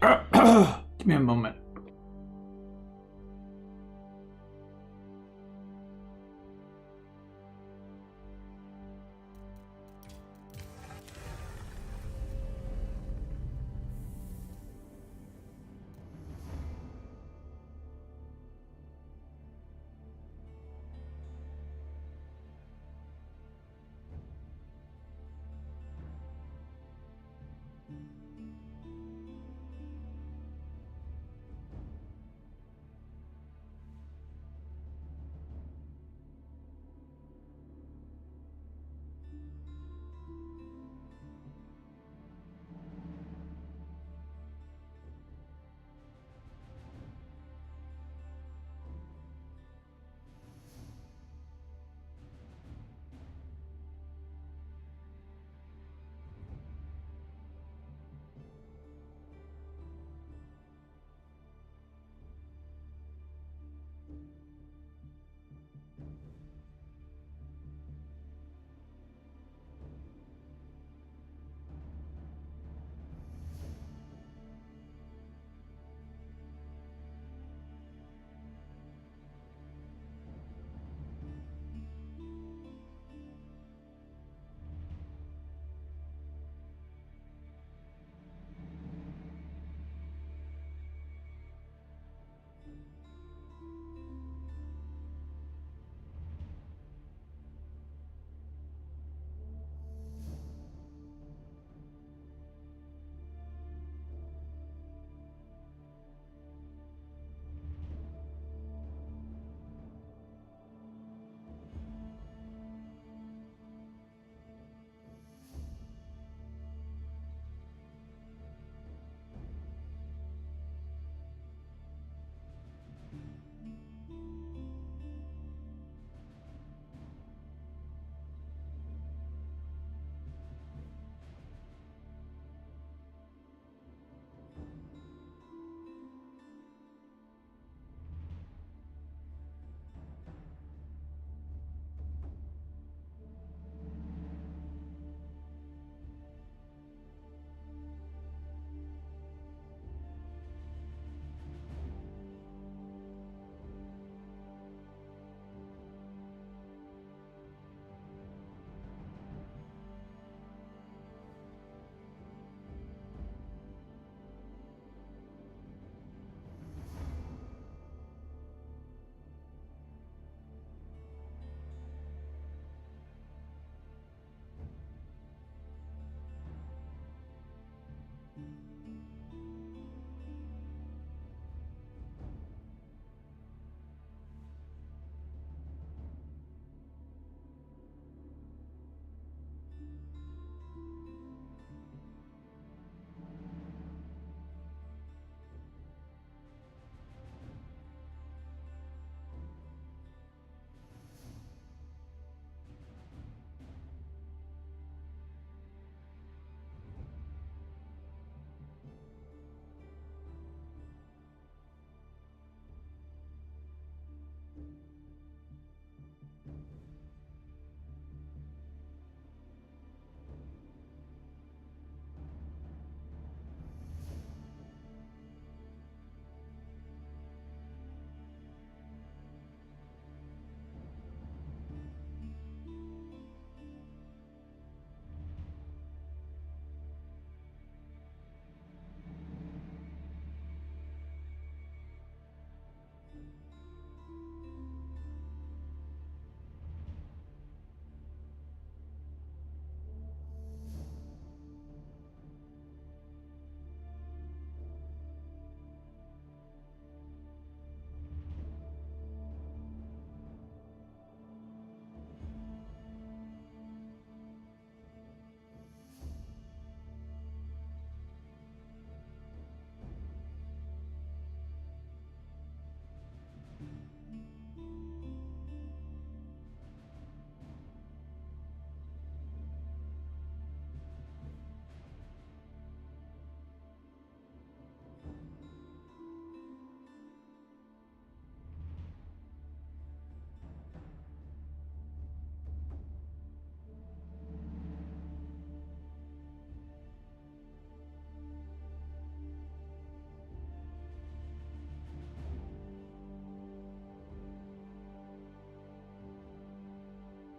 Give me a moment.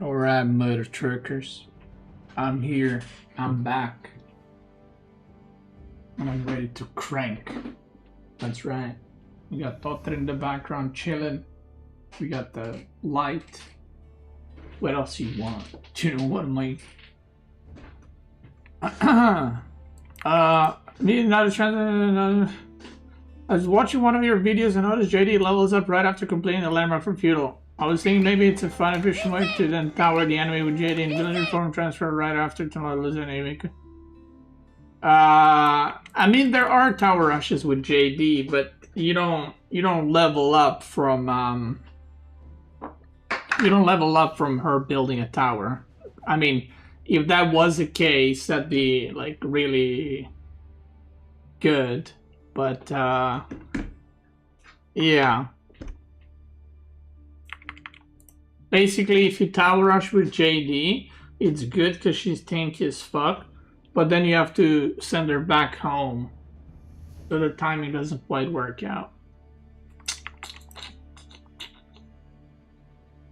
Alright, mother truckers. I'm here. I'm back. And I'm ready to crank. That's right. We got Totter in the background chilling. We got the light. What else you want? Do you know what, Mike? Need another trend. I was watching one of your videos and noticed JD levels up right after completing the landmark from feudal. I was thinking maybe it's a fun, efficient way to then tower the enemy with JD and villager form transfer right after to enemy. I mean there are tower rushes with JD, but you don't level up from her building a tower. I mean, if that was the case, that'd be like really good. But yeah. Basically, if you tower rush with JD, it's good because she's tanky as fuck. But then you have to send her back home. So the timing doesn't quite work out.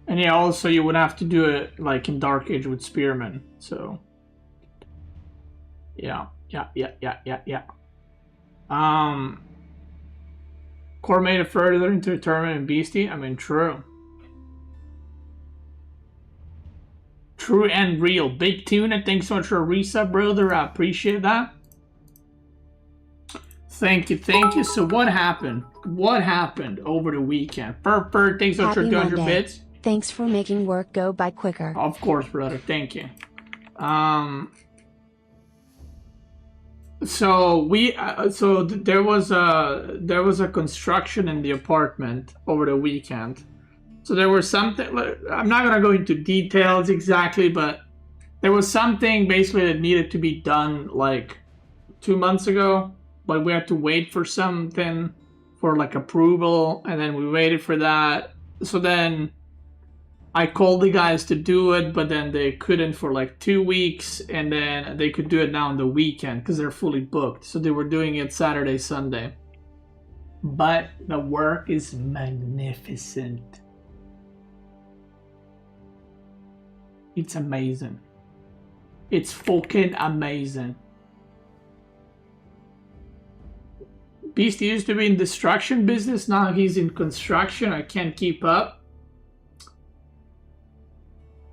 And yeah, also you would have to do it like in Dark Age with Spearmen. So yeah. Core made it further into a tournament in Beastie. I mean, true. True and real. Big Tuna, thanks so much for a resub, brother. I appreciate that. Thank you, thank you. So what happened? What happened over the weekend? Thanks so much for 200 bits. Thanks for making work go by quicker. Of course, brother. Thank you. So there was a construction in the apartment over the weekend. So there was something, I'm not gonna go into details exactly, but there was something basically that needed to be done like 2 months ago, but we had to wait for something for like approval, and then we waited for that. So then I called the guys to do it, but then they couldn't for like 2 weeks, and then they could do it now on the weekend because they're fully booked. So they were doing it Saturday, Sunday. But the work is magnificent. It's amazing. It's fucking amazing. Beast used to be in destruction business, now he's in construction. I can't keep up.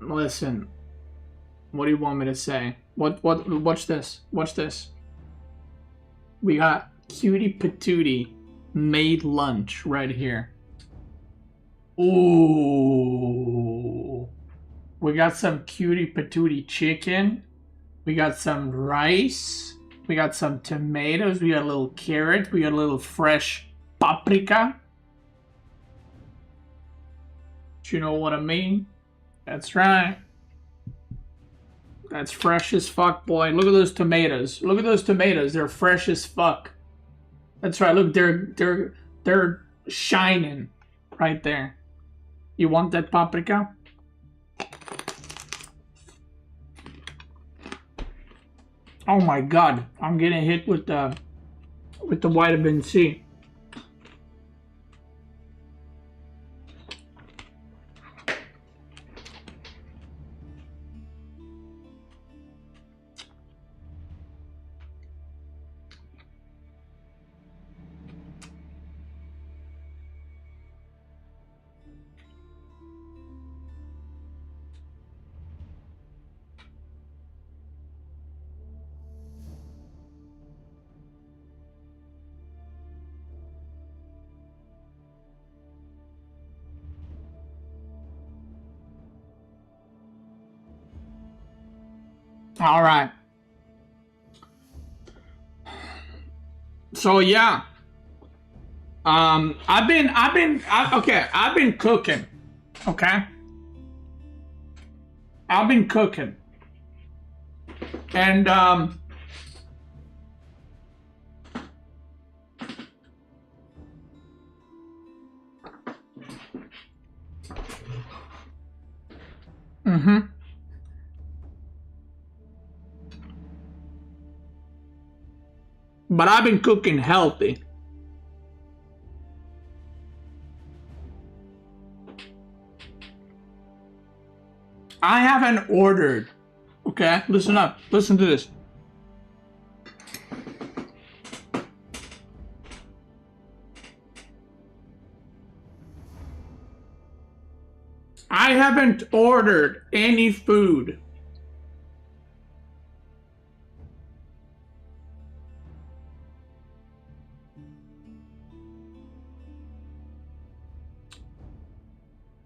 Listen, what do you want me to say? Watch this. Watch this. We got Cutie Patootie made lunch right here. Ooh. We got some Cutie Patootie chicken. We got some rice. We got some tomatoes. We got a little carrot. We got a little fresh paprika. Do you know what I mean? That's right. That's fresh as fuck, boy. Look at those tomatoes. Look at those tomatoes. They're fresh as fuck. That's right. Look, they're shining right there. You want that paprika? Oh my god, I'm getting hit with the vitamin C. All right. So yeah. I've been cooking. Okay. I've been cooking. And but I've been cooking healthy. I haven't ordered. Okay, listen up. Listen to this. I haven't ordered any food.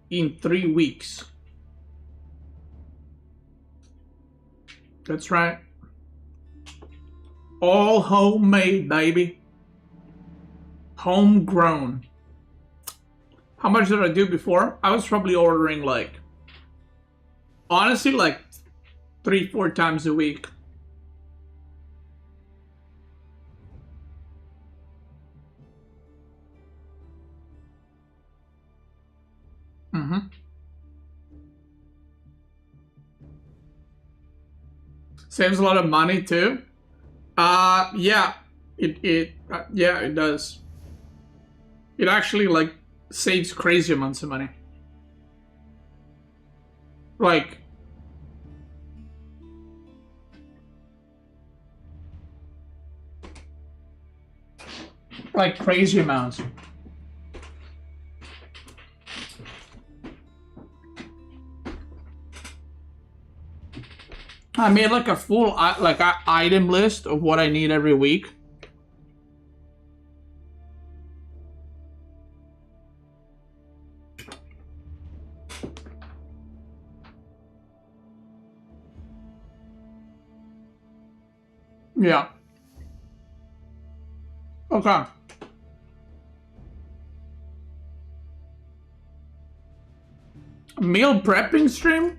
In 3 weeks. That's right. All homemade, baby. Homegrown. How much did I do before? I was probably ordering like, honestly, like 3-4 times a week. Mm-hmm. Saves a lot of money too. Yeah, it does. It actually like saves crazy amounts of money. Like crazy amounts. I made like a full item list of what I need every week. Yeah. Okay. Meal prepping stream?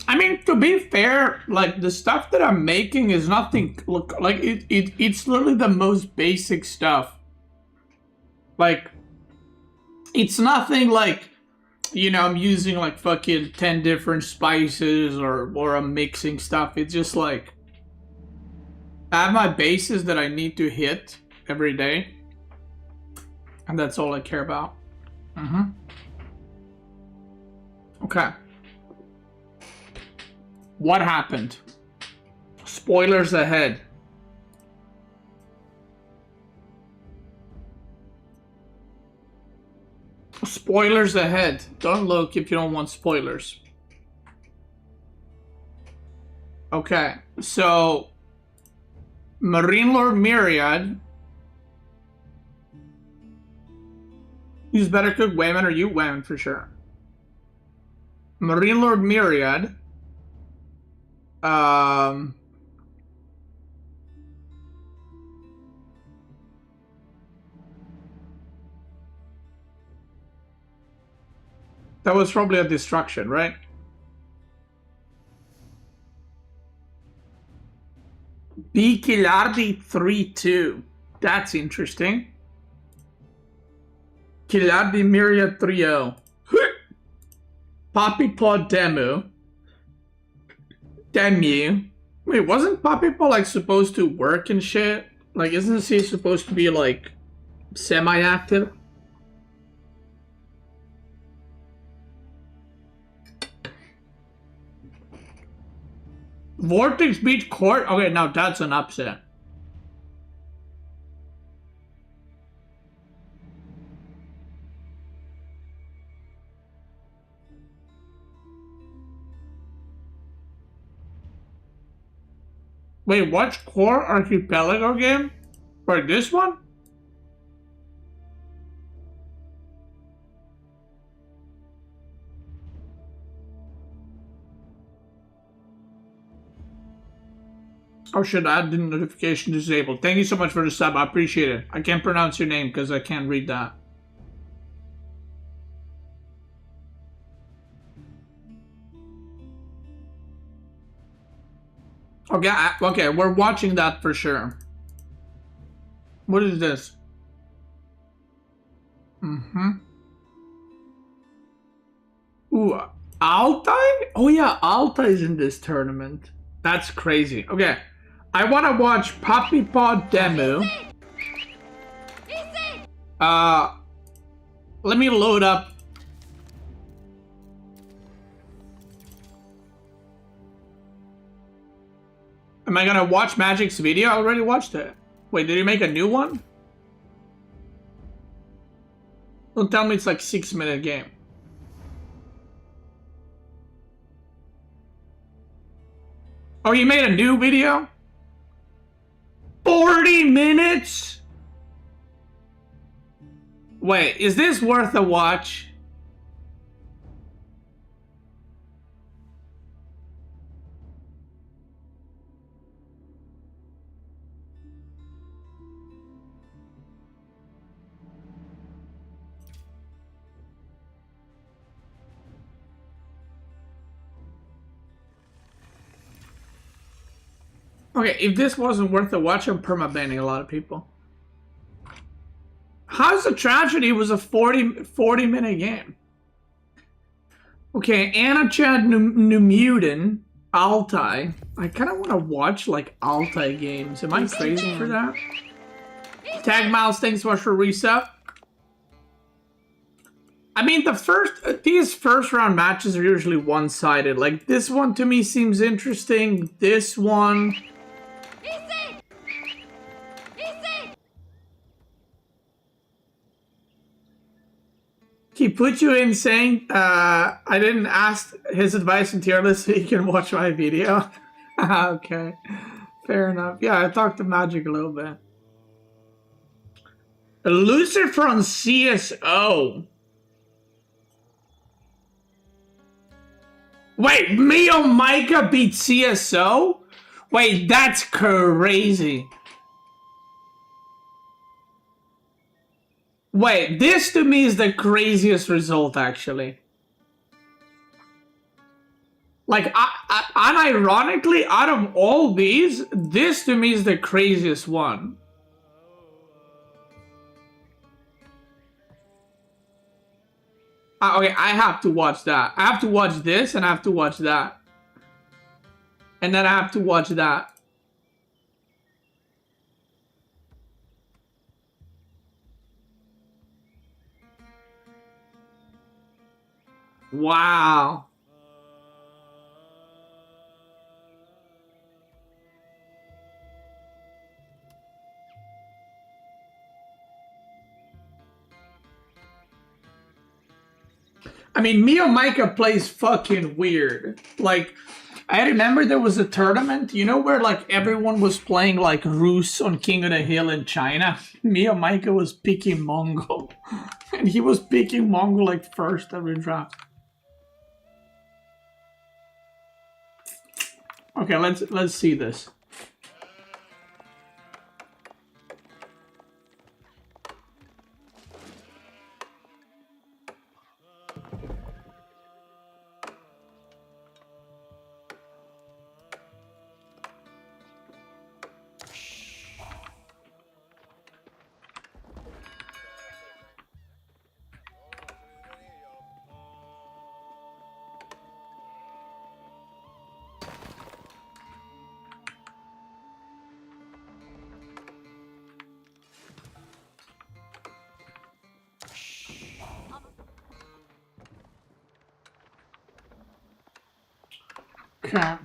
I mean, to be fair, like the stuff that I'm making is nothing. Look, like it's literally the most basic stuff. Like, it's nothing like, you know, I'm using like fucking 10 different spices or I'm mixing stuff. It's just like I have my bases that I need to hit every day, and that's all I care about. Mm-hmm. Okay. What happened? Spoilers ahead. Spoilers ahead. Don't look if you don't want spoilers. Okay, so Marine Lord Myriad. Who's better cook, Wayman or you? Wayman for sure. Marine Lord Myriad. That was probably a distraction, right? B Kilardi 3-2. That's interesting. Kilardi Myriad 3-0. Poppy Pod Demu. Demu. Wait, wasn't Poppy Pod like supposed to work and shit? Like, isn't she supposed to be like semi-active? Vortex beat Court? Okay, now that's an upset. Wait, watch Core Archipelago game? For this one? Or should I add the notification disabled? Thank you so much for the sub. I appreciate it. I can't pronounce your name because I can't read that. Okay, okay, we're watching that for sure. What is this? Mm-hmm. Ooh, Altai? Oh yeah, Altai is in this tournament. That's crazy. Okay, I want to watch Poppy Pod Demo. Let me load up. Am I gonna watch Magic's video? I already watched it. Wait, did he make a new one? Don't tell me it's like 6-minute game. Oh, you made a new video? 40 minutes? Wait, is this worth a watch? Okay, if this wasn't worth a watch, I'm permabanning a lot of people. How's the tragedy? It was a 40-minute game. Okay, Anachad Numuden, Altai. I kind of want to watch like Altai games. Am I crazy for that? Tag Miles, thanks so much for reset. I mean, these first round matches are usually one-sided. Like this one to me seems interesting. This one. He put you in saying, I didn't ask his advice in tier list so he can watch my video. Okay, fair enough. Yeah, I talked to Magic a little bit. Lucifer on CSO. Wait, Mio Micah beat CSO? Wait, that's crazy. Wait, this to me is the craziest result, actually. Like, unironically, out of all these, this to me is the craziest one. Okay, I have to watch that. I have to watch this, and I have to watch that. And then I have to watch that. Wow. I mean, Mio Micah plays fucking weird. Like, I remember there was a tournament, you know, where like everyone was playing like Rus on King of the Hill in China. Mio Micah was picking Mongol. And he was picking Mongol like first every draft. Okay, let's see this. Okay.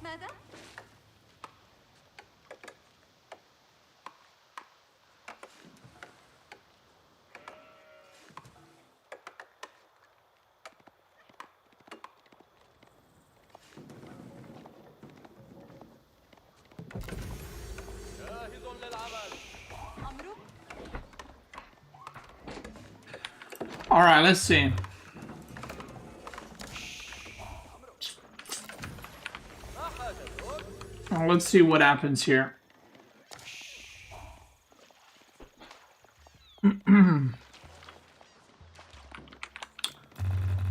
ماذا؟ All right, let's see. Let's see what happens here.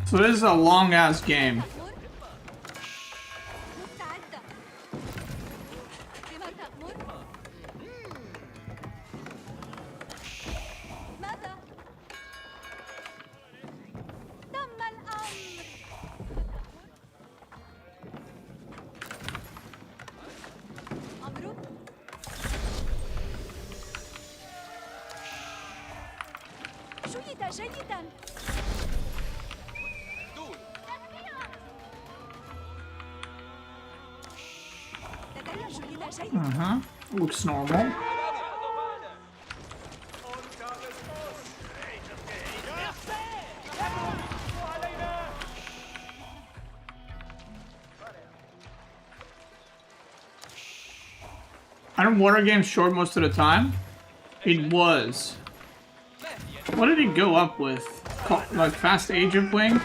So this is a long ass game. جيدة جيدا. لدي جيدة جيدا. Looks normal. Aren't water games short most of the time? It was. What did it go up with? Like fast agent wing?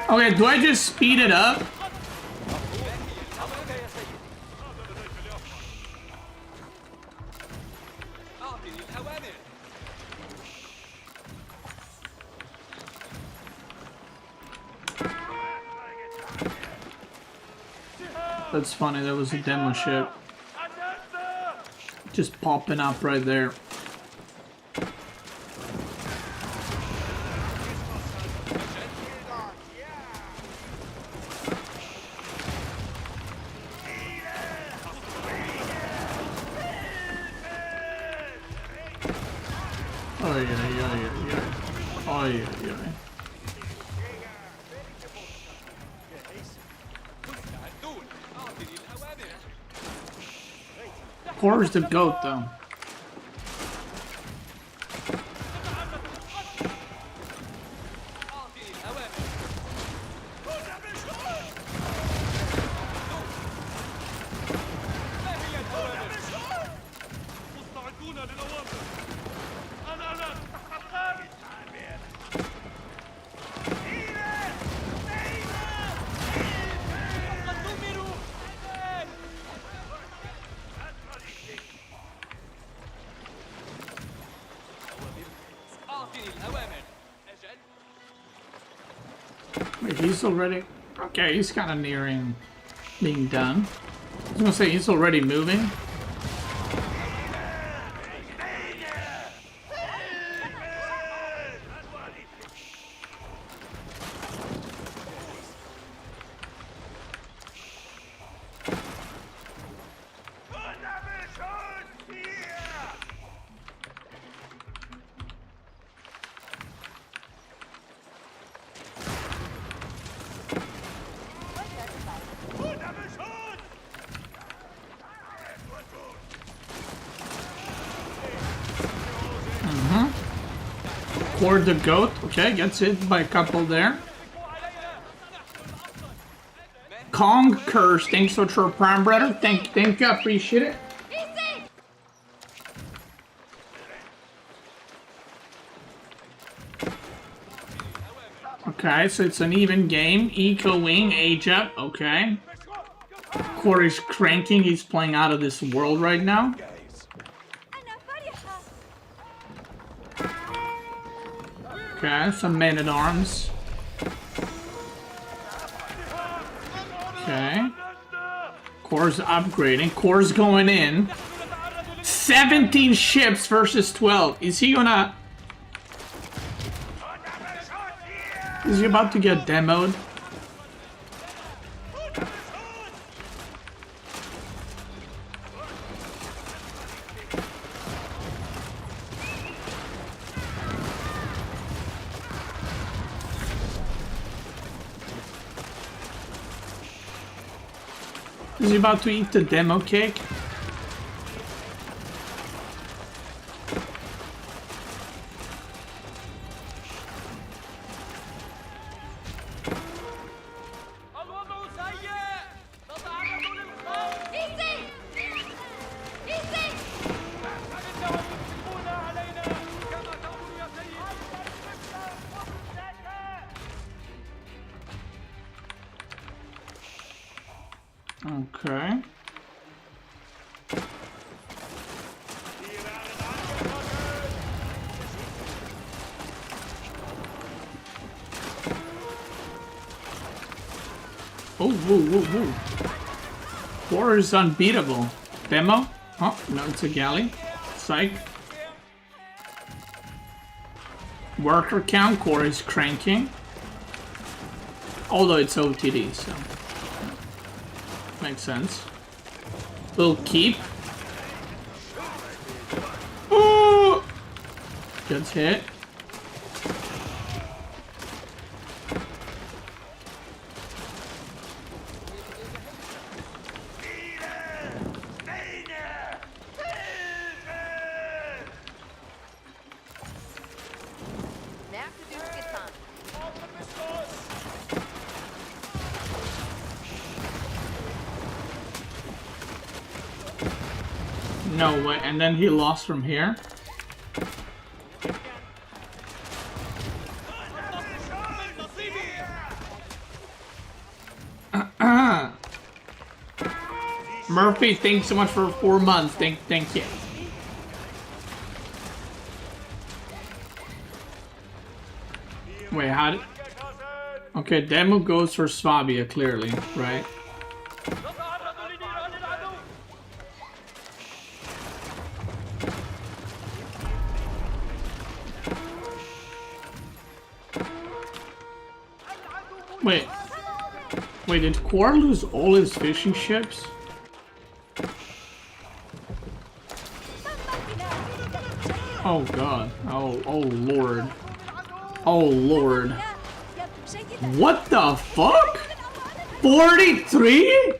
Okay, do I just speed it up? That's funny, there was a demo ship. Just popping up right there. Oh yeah. Oh yeah. Where's the goat though? Wait, he's already... Okay, he's kind of nearing being done. I was gonna say, he's already moving. Cord the goat. Okay, gets hit by a couple there. Kong Curse, thanks so much for Prime Brother. Thank you, I appreciate it. Okay, so it's an even game. Eco Wing, age up, okay. Cord is cranking, he's playing out of this world right now. Okay, some men-at-arms. Okay. Core's upgrading. Core's going in. 17 ships versus 12. Is he gonna... Is he about to get demoed? Is he about to eat the demo cake? Okay. Oh, whoa. War is unbeatable. Demo? Oh, no, it's a galley. Psych. Worker count, core is cranking. Although it's OTD, so... Makes sense. We'll keep. Ooh! Gets hit. No way. And then he lost from here. Murphy, thanks so much for 4 months. Thank you. Wait, how did... Okay, demo goes for Swabia, clearly, right? Wait, did Quar lose all his fishing ships? Oh god. Oh lord. Oh lord. What the fuck? 43?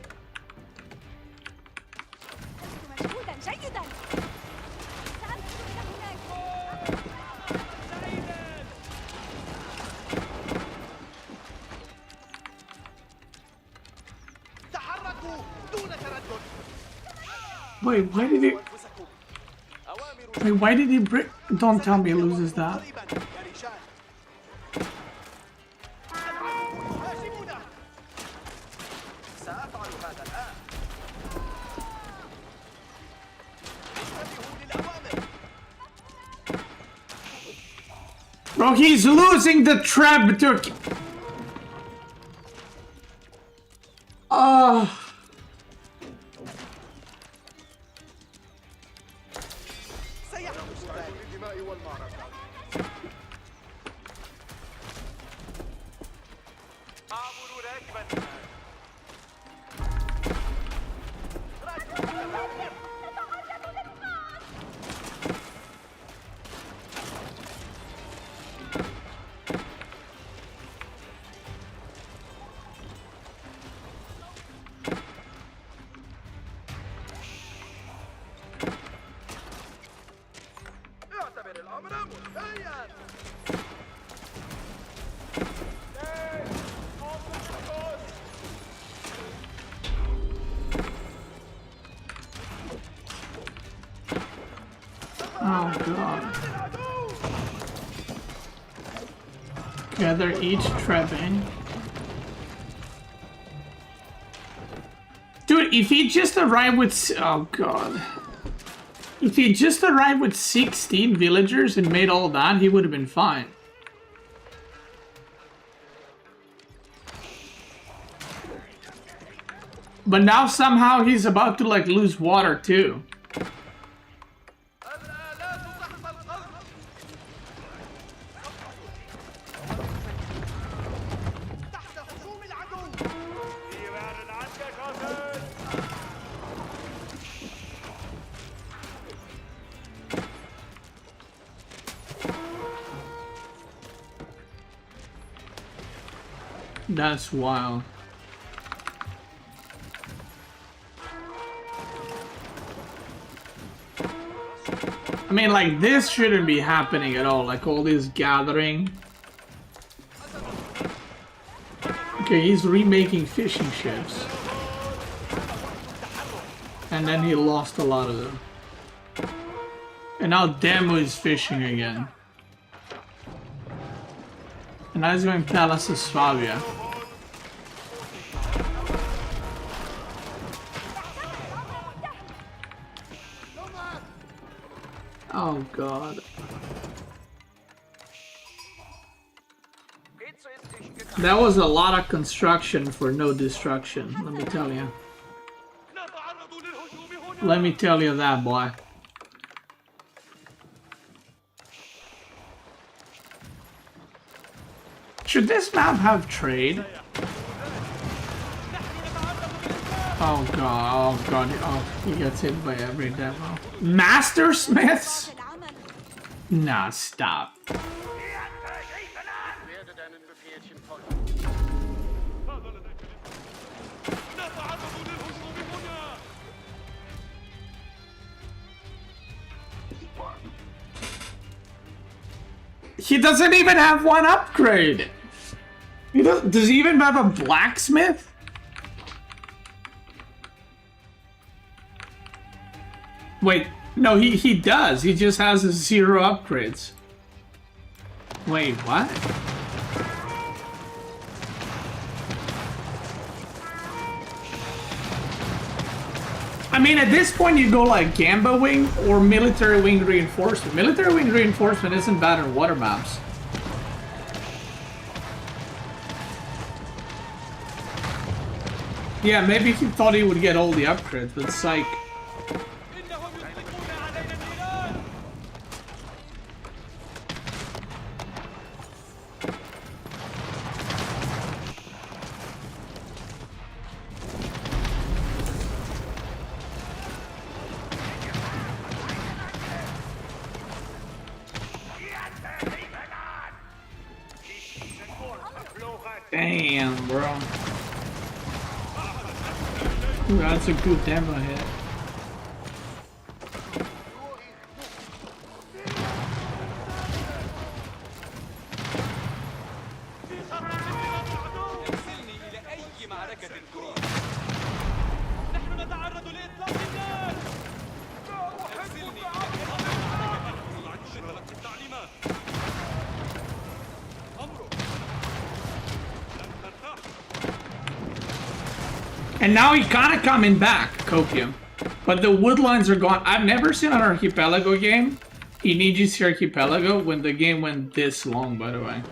Wait, why did he... Wait, why did he break... Don't tell me he loses that. Bro, he's losing the trap turkey. Oh god. Yeah, they're each trebbing. Dude, if he just arrived with... Oh god. If he just arrived with 16 villagers and made all that, he would have been fine. But now somehow he's about to like lose water too. That's wild. I mean, like, this shouldn't be happening at all. Like, all this gathering. Okay, he's remaking fishing ships. And then he lost a lot of them. And now Demo is fishing again. And now he's going Palace of Swabia. Oh god. That was a lot of construction for no destruction, let me tell you. Let me tell you that, boy. Should this map have trade? Oh god, oh, he gets hit by every demo. Master Smiths? Nah, stop. He doesn't even have one upgrade. Does he even have a blacksmith? Wait, no, he does. He just has 0 upgrades. Wait, what? I mean, at this point, you go like Gamba Wing or Military Wing Reinforcement. Military Wing Reinforcement isn't bad in water maps. Yeah, maybe he thought he would get all the upgrades, but psych. Damn, bro. Ooh, that's a good demo hit. And now he's kind of coming back, Copium. But the woodlines are gone. I've never seen an archipelago game, Iniji's archipelago, when the game went this long, by the way.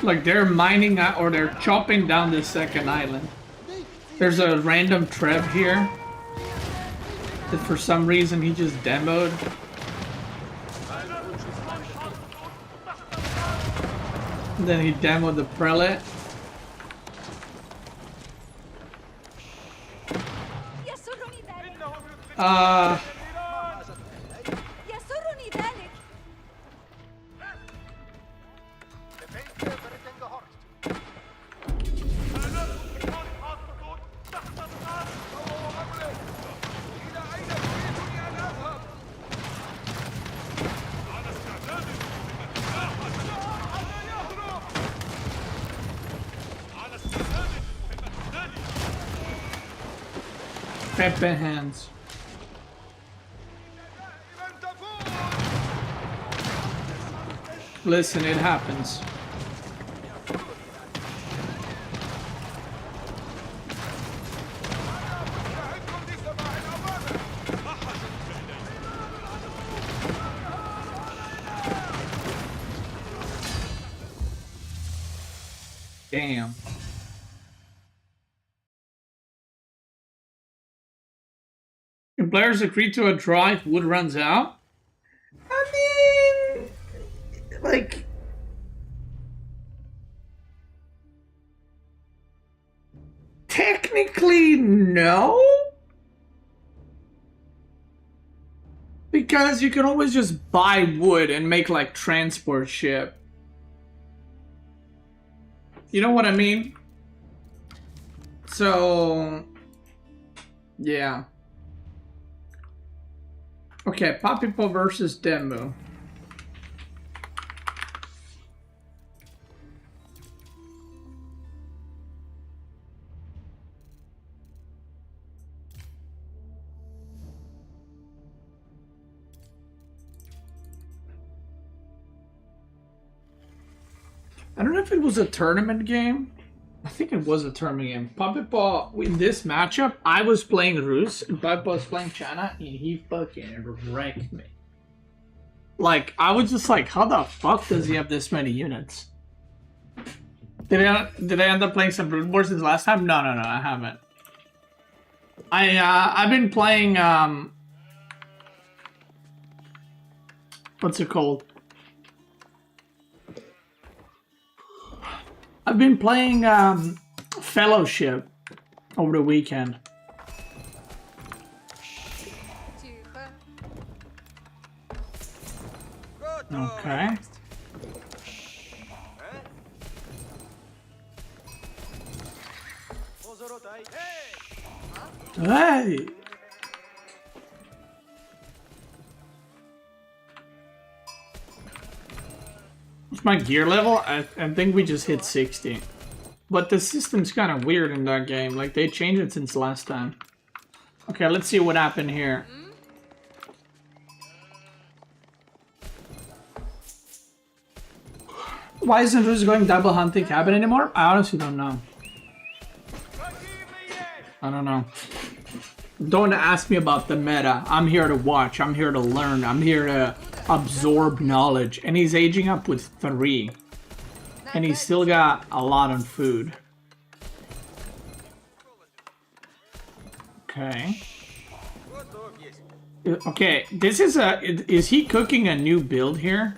Like, they're mining out, or they're chopping down the second island. There's a random Treb here that for some reason he just demoed. And then he demoed the Prelate. يسرني ذلك. Pepe hands. Listen, it happens. Damn. Can players agree to a draw if wood runs out? I mean, like, technically no, because you can always just buy wood and make like transport ship. You know what I mean? So, yeah. Okay, Papipo versus Demu. I don't know if it was a tournament game. I think it was a tournament game. Papipo, in this matchup, I was playing Rus, and Papipo was playing Chana, and he fucking wrecked me. Like, I was just like, how the fuck does he have this many units? Did I end up playing some Brood Wars since last time? No, I haven't. I've been playing, what's it called? I've been playing Fellowship over the weekend. Okay. Hey! What's my gear level? I think we just hit 60. But the system's kind of weird in that game. Like, they changed it since last time. Okay, let's see what happened here. Why isn't Rus going double hunting cabin anymore? I honestly don't know. I don't know. Don't ask me about the meta. I'm here to watch. I'm here to learn. I'm here to absorb knowledge. And he's aging up with 3. And he's still got a lot on food. Okay. Okay, this is is he cooking a new build here?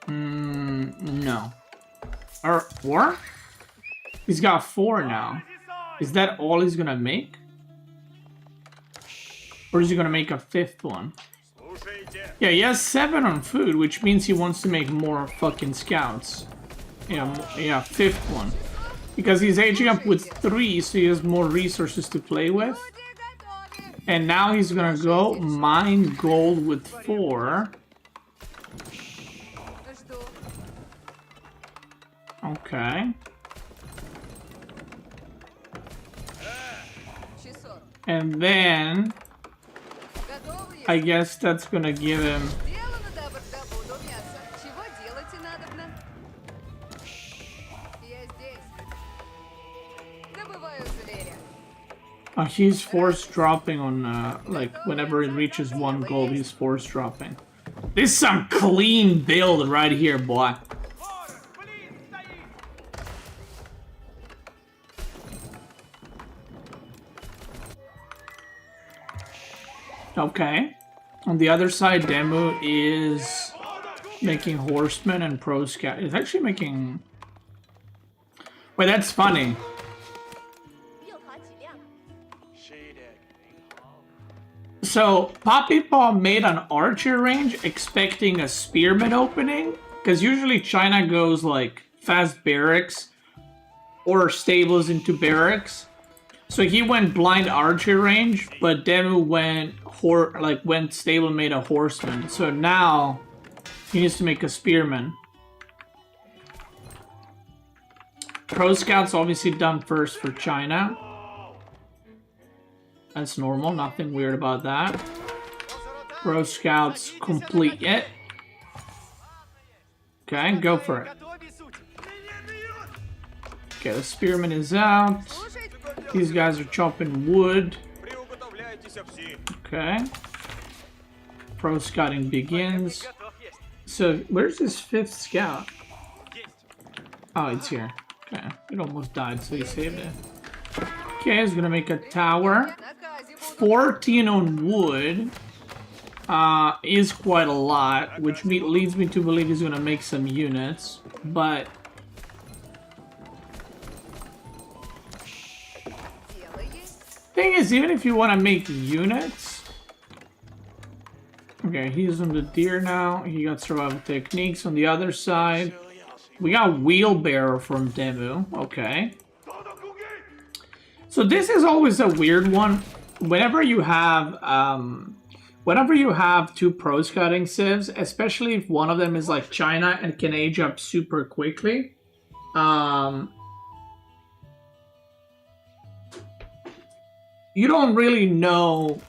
No. Or 4? He's got 4 now. Is that all he's gonna make? Or is he gonna make a 5th one? Yeah, he has 7 on food, which means he wants to make more fucking scouts. Yeah, 5th one. Because he's aging up with 3, so he has more resources to play with. And now he's gonna go mine gold with 4. Okay. And then I guess that's gonna give him. He's force dropping on like whenever it reaches 1 gold, he's force dropping. This is some clean build right here, boy. Okay. On the other side, Demu is making horsemen and pro scout. It's actually making. Wait, that's funny. So, Poppy Paw made an archer range expecting a spearman opening, because usually China goes like fast barracks or stables into barracks. So he went blind archer range, but Demu went stable made a horseman. So now he needs to make a spearman. Pro Scout's obviously done first for China. That's normal, nothing weird about that. Pro Scouts complete it. Okay, go for it. Okay, the spearman is out. These guys are chopping wood. Okay. Pro scouting begins. So, where's this 5th scout? Oh, it's here. Okay, it almost died, so he saved it. Okay, he's gonna make a tower. 14 on wood is quite a lot, which leads me to believe he's gonna make some units, but thing is, even if you want to make units, okay, he's on the deer now. He got survival techniques. On the other side, we got wheelbarrow from Demu. Okay. So this is always a weird one. Whenever you have 2 pro scouting civs, especially if one of them is like China and can age up super quickly, you don't really know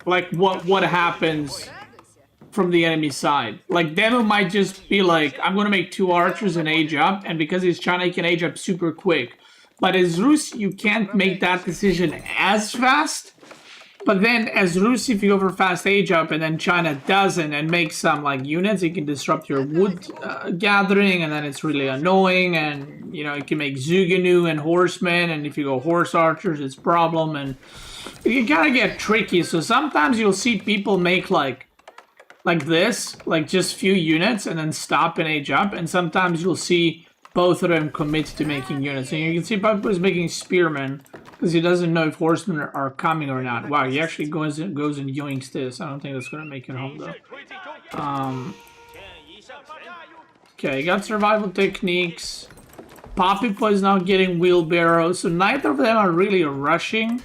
like what happens from the enemy side. Like Demu might just be like, I'm gonna make 2 archers and age up, and because he's China, he can age up super quick. But as Rus, you can't make that decision as fast. But then as Rus, if you go for fast age up and then China doesn't and makes some like units, it can disrupt your wood gathering, and then it's really annoying. And you know, it can make Zuganu and horsemen, and if you go horse archers, it's problem, and it kind of get tricky. So sometimes you'll see people make like this, like just few units and then stop and age up, and sometimes you'll see both of them commit to making units. And you can see Papa is making spearmen because he doesn't know if horsemen are coming or not. Wow, he actually goes and yoinks this. I don't think that's gonna make it home though. Okay, got survival techniques. Poppypa is now getting wheelbarrow, so neither of them are really rushing.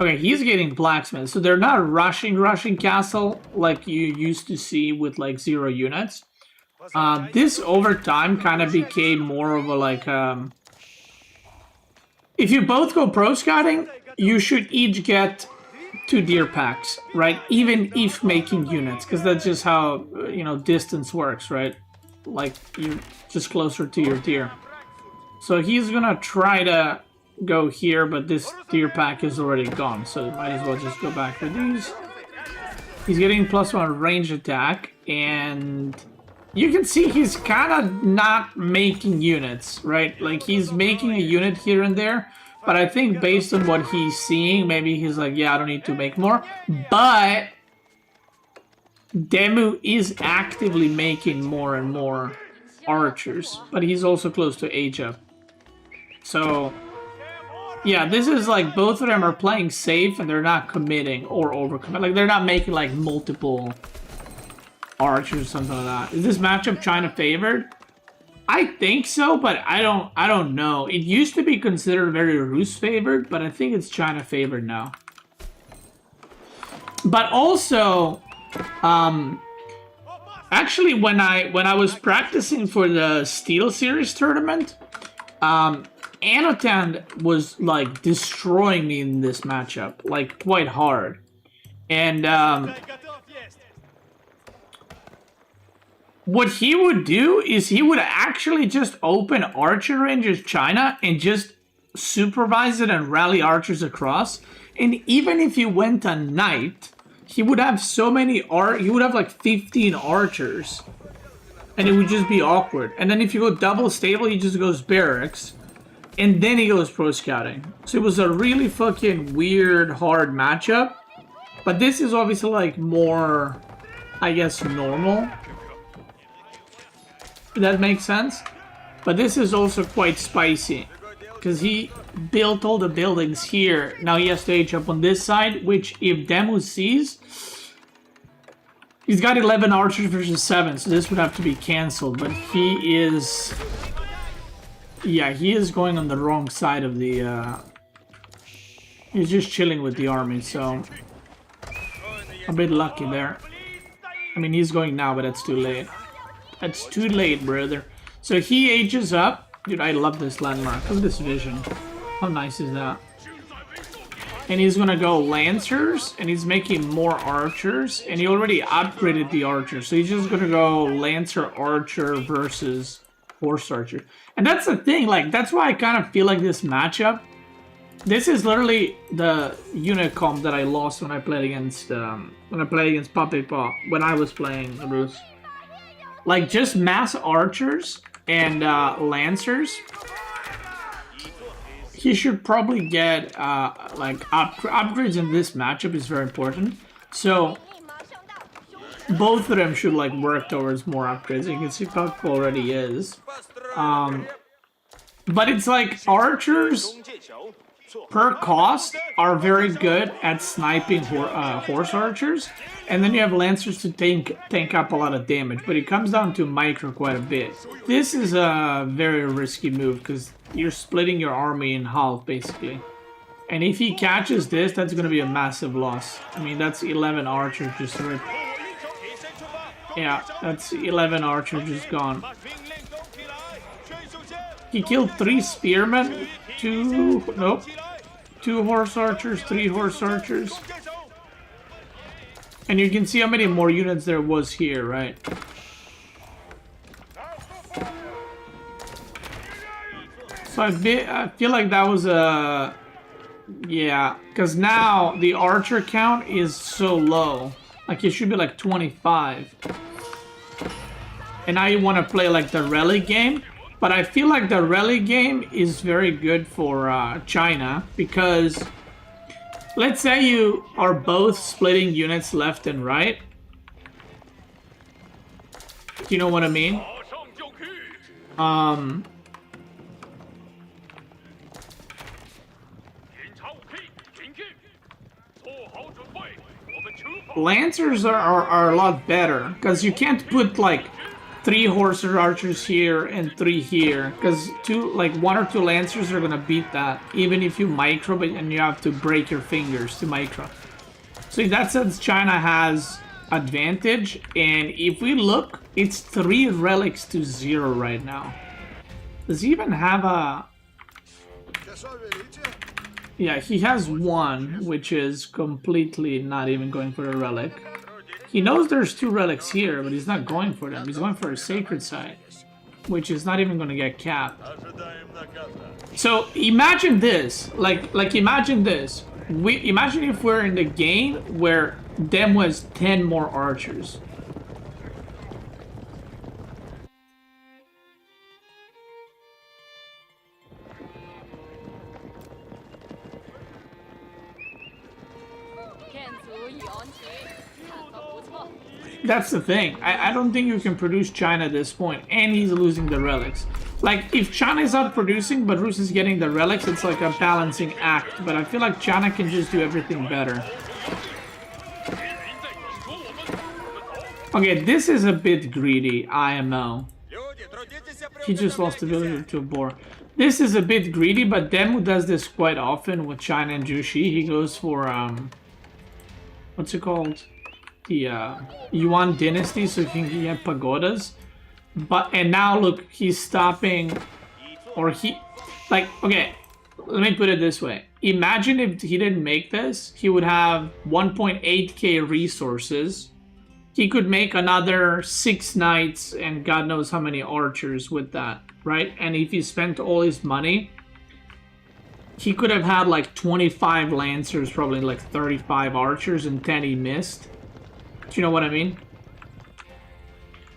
Okay, he's getting blacksmith, so they're not rushing castle like you used to see with like 0 units. This over time kind of became more of a like if you both go pro scouting, you should each get 2 deer packs, right? Even if making units, because that's just how, you know, distance works, right? Like, you're just closer to your deer. So he's gonna try to go here, but this deer pack is already gone, so might as well just go back for these. He's getting +1 range attack, and you can see he's kind of not making units, right? Like, he's making a unit here and there, but I think based on what he's seeing, maybe he's like, yeah, I don't need to make more. But Demu is actively making more and more archers, but he's also close to age up. So, yeah, this is like both of them are playing safe and they're not committing or overcommitting. Like, they're not making like multiple archers or something like that. Is this matchup China favored? I think so, but I don't know. It used to be considered very Rus favored, but I think it's China favored now. But also, actually, when I was practicing for the Steel Series tournament, Anotan was like destroying me in this matchup, like quite hard. And what he would do is he would actually just open Archer Rangers China and just supervise it and rally archers across. And even if he went a knight, he would have so many he would have like 15 archers. And it would just be awkward. And then if you go double stable, he just goes barracks. And then he goes pro scouting. So it was a really fucking weird, hard matchup. But this is obviously like more, I guess, normal. If that makes sense. But this is also quite spicy. Because he built all the buildings here. Now he has to age up on this side. Which if Demu sees, he's got 11 archers versus 7. So this would have to be cancelled. But he is... yeah, he is going on the wrong side of the, he's just chilling with the army, so... a bit lucky there. I mean, he's going now, but that's too late. That's too late, brother. So he ages up. Dude, I love this landmark. Look at this vision. How nice is that? And he's gonna go Lancers, and he's making more Archers, and he already upgraded the Archer. So he's just gonna go Lancer Archer versus Horse Archer. And that's the thing, like, that's why I kind of feel like this matchup, this is literally the unit comp that I lost when I played against Puppet Paw, when I was playing Rus. Like, just mass archers and lancers, he should probably get, like, upgrades in this matchup is very important. So, both of them should, like, work towards more upgrades. You can see Puppet already is. But it's like archers per cost are very good at sniping horse archers, and then you have lancers to tank up a lot of damage, but it comes down to micro quite a bit. This is a very risky move because you're splitting your army in half basically, and if he catches this, that's going to be a massive loss. I mean, that's 11 archers just ripped. Yeah, that's 11 archers just gone. He killed 3 spearmen, 2 horse archers, 3 horse archers. And you can see how many more units there was here, right? So I feel like that was a... yeah, because now the archer count is so low. Like, it should be like 25. And now you want to play like the rally game. But I feel like the rally game is very good for China, because let's say you are both splitting units left and right. Do you know what I mean? Lancers are a lot better, because you can't put like 3 horse archers here and 3 here, because 1 or 2 lancers are gonna beat that, even if you micro, and you have to break your fingers to micro. So in that sense, China has advantage, and if we look, it's 3 relics to 0 right now. Does he even have a... Yeah, he has one, which is completely not even going for a relic. He knows there's 2 relics here, but he's not going for them. He's going for a sacred site, which is not even going to get capped. So imagine this, like imagine this. Imagine if we're in the game where them was 10 more archers. That's the thing. I don't think you can produce China at this point, and he's losing the relics. Like, if China is out producing, but Rus is getting the relics, it's like a balancing act. But I feel like China can just do everything better. Okay, this is a bit greedy, IMO. He just lost a villager to a boar. This is a bit greedy, but Demu does this quite often with China and Jushi. He goes for, what's it called? The Yuan dynasty, so he can get pagodas. And now look, he's stopping, or okay, let me put it this way. Imagine if he didn't make this, he would have 1.8k resources. He could make another 6 knights and God knows how many archers with that, right? And if he spent all his money, he could have had like 25 lancers, probably like 35 archers, and 10 he missed. Do you know what I mean?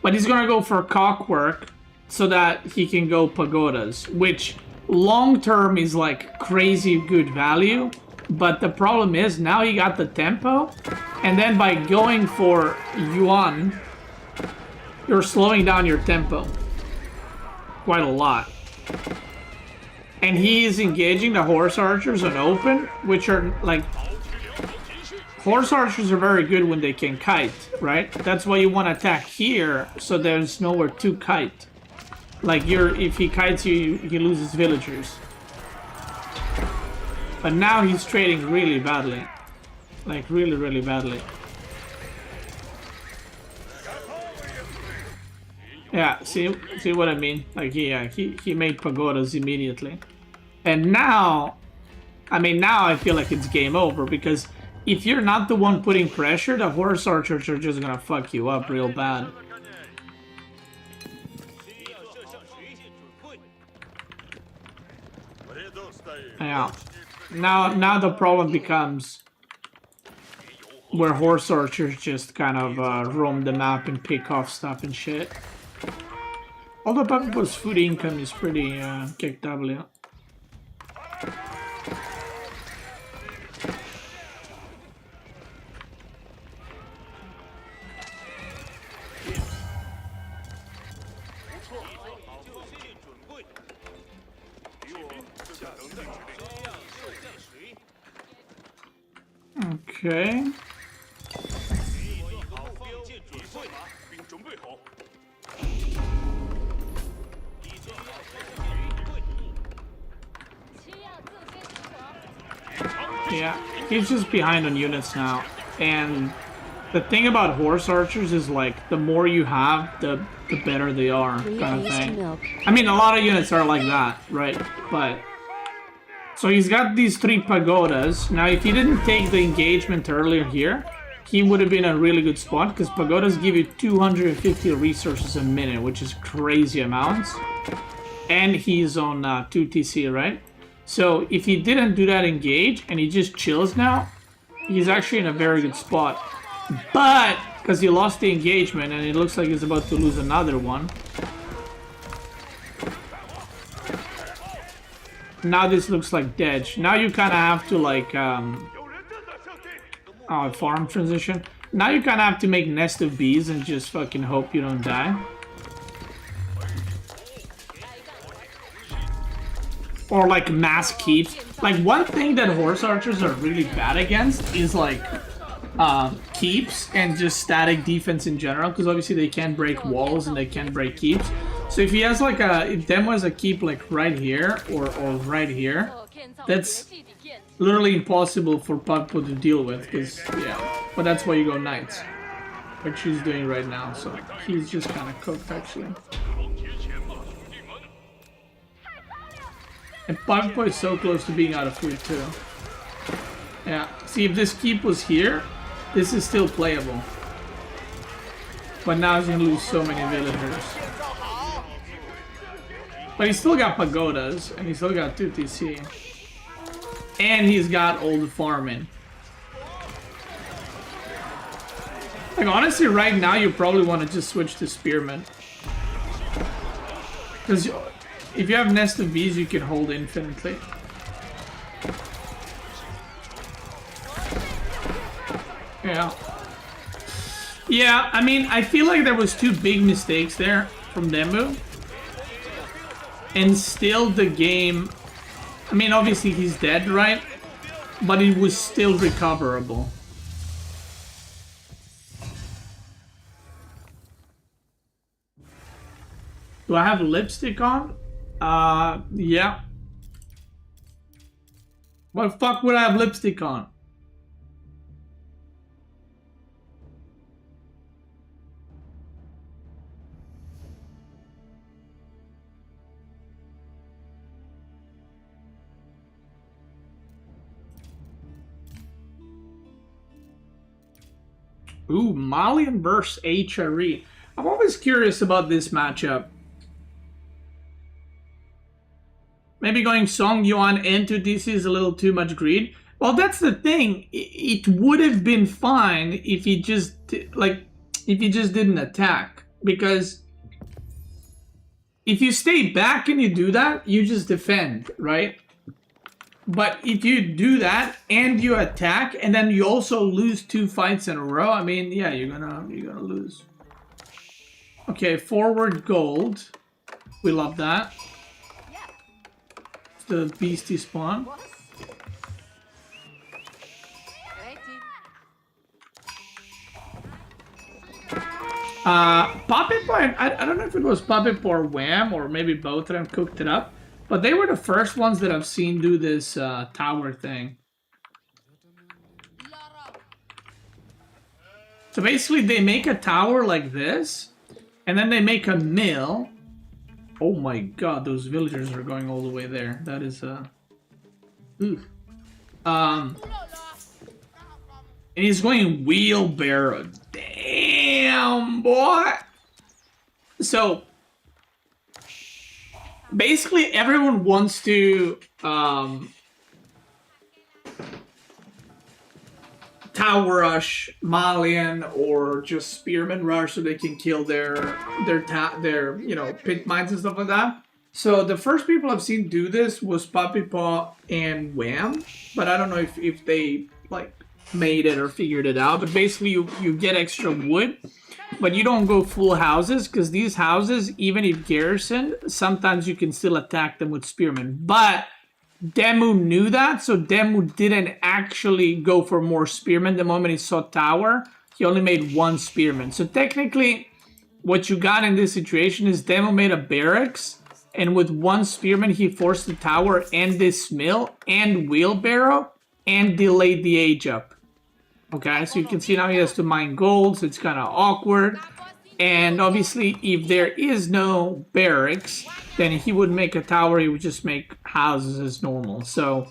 But he's gonna go for cockwork so that he can go pagodas, which long term is like crazy good value. But the problem is now he got the tempo, and then by going for Yuan, you're slowing down your tempo quite a lot. And he is engaging the horse archers on open, which are like, horse archers are very good when they can kite, right? That's why you want to attack here, so there's nowhere to kite. Like, if he kites you, he loses villagers. But now he's trading really badly. Like, really, really badly. Yeah, see what I mean? Like, yeah, he made pagodas immediately. And now, I mean, now I feel like it's game over, because if you're not the one putting pressure, the horse archers are just gonna fuck you up real bad. Yeah. Now the problem becomes where horse archers just kind of roam the map and pick off stuff and shit. Although Papa's food income is pretty KW. Okay. Yeah, he's just behind on units now. And the thing about horse archers is, like, the more you have, the better they are, kind of thing. I mean, a lot of units are like that, right? But so he's got these 3 pagodas. Now, if he didn't take the engagement earlier here, he would have been in a really good spot, because pagodas give you 250 resources a minute, which is crazy amounts. And he's on 2 TC, right? So if he didn't do that engage and he just chills now, he's actually in a very good spot. But because he lost the engagement and it looks like he's about to lose another one, now this looks like dead. Now you kind of have to, like, farm transition. Now you kind of have to make nest of bees and just fucking hope you don't die. Or like mass keeps. Like, one thing that horse archers are really bad against is like keeps and just static defense in general, because obviously they can't break walls and they can't break keeps. So if he has like if Demo has a keep like right here or right here, that's literally impossible for Pugpo to deal with, because yeah. But that's why you go knights, which he's doing right now. So he's just kind of cooked actually. And Pugboy is so close to being out of food too. Yeah, see if this keep was here, this is still playable. But now he's gonna lose so many villagers. But he's still got pagodas, and he's still got 2 TC. And he's got old farming. Like honestly, right now you probably want to just switch to Spearman. Because if you have Nest of Bees, you can hold infinitely. Yeah. Yeah, I mean, I feel like there was 2 big mistakes there from Demu. And still the game... I mean, obviously he's dead, right? But it was still recoverable. Do I have lipstick on? Yeah. What the fuck would I have lipstick on? Ooh, Malian versus HRE. I'm always curious about this matchup. Maybe going Song Yuan into DC is a little too much greed. Well, that's the thing. It would have been fine if he just didn't attack, because if you stay back and you do that, you just defend, right? But if you do that and you attack and then you also lose 2 fights in a row, I mean, yeah, you're gonna lose. Okay, forward gold. We love that. The beastie spawn. Puppet Boy, I don't know if it was Puppet Boy or Wham, or maybe both of them cooked it up, but they were the first ones that I've seen do this tower thing. So basically they make a tower like this, and then they make a mill. Oh my god, those villagers are going all the way there. That is ooh. And he's going wheelbarrow. Damn, boy. So basically everyone wants to tower rush Malian or just spearman rush so they can kill their you know, pit mines and stuff like that. So the first people I've seen do this was Puppy Paw and Wham, but I don't know if they like made it or figured it out. But basically you get extra wood, but you don't go full houses, because these houses, even if garrisoned, sometimes you can still attack them with spearmen. But Demu knew that, so Demu didn't actually go for more spearmen the moment he saw tower. He only made 1 spearman. So technically, what you got in this situation is Demu made a barracks, and with 1 spearman, he forced the tower and this mill and wheelbarrow and delayed the age up. Okay, so you can see now he has to mine gold, so it's kind of awkward. And obviously, if there is no barracks, then he would make a tower, he would just make houses as normal. So,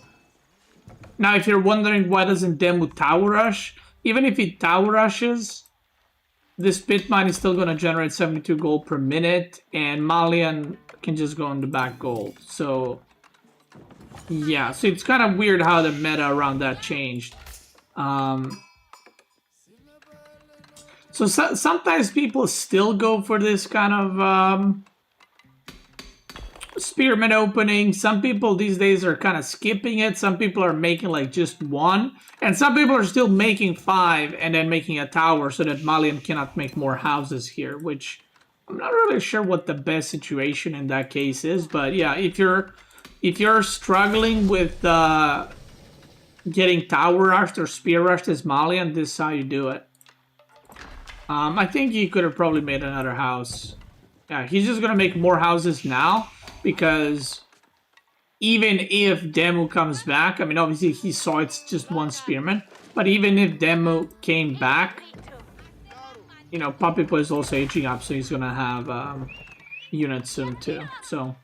now if you're wondering why doesn't Demu tower rush, even if he tower rushes, this pit mine is still going to generate 72 gold per minute, and Malian can just go on the back gold. So, yeah, so it's kind of weird how the meta around that changed. So sometimes people still go for this kind of spearman opening. Some people these days are kind of skipping it. Some people are making like just 1. And some people are still making 5 and then making a tower so that Malian cannot make more houses here, which I'm not really sure what the best situation in that case is. But yeah, if you're struggling with getting tower rushed or spear rushed as Malian, this is how you do it. I think he could have probably made another house. Yeah, he's just gonna make more houses now, because even if Demu comes back, I mean, obviously he saw it's just 1 spearman, but even if Demu came back, you know, Puppy Boy is also aging up, so he's gonna have units soon too. So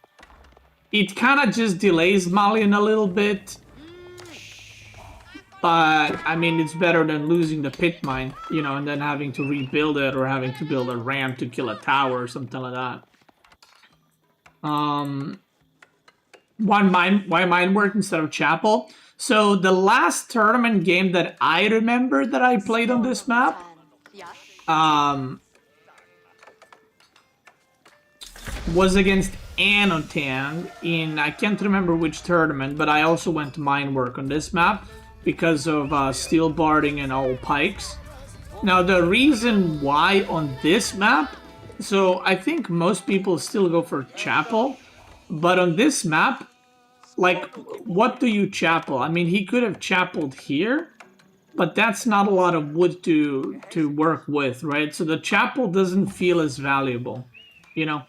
It kind of just delays Malian a little bit. But, I mean, it's better than losing the pit mine, you know, and then having to rebuild it or having to build a ramp to kill a tower or something like that. Why mine work instead of chapel? So the last tournament game that I remember that I played on this map, was against Anotan in, I can't remember which tournament, but I also went to mine work on this map because of steel barding and all pikes. Now the reason why on this map, so I think most people still go for chapel, but on this map, like, what do you chapel? I mean, he could have chapeled here, but that's not a lot of wood to work with, right? So the chapel doesn't feel as valuable, you know?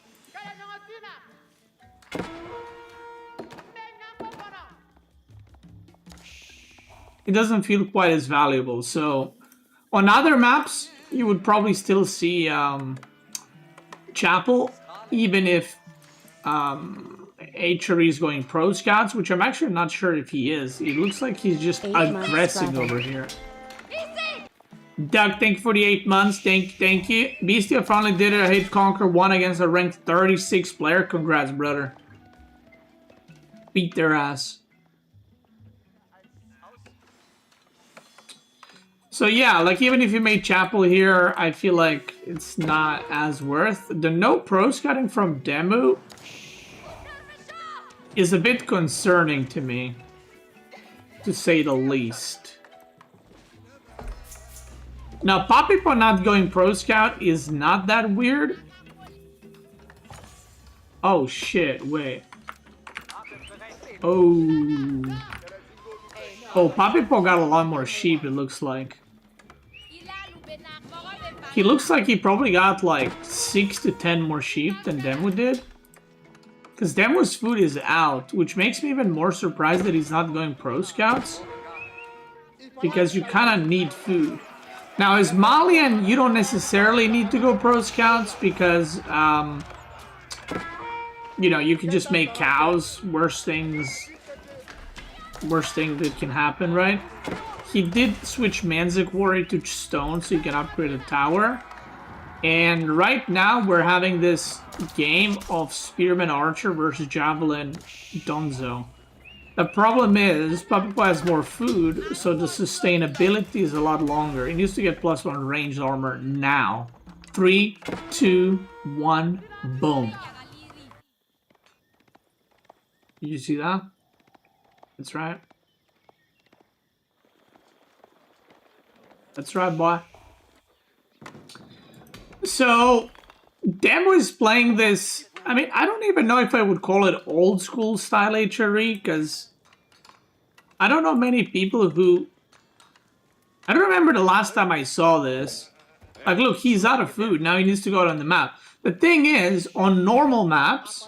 It doesn't feel quite as valuable. So on other maps, you would probably still see chapel, even if HRE is going pro scouts, which I'm actually not sure if he is. It looks like he's just aggressing over here. Doug, thank you for the 8 months. Thank you. Beastia finally did it. I hit Conquer 1 against a ranked 36 player. Congrats, brother. Beat their ass. So yeah, like even if you made chapel here, I feel like it's not as worth. The no pro scouting from Demu is a bit concerning to me, to say the least. Now, Papipo not going pro scout is not that weird. Oh shit, wait. Oh. Oh, Papipo got a lot more sheep, it looks like. He looks like he probably got like 6 to 10 more sheep than Demu did. Because Demu's food is out, which makes me even more surprised that he's not going pro scouts. Because you kind of need food. Now, as Malian, you don't necessarily need to go pro scouts because, you know, you can just make cows. Worst thing that can happen, right? He did switch Manzik Warrior to stone so you can upgrade a tower. And right now we're having this game of Spearman Archer versus Javelin Donzo. The problem is, Papipo has more food, so the sustainability is a lot longer. He needs to get +1 ranged armor now. 3, 2, 1, boom. Did you see that? That's right. That's right, boy. So, Demu is playing this. I mean, I don't even know if I would call it old school style HRE, because I don't know many people who. I don't remember the last time I saw this. Like, look, he's out of food. Now he needs to go out on the map. The thing is, on normal maps,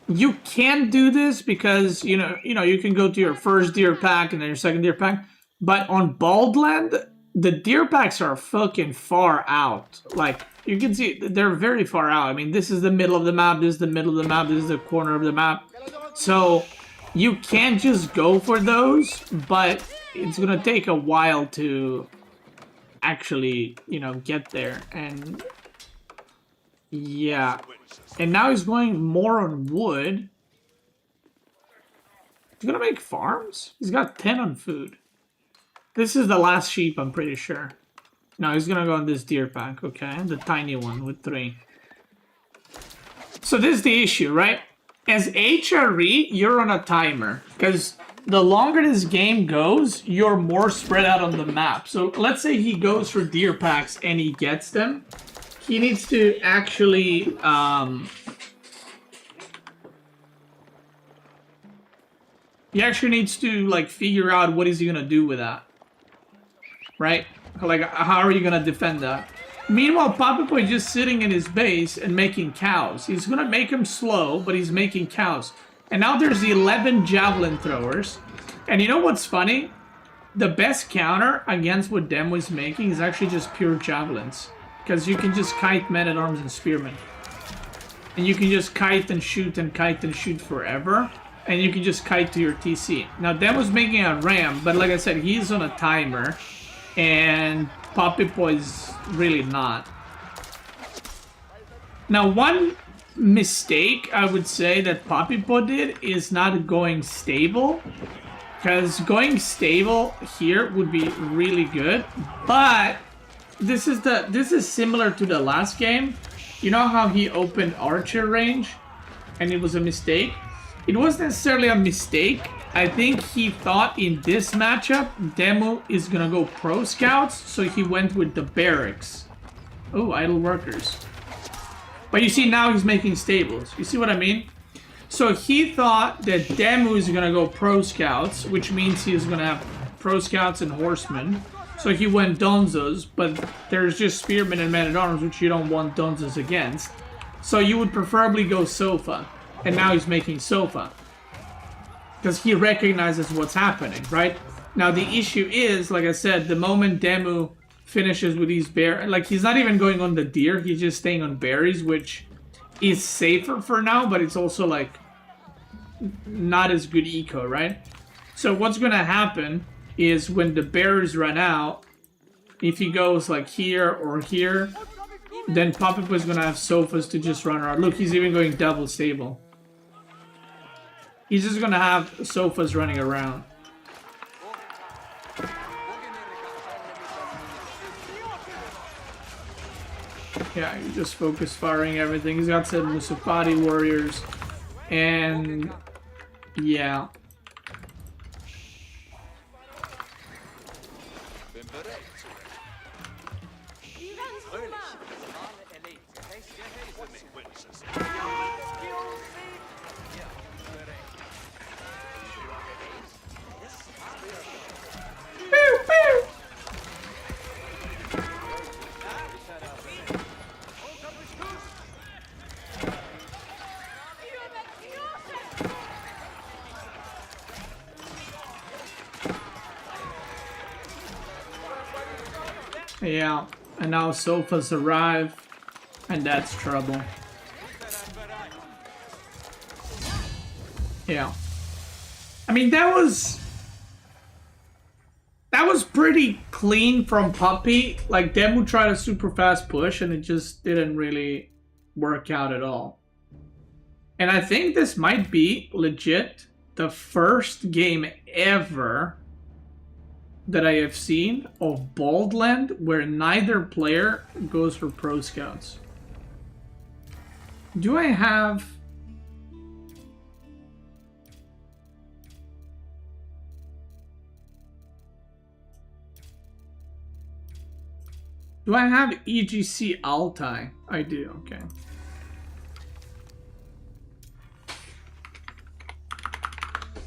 you can't do this because, you know, you can go to your first deer pack and then your second deer pack. But on Baldland, the deer packs are fucking far out. Like, you can see, they're very far out. I mean, this is the middle of the map, this is the middle of the map, this is the corner of the map. So, you can't just go for those, but it's gonna take a while to actually, you know, get there. And, yeah. And now he's going more on wood. He's gonna make farms? He's got 10 on food. This is the last sheep, I'm pretty sure. No, he's gonna go on this deer pack, okay? The tiny one with 3. So this is the issue, right? As HRE, you're on a timer. Because the longer this game goes, you're more spread out on the map. So let's say he goes for deer packs and he gets them. He needs to actually... he actually needs to, like, figure out what is he gonna do with that. Right? Like, how are you gonna defend that? Meanwhile, Papipo is just sitting in his base and making cows. He's gonna make him slow, but he's making cows. And now there's 11 javelin throwers. And you know what's funny? The best counter against what Dem was making is actually just pure javelins. Because you can just kite men-at-arms and spearmen. And you can just kite and shoot forever. And you can just kite to your TC. Now, Demo's making a ramp, but like I said, he's on a timer. And Papipo is really not. Now, one mistake I would say that Papipo did is not going stable. Because going stable here would be really good. But this is similar to the last game. You know how he opened archer range? And it was a mistake? It wasn't necessarily a mistake. I think he thought in this matchup, Demo is gonna go pro scouts, so he went with the barracks. Oh, idle workers. But you see, now he's making stables. You see what I mean? So he thought that Demo is gonna go pro scouts, which means he's gonna have pro scouts and horsemen. So he went Donzos, but there's just spearmen and men-at-arms, which you don't want Donzos against. So you would preferably go Sofa. And now he's making Sofa. Because he recognizes what's happening, right? Now the issue is, like I said, the moment Demu finishes with these berries, like he's not even going on the deer, he's just staying on berries, which is safer for now, but it's also like not as good eco, right? So what's gonna happen is when the berries run out, if he goes like here or here, then Papipo is gonna have sofas to just run around. Look, he's even going double stable. He's just gonna have sofas running around. Yeah, he just focus firing everything. He's got some Musupati warriors. And yeah. Yeah, and now sofas arrive, and that's trouble. Yeah. I mean, that was pretty clean from Puppy. Like, Demu tried a super fast push, and it just didn't really work out at all. And I think this might be, legit, the first game ever that I have seen of Baldland where neither player goes for Pro Scouts. Do I have... Do I have EGC Altai? I do, okay.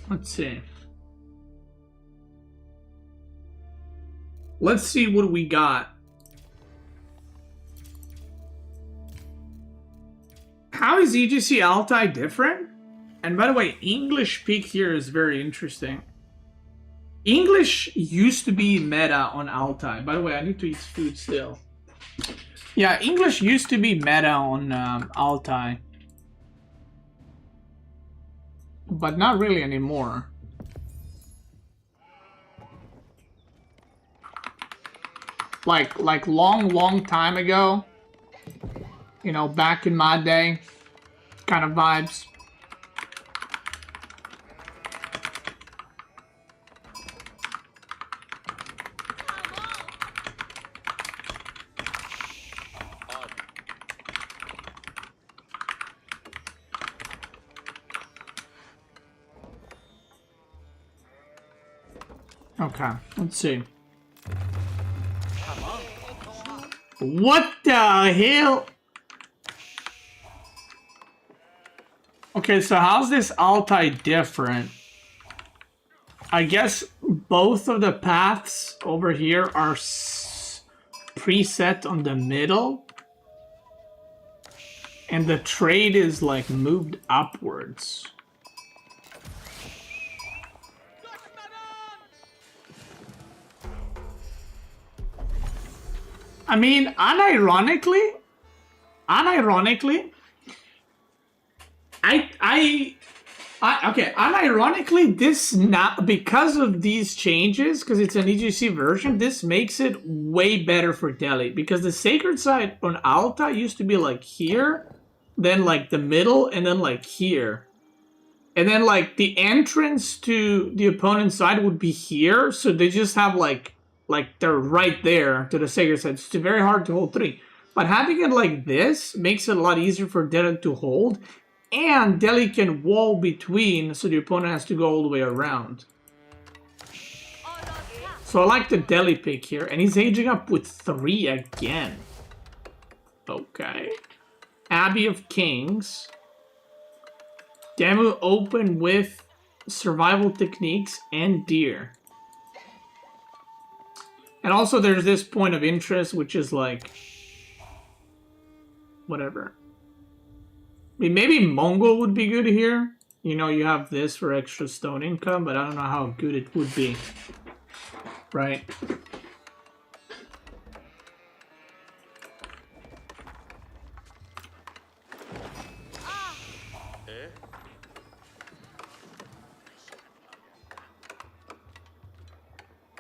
Let's see. Let's see what we got. How is EGC Altai different? And by the way, English peak here is very interesting. English used to be meta on Altai. By the way, I need to eat food still. Yeah, English used to be meta on Altai. But not really anymore. Like long time ago. You know, back in my day. Kind of vibes. Okay, let's see. What the hell? Okay, so how's this Altai different? I guess both of the paths over here are preset on the middle. And the trade is like moved upwards. I mean, unironically, Okay, unironically, this not because of these changes, because it's an EGC version, this makes it way better for Delhi. Because the sacred site on Alta used to be like here, then like the middle, and then like here. And then like the entrance to the opponent's side would be here, so they just have like they're right there to the sacred site. It's very hard to hold 3. But having it like this makes it a lot easier for Delhi to hold. And Delhi can wall between, so the opponent has to go all the way around. So I like the Delhi pick here. And he's aging up with 3 again. Okay. Abbey of Kings. Demu open with survival techniques and deer. And also there's this point of interest, which is like... whatever. I mean, maybe Mongol would be good here. You know, you have this for extra stone income, but I don't know how good it would be. Right?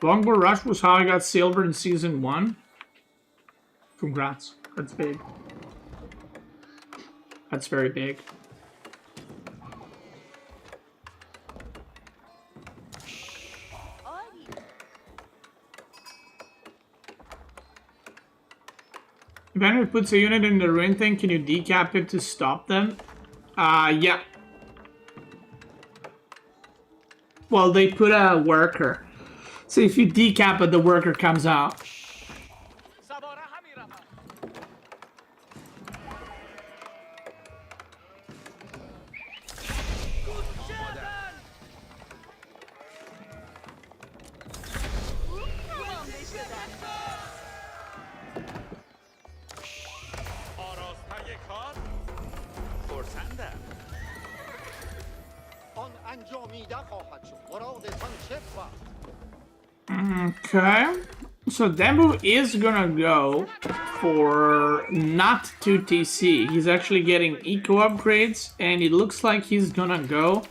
Longbow Rush was how I got silver in Season 1. Congrats. That's big. That's very big. If anyone puts a unit in the ruin thing, can you decap it to stop them? Yeah. Well, they put a worker. So if you decap it, the worker comes out. Okay, so Dembu is gonna go for not 2 TC. He's actually getting eco upgrades, and it looks like he's gonna go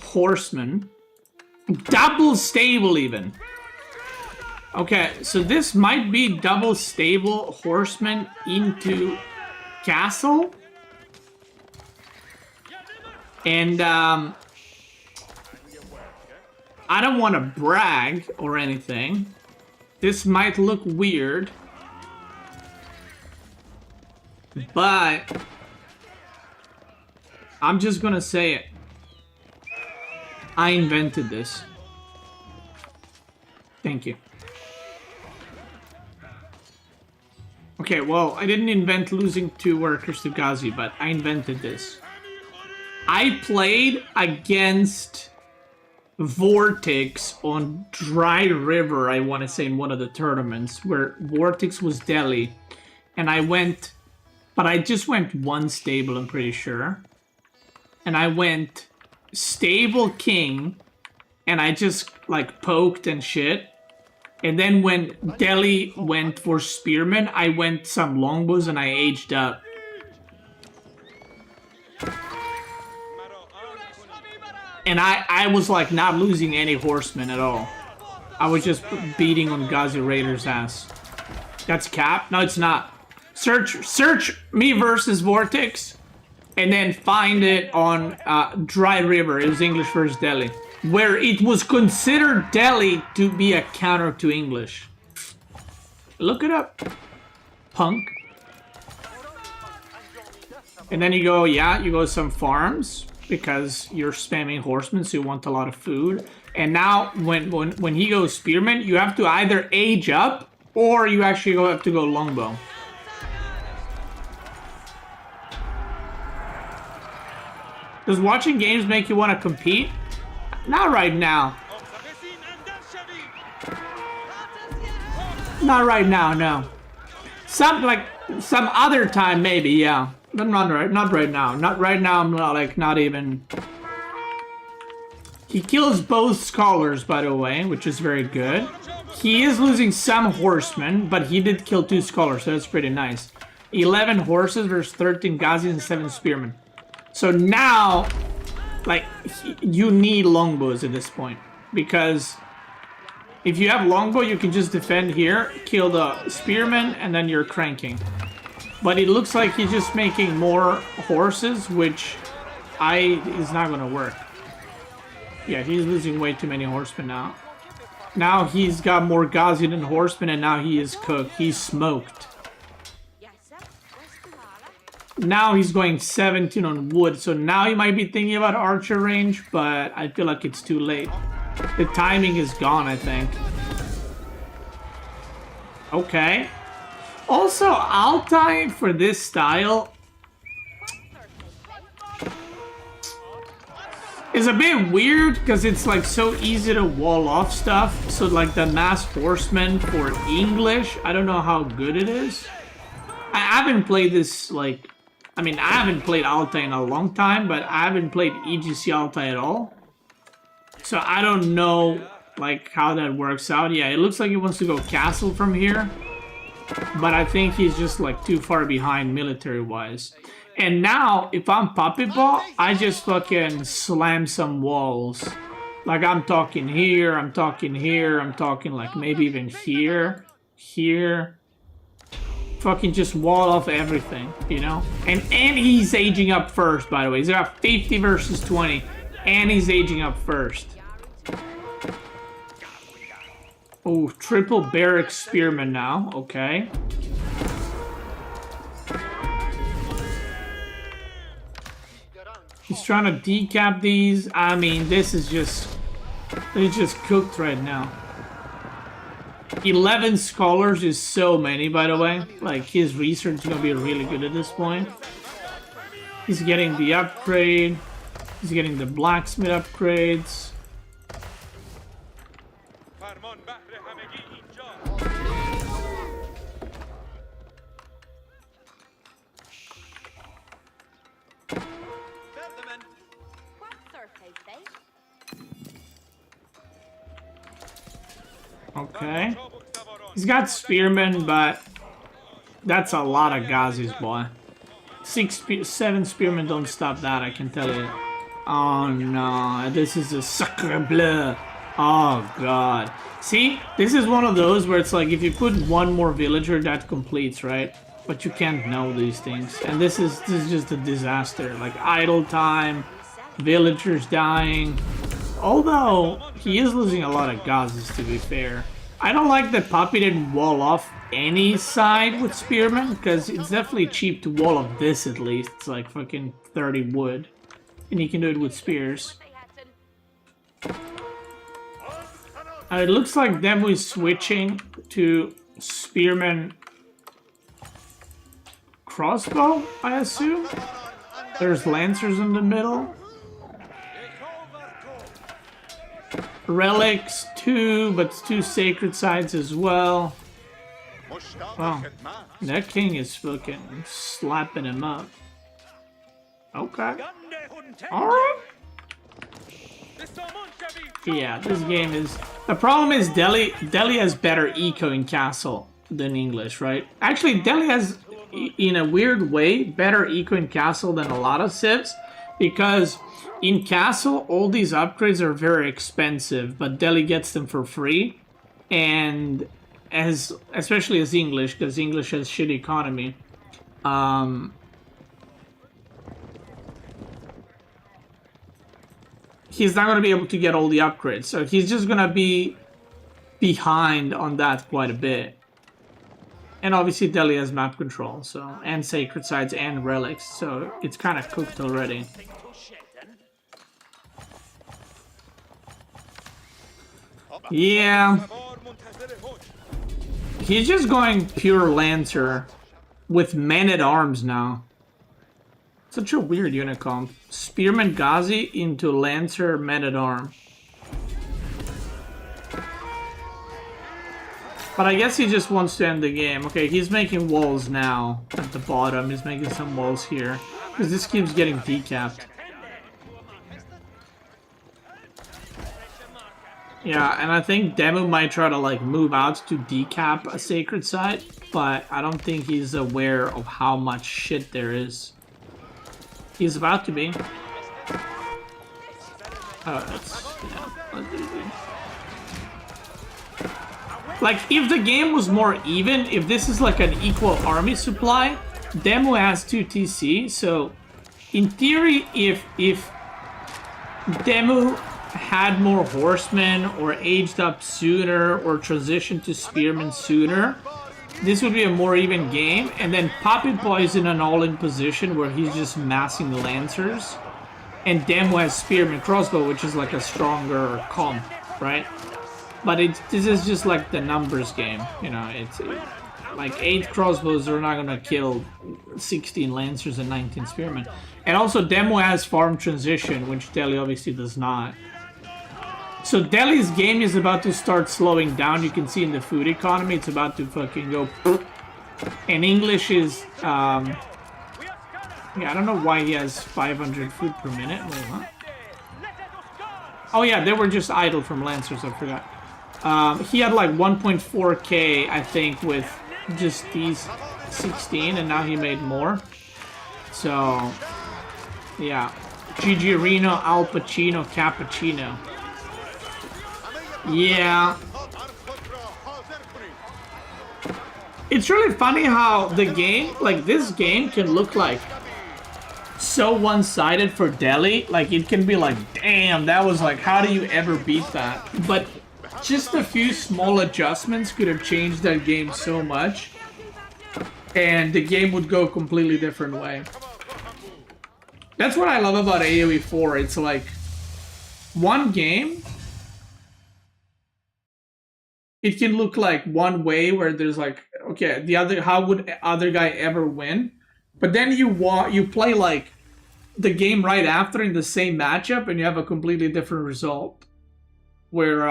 Horseman. Double stable even. Okay, so this might be double stable Horseman into Castle. And I don't want to brag or anything. This might look weird. But I'm just gonna say it. I invented this. Thank you. Okay, well, I didn't invent losing 2 workers to Ghazi, but I invented this. I played against Vortex on Dry River, I want to say, in one of the tournaments, where Vortex was Delhi. And I went, but I just went 1 stable, I'm pretty sure. And I went stable king, and I just, like, poked and shit. And then when Delhi went for spearmen, I went some longbows and I aged up. And I was like not losing any horsemen at all. I was just beating on Ghazi Raider's ass. That's cap? No, it's not. Search me versus Vortex, and then find it on Dry River. It was English versus Delhi, where it was considered Delhi to be a counter to English. Look it up, punk. And then you go, yeah, you go some farms, because you're spamming horsemen, so you want a lot of food. And now, when he goes spearman, you have to either age up, or you actually have to go longbow. Does watching games make you want to compete? Not right now. Not right now, no. Some other time, maybe, yeah. But not right now. Not right now, I'm not even... He kills both scholars, by the way, which is very good. He is losing some horsemen, but he did kill 2 scholars, so that's pretty nice. 11 horses versus 13 Ghazis and 7 spearmen. So now, like, you need longbows at this point. Because if you have longbow, you can just defend here, kill the spearman, and then you're cranking. But it looks like he's just making more horses, which is not gonna work. Yeah, he's losing way too many horsemen now. Now he's got more Ghazi than horsemen, and now he is cooked. He's smoked. Now he's going 17 on wood, so now he might be thinking about archer range, but I feel like it's too late. The timing is gone, I think. Okay. Also, Altai for this style is a bit weird because it's like so easy to wall off stuff. So like the masked horseman for English, I don't know how good it is. I haven't played this like, I mean, I haven't played Altai in a long time, but I haven't played EGC Altai at all. So I don't know like how that works out. Yeah, it looks like he wants to go castle from here. But I think he's just like too far behind military-wise. And now, if I'm Puppet Ball, I just fucking slam some walls. Like I'm talking here, I'm talking here, I'm talking like maybe even here, here. Fucking just wall off everything, you know? And he's aging up first, by the way. He's got 50 versus 20. And he's aging up first. Oh, triple barrack spearman now. Okay. He's trying to decap these. I mean, this is just cooked right now. 11 scholars is so many, by the way. Like, his research is gonna be really good at this point. He's getting the upgrade. He's getting the blacksmith upgrades. Okay. He's got spearmen, but that's a lot of Ghazis, boy. 7 spearmen don't stop that, I can tell you. Oh no, this is a sacre bleu. Oh god. See, this is one of those where it's like if you put one more villager, that completes, right? But you can't know these things. And this is just a disaster. Like idle time, villagers dying. Although, he is losing a lot of Ghazis, to be fair. I don't like that Poppy didn't wall off any side with Spearmen, because it's definitely cheap to wall off this at least. It's like fucking 30 wood. And you can do it with spears. It looks like Demo is switching to Spearman crossbow, I assume? There's Lancers in the middle. Relics, 2, but 2 sacred sides as well. Wow, that king is fucking slapping him up. Okay. Alright. Yeah, this game is... The problem is Delhi has better eco in castle than English, right? Actually, Delhi has, in a weird way, better eco in castle than a lot of civs, because in castle, all these upgrades are very expensive, but Delhi gets them for free. And especially as English, because English has shitty economy. He's not going to be able to get all the upgrades, so he's just going to be behind on that quite a bit. And obviously Delhi has map control, so, and sacred sites and relics, so it's kind of cooked already. Yeah. He's just going pure Lancer with men-at-arms now. Such a weird unicomp. Spearman Ghazi into Lancer men-at-arm. But I guess he just wants to end the game. Okay, he's making walls now at the bottom. He's making some walls here. Because this keeps getting decapped. Yeah, and I think Demu might try to like move out to decap a sacred site, but I don't think he's aware of how much shit there is. He's about to be. Oh, that's easy. Like, if the game was more even, if this is like an equal army supply, Demo has 2 TC, so in theory, if Demo had more horsemen or aged up sooner or transitioned to spearmen sooner, this would be a more even game. And then Poppy Boy is in an all-in position where he's just massing the lancers, and Demo has spearman crossbow, which is like a stronger comp, right? But this is just like the numbers game, you know. It's like 8 crossbows are not gonna kill 16 lancers and 19 spearmen. And also Demo has farm transition, which Delhi obviously does not. So Delhi's game is about to start slowing down. You can see in the food economy, it's about to fucking go. And English is, yeah, I don't know why he has 500 food per minute. Wait, what? Oh yeah, they were just idle from lancers, I forgot. He had like 1.4k, I think, with just these 16, and now he made more. So, yeah. Gigi Reno, Al Pacino, Cappuccino. Yeah. It's really funny how the game, like this game, can look like so one-sided for Delhi. Like, it can be like, damn, that was like, how do you ever beat that? But just a few small adjustments could have changed that game so much, and the game would go a completely different way. That's what I love about AoE 4. It's like one game, it can look like one way where there's like, okay, the other, how would other guy ever win? But then you play like the game right after in the same matchup, and you have a completely different result, where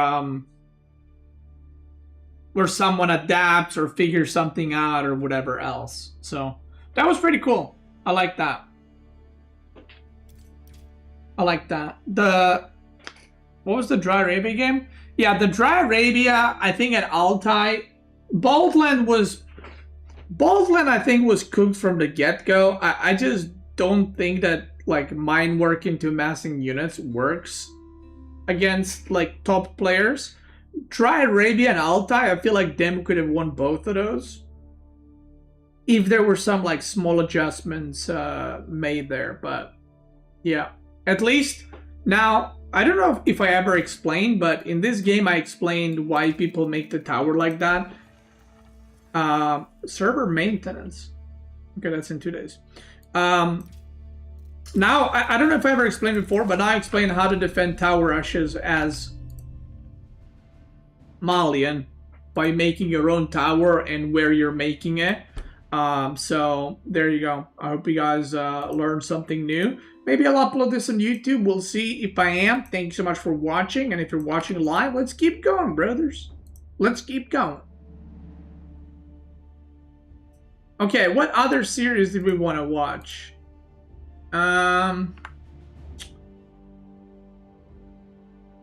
someone adapts or figures something out or whatever else. So that was pretty cool. I like that. I like that. What was the Dry Arabia game? Yeah, the Dry Arabia, I think at Altai, Baldland I think was cooked from the get-go. I just don't think that like mine work into massing units works against like top players. Dry Arabia and Altai, I feel like Dem could have won both of those if there were some like small adjustments made there. But yeah, at least now, I don't know if I ever explained, but in this game I explained why people make the tower like that. Server maintenance. Okay, that's in 2 days. Now, I don't know if I ever explained before, but now I explained how to defend tower rushes as Malian by making your own tower and where you're making it. So there you go. I hope you guys learned something new. Maybe I'll upload this on YouTube. We'll see if I am. Thanks so much for watching. And if you're watching live, let's keep going, brothers. Let's keep going. Okay, what other series did we want to watch?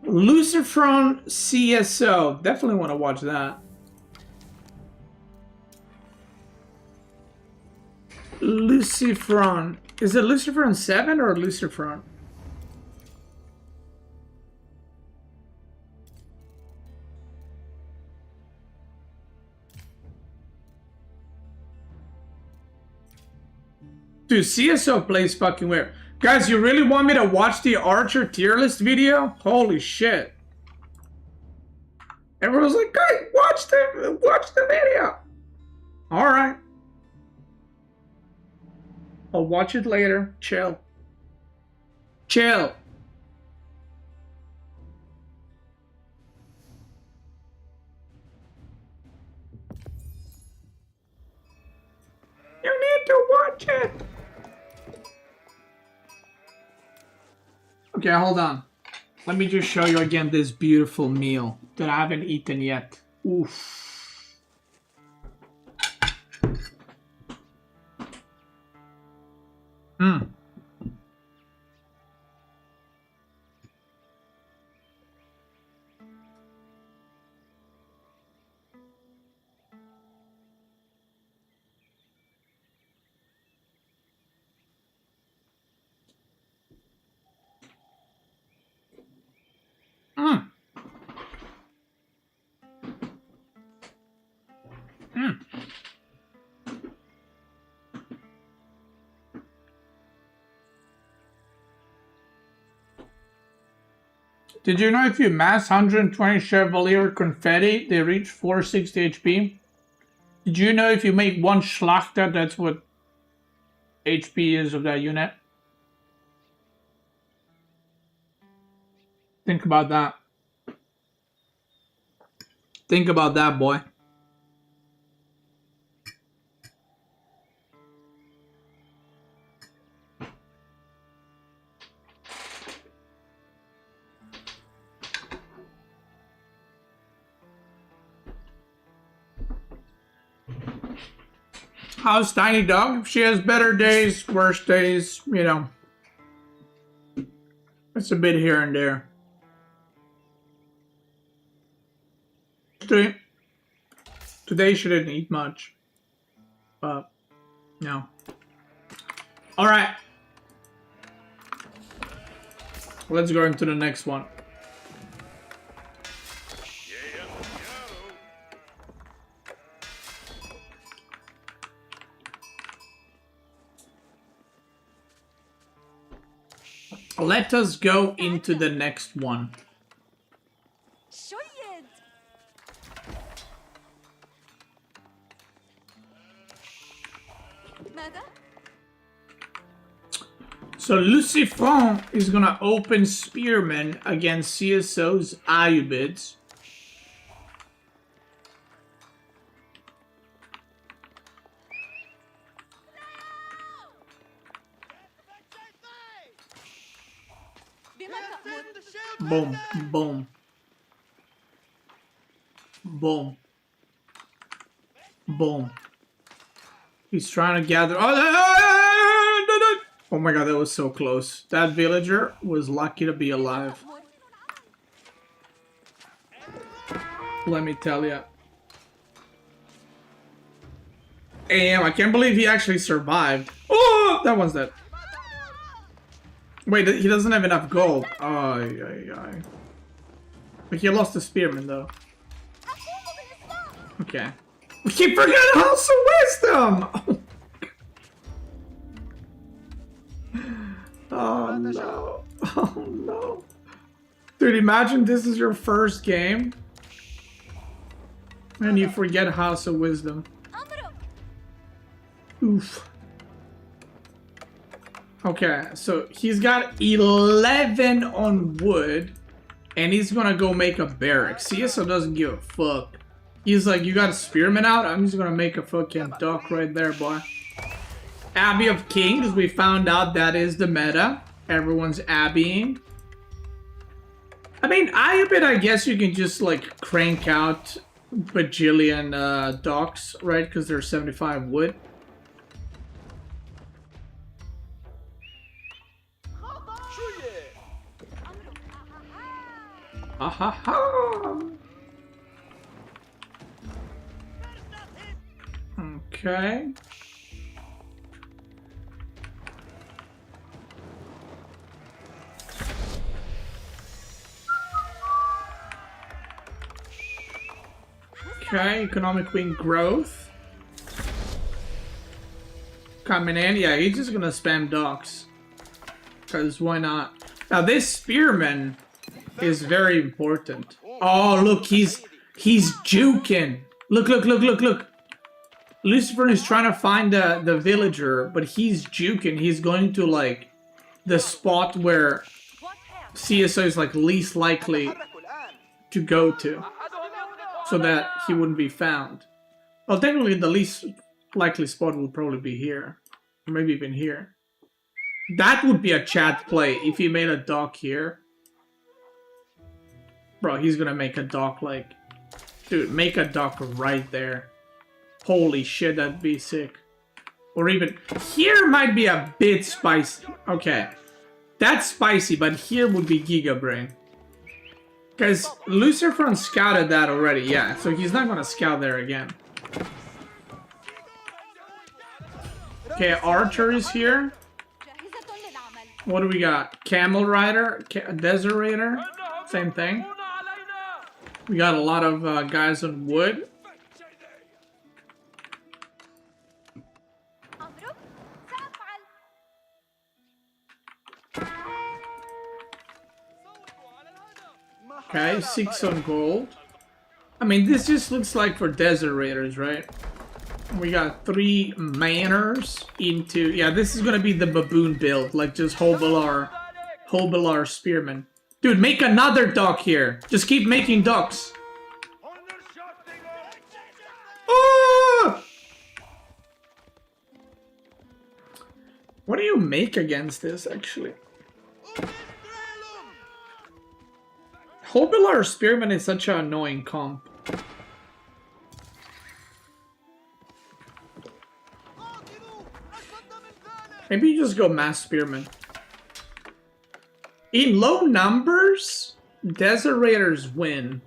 Lucifron CSO. Definitely want to watch that. Lucifron. Is it Lucifron 7 or Lucifron? Dude, CSO plays fucking weird. Guys, you really want me to watch the Archer tier list video? Holy shit. Everyone's like, guys, watch the video. Alright. I'll watch it later. Chill. Chill. You need to watch it. Okay, hold on. Let me just show you again this beautiful meal that I haven't eaten yet. Oof. Mmm. Did you know if you mass 120 Chevalier Confetti, they reach 460 HP? Did you know if you make one Schlachter, that's what HP is of that unit? Think about that. Think about that, boy. How's Tiny Dog? She has better days, worse days, you know. It's a bit here and there. Today she didn't eat much. But, no. Alright. Let's go into the next one. Let us go into the next one. شويد. ماذا؟ So Lucifon is gonna open Spearman against CSO's Ayubids. Boom, boom. Boom. Boom. He's trying to gather. Oh my god, that was so close. That villager was lucky to be alive. Let me tell you. Damn, I can't believe he actually survived. Oh, that one's dead. Wait, he doesn't have enough gold. But he lost the spearman, though. Okay. We keep forgetting House of Wisdom! Oh no. Oh no. Dude, imagine this is your first game. And you forget House of Wisdom. Oof. Okay, so he's got 11 on wood, and he's gonna go make a barrack. CSO doesn't give a fuck. He's like, you got a spearman out? I'm just gonna make a fucking dock right there, boy. Abbey of Kings, we found out that is the meta. Everyone's abbeying. I mean, Ayubid, I guess you can just like crank out bajillion docks, right? Because there's 75 wood. Ahaha. Okay. Okay, economic wing growth. Coming in, yeah, he's just gonna spam docks. Because why not? Now this spearman is very important. Oh, look, he's juking. Look. Lucifer is trying to find the villager, but he's juking. He's going to, like, the spot where CSO is, like, least likely to go to. So that he wouldn't be found. Well, technically, the least likely spot would probably be here. Or maybe even here. That would be a chat play if he made a dock here. Bro, he's gonna make a dock like... Dude, make a dock right there. Holy shit, that'd be sick. Or even... Here might be a bit spicy. Okay. That's spicy, but here would be Giga Brain. Because Lucifer scouted that already, yeah. So he's not gonna scout there again. Okay, Archer is here. What do we got? Camel Rider? Desert Raider? Same thing. We got a lot of guys on wood. Okay, 6 on gold. I mean, this just looks like for desert raiders, right? We got 3 manners into... Yeah, this is gonna be the baboon build. Like, just Hobilar spearmen. Dude, make another dock here. Just keep making docks. Oh! What do you make against this, actually? Hobilar spearmen is such an annoying comp. Maybe you just go mass spearmen. In low numbers, desert raiders win.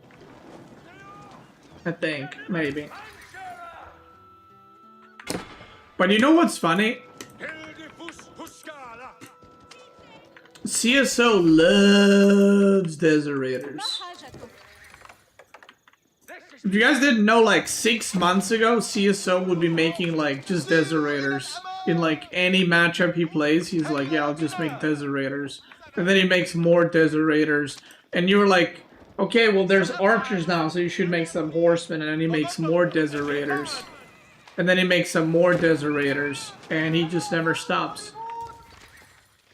I think, maybe. But you know what's funny? CSO loves desert raiders. If you guys didn't know, like 6 months ago, CSO would be making like just desert raiders. In like any matchup he plays, he's like, yeah, I'll just make desert raiders. And then he makes more desert raiders. And you were like, okay, well there's archers now, so you should make some horsemen. And then he makes more desert raiders. And then he makes some more desert raiders. And he just never stops.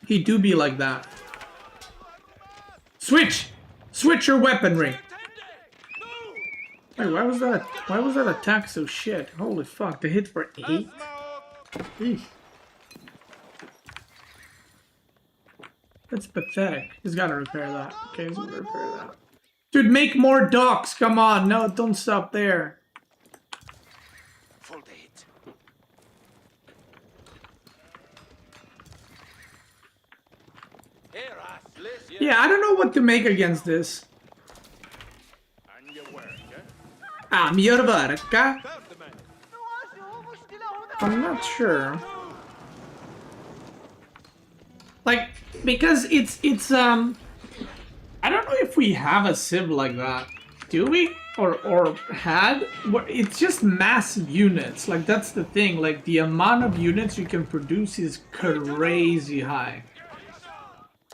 He do be like that. Switch! Switch your weaponry! Wait, why was that attack so shit? Holy fuck, they hit for 8? Eesh. That's pathetic. He's gotta repair that. Okay, he's gonna repair that. Dude, make more docks! Come on! No, don't stop there. Yeah, I don't know what to make against this. I'm your work. I'm not sure. Like, because it's I don't know if we have a civ like that. Do we? Or had? It's just massive units. Like, that's the thing. Like, the amount of units you can produce is crazy high.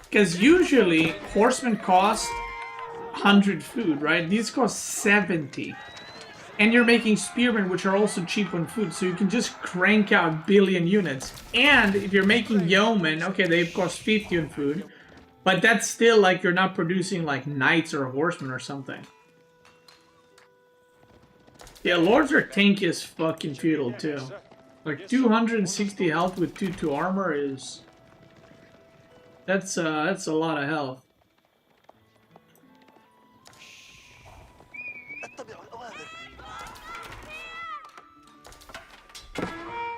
Because usually, horsemen cost 100 food, right? These cost 70. And you're making spearmen, which are also cheap on food, so you can just crank out billion units. And if you're making yeomen, okay, they cost 50 on food, but that's still like you're not producing like knights or horsemen or something. Yeah, lords are tanky as fucking feudal too. Like 260 health with 2 armor is... That's a lot of health.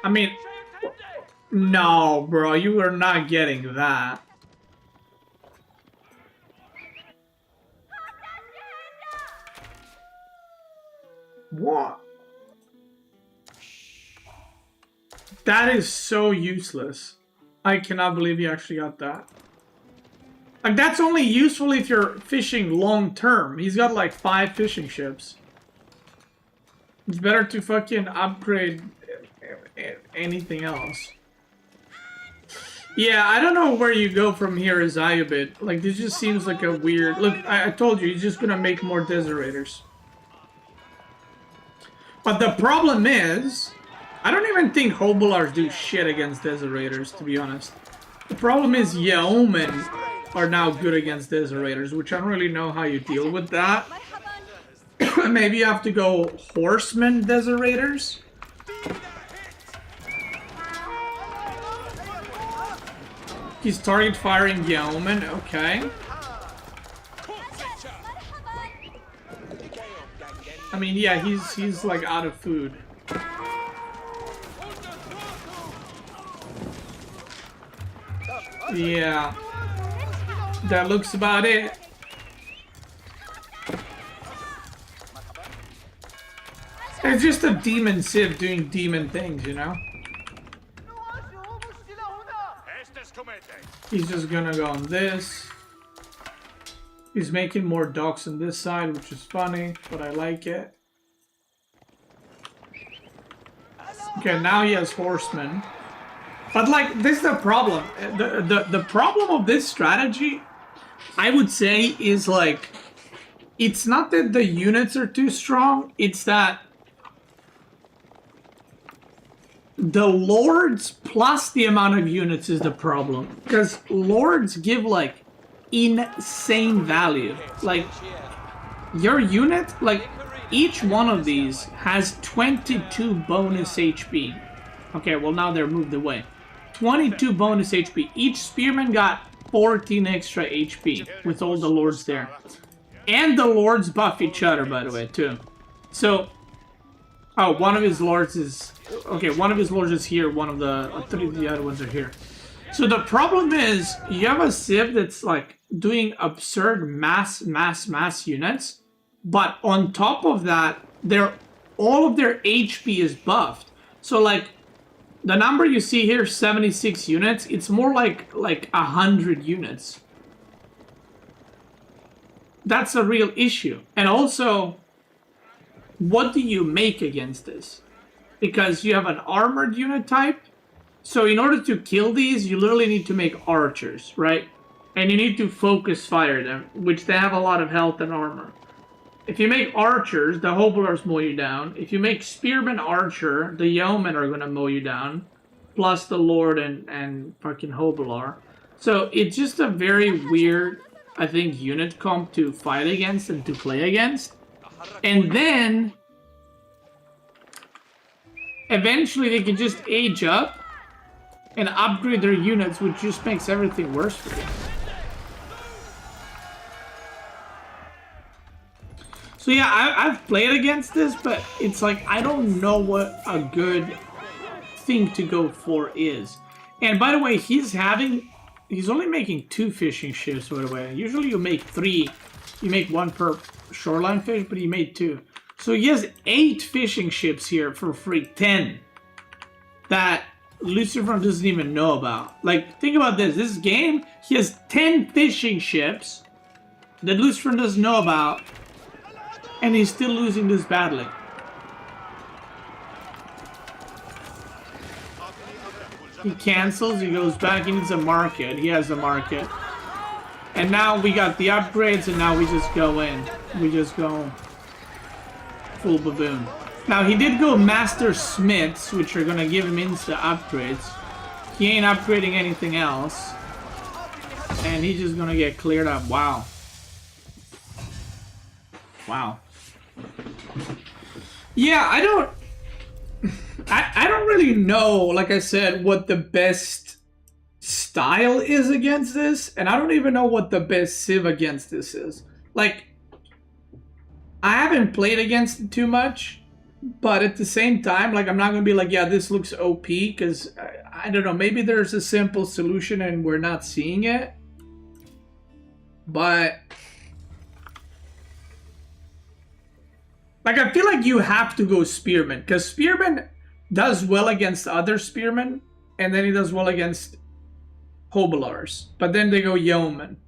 I mean, no, bro, you are not getting that. What? That is so useless. I cannot believe you actually got that. Like, that's only useful if you're fishing long term. He's got like 5 fishing ships. It's better to fucking upgrade anything else. Yeah, I don't know where you go from here as Ayubit. Like, this just seems like a weird... Look, I told you, he's just gonna make more desert raiders. But the problem is... I don't even think Hobilars do shit against desert raiders, to be honest. The problem is yeomen are now good against desert raiders, which I don't really know how you deal with that. Maybe you have to go horsemen desert raiders. He's target firing yeomen, okay. I mean, yeah, he's like out of food. Yeah, that looks about it. It's just a demon civ doing demon things, you know? He's just gonna go on this. He's making more docks on this side, which is funny, but I like it. Okay, now he has horsemen. But like, this is the problem. The problem of this strategy, I would say, is like it's not that the units are too strong, it's that the lords plus the amount of units is the problem. Because lords give like insane value. Like your unit, like each one of these has 22 bonus HP. Okay, well now they're moved away. 22 bonus HP. Each spearman got 14 extra HP with all the lords there. And the lords buff each other, by the way, too. So, oh, one of his lords is... Okay, one of his lords is here, one of the... three of the other ones are here. So the problem is, you have a civ that's, like, doing absurd mass units. But on top of that, all of their HP is buffed. So, like, the number you see here, 76 units, it's more like 100 units. That's a real issue. And also, what do you make against this? Because you have an armored unit type. So in order to kill these, you literally need to make archers, right? And you need to focus fire them, which they have a lot of health and armor. If you make archers, the hobblers mow you down. If you make spearman archer, the yeomen are gonna mow you down. Plus the lord and fucking hobbler. So it's just a very weird, I think, unit comp to fight against and to play against. And then eventually they can just age up and upgrade their units, which just makes everything worse for you. So yeah, I've played against this, but it's like I don't know what a good thing to go for is. And by the way, he's only making 2 fishing ships, by the way. Usually you make 3. You make 1 per shoreline fish, but he made 2. So he has 8 fishing ships here for free. 10. That Lucifer doesn't even know about. Like, think about this. This game, he has 10 fishing ships that Lucifer doesn't know about. And he's still losing this badly. He cancels, he goes back, he needs a market. He has a market. And now we got the upgrades, and now we just go in. We just go full baboon. Now he did go master smiths, which are gonna give him insta upgrades. He ain't upgrading anything else. And he's just gonna get cleared up. Wow. Wow. Yeah, I don't really know, like I said, what the best style is against this, and I don't even know what the best civ against this is. Like, I haven't played against it too much, but at the same time, like, I'm not gonna be like, yeah, this looks OP, because I don't know, maybe there's a simple solution and we're not seeing it. But like, I feel like you have to go spearman, because spearman does well against other spearmen, and then he does well against hobblers, but then they go yeoman.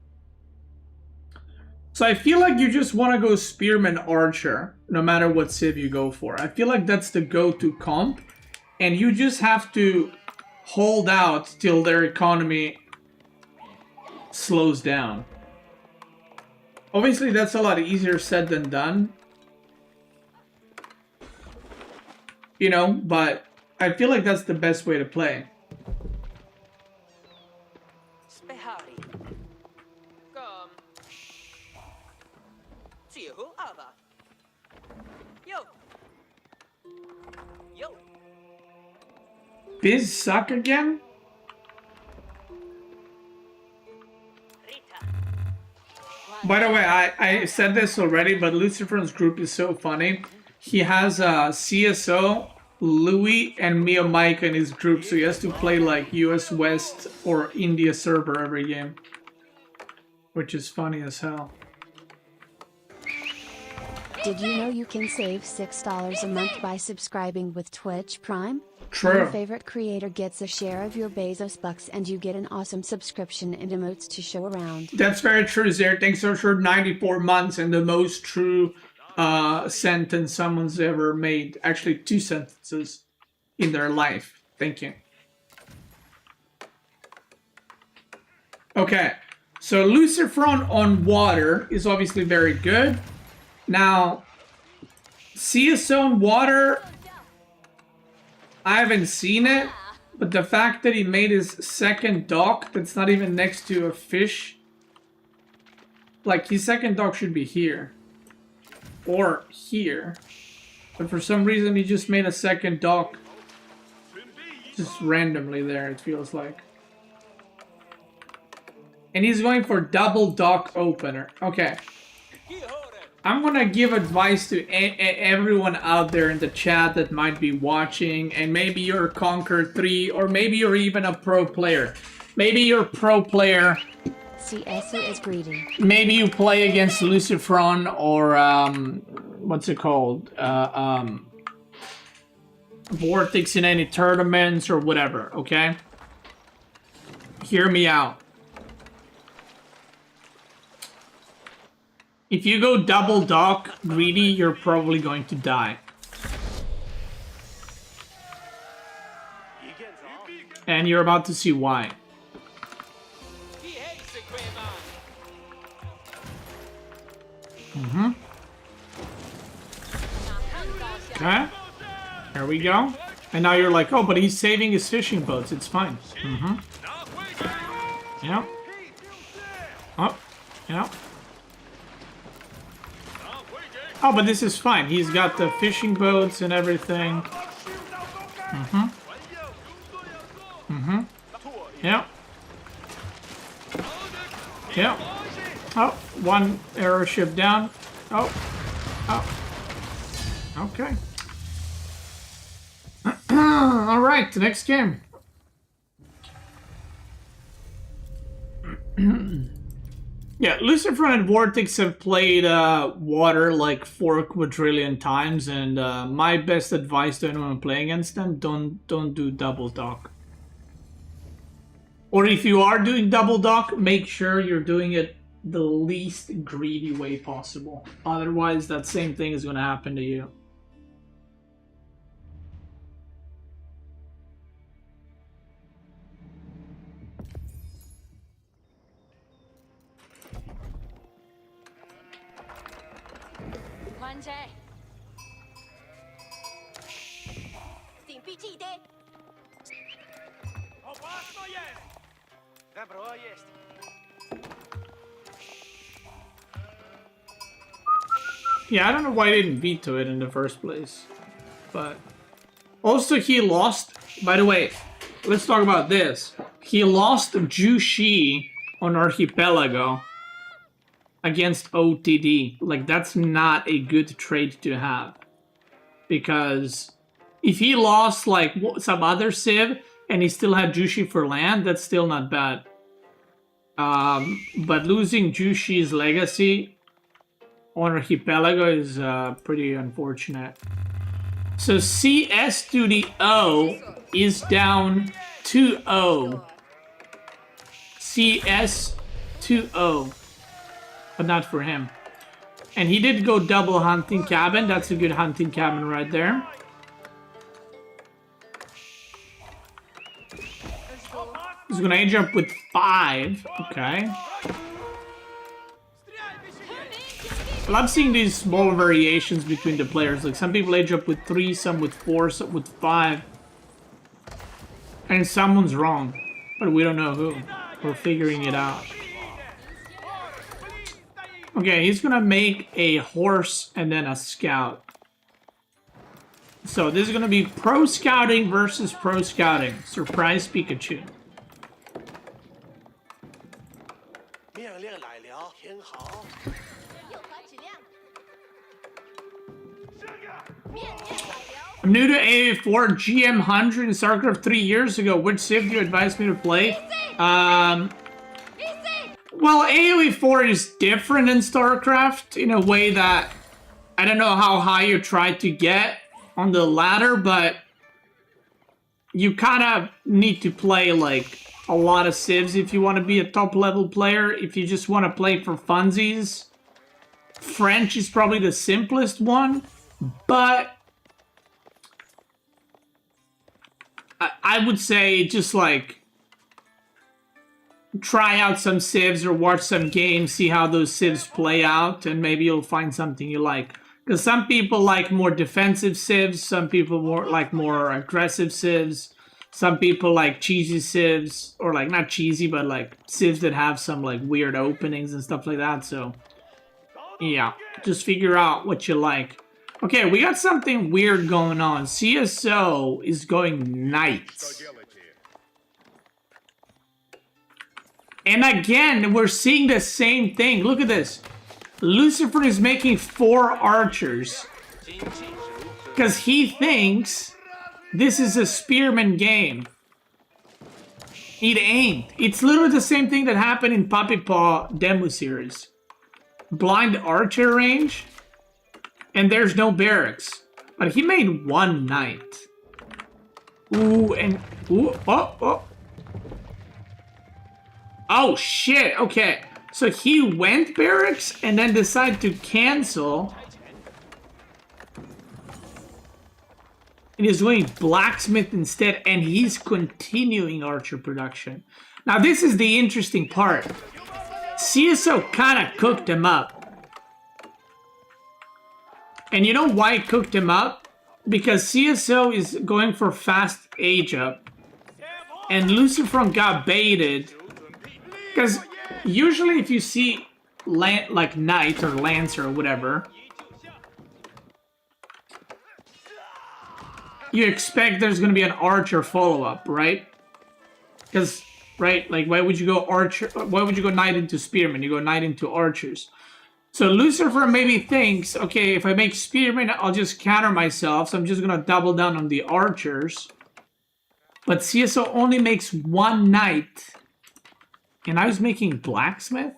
So I feel like you just want to go spearman archer, no matter what civ you go for. I feel like that's the go-to comp, and you just have to hold out till their economy slows down. Obviously, that's a lot easier said than done. You know, but I feel like that's the best way to play. Spehari. Come. See who other. Yo. Yo. Biz suck again? By the way, I said this already, but Lucifer's group is so funny. He has CSO, Louis, and Mia Mike in his group, so he has to play like US West or India server every game. Which is funny as hell. Did you know you can save $6 a month by subscribing with Twitch Prime? True. Your favorite creator gets a share of your Bezos bucks and you get an awesome subscription and emotes to show around. That's very true, Zer. Thanks for 94 months and the most true sentence someone's ever made. Actually, 2 sentences in their life. Thank you. Okay, so Lucifer on water is obviously very good. Now, sea zone water, I haven't seen it, but the fact that he made his second dock that's not even next to a fish, like his second dock should be here or here, but for some reason he just made a second dock just randomly there, it feels like. And he's going for double dock opener. Okay. I'm gonna give advice to everyone out there in the chat that might be watching, and maybe you're Conquer 3, or maybe you're even a pro player. Maybe you're a pro player. CSU is greedy. Maybe you play against Lucifron or, what's it called? Vortex in any tournaments or whatever, okay? Hear me out. If you go double dock greedy, you're probably going to die. And you're about to see why. Okay. There we go. And now you're like, oh, but he's saving his fishing boats. It's fine. Yeah. Oh, yeah. Oh, but this is fine. He's got the fishing boats and everything. Yeah. Yeah. Oh, one aeroship down. Oh. Okay. All right, the next game. Yeah, Lucifron and Vortex have played water like 4 quadrillion times, and my best advice to anyone playing against them: don't do double dock. Or if you are doing double dock, make sure you're doing it the least greedy way possible. Otherwise, that same thing is going to happen to you. Yeah, I don't know why I didn't veto it in the first place. But also he lost, by the way, let's talk about this. He lost Jushi on Archipelago against OTD. Like, that's not a good trade to have. Because if he lost like some other Civ and he still had Jushi for land, that's still not bad. But losing Jushi's legacy on Archipelago is pretty unfortunate. So CS to the O is down 2-0. CS 2-0. But not for him. And he did go double hunting cabin. That's a good hunting cabin right there. He's gonna age up with 5. Okay. I love seeing these small variations between the players. Like, some people age up with 3, some with 4, some with 5. And someone's wrong. But we don't know who. We're figuring it out. Okay, he's gonna make a horse and then a scout. So this is gonna be pro scouting versus pro scouting. Surprise Pikachu. I'm new to AA4 GM100 in StarCraft 3 years ago. Which Civ do you advise me to play? Well, AoE4 is different in StarCraft in a way that I don't know how high you try to get on the ladder, but you kind of need to play like a lot of Civs if you want to be a top level player. If you just want to play for funsies, French is probably the simplest one, but I would say just like try out some civs or watch some games, see how those civs play out, and maybe you'll find something you like. Because some people like more defensive civs, some people like more aggressive civs, some people like cheesy civs, or like not cheesy, but like civs that have some like weird openings and stuff like that. So yeah, just figure out what you like. Okay, we got something weird going on. CSO is going knights. And again, we're seeing the same thing. Look at this. Lucifer is making 4 archers. Because he thinks this is a spearman game. It ain't. It's literally the same thing that happened in Puppy Paw demo series. Blind archer range. And there's no barracks. But he made 1 knight. Ooh, and... Ooh, oh. Oh, shit. Okay. So he went barracks and then decided to cancel. And he's doing blacksmith instead. And he's continuing archer production. Now, this is the interesting part. CSO kind of cooked him up. And you know why it cooked him up? Because CSO is going for fast age up. And Lucifer got baited. Because usually if you see like Knight or Lancer or whatever, you expect there's going to be an Archer follow-up, right? Because, right, like why would you go Archer? Why would you go Knight into Spearman? You go Knight into Archers. So Lucifer maybe thinks, okay, if I make Spearman, I'll just counter myself. So I'm just going to double down on the Archers. But CSO only makes 1 Knight. And I was making blacksmith?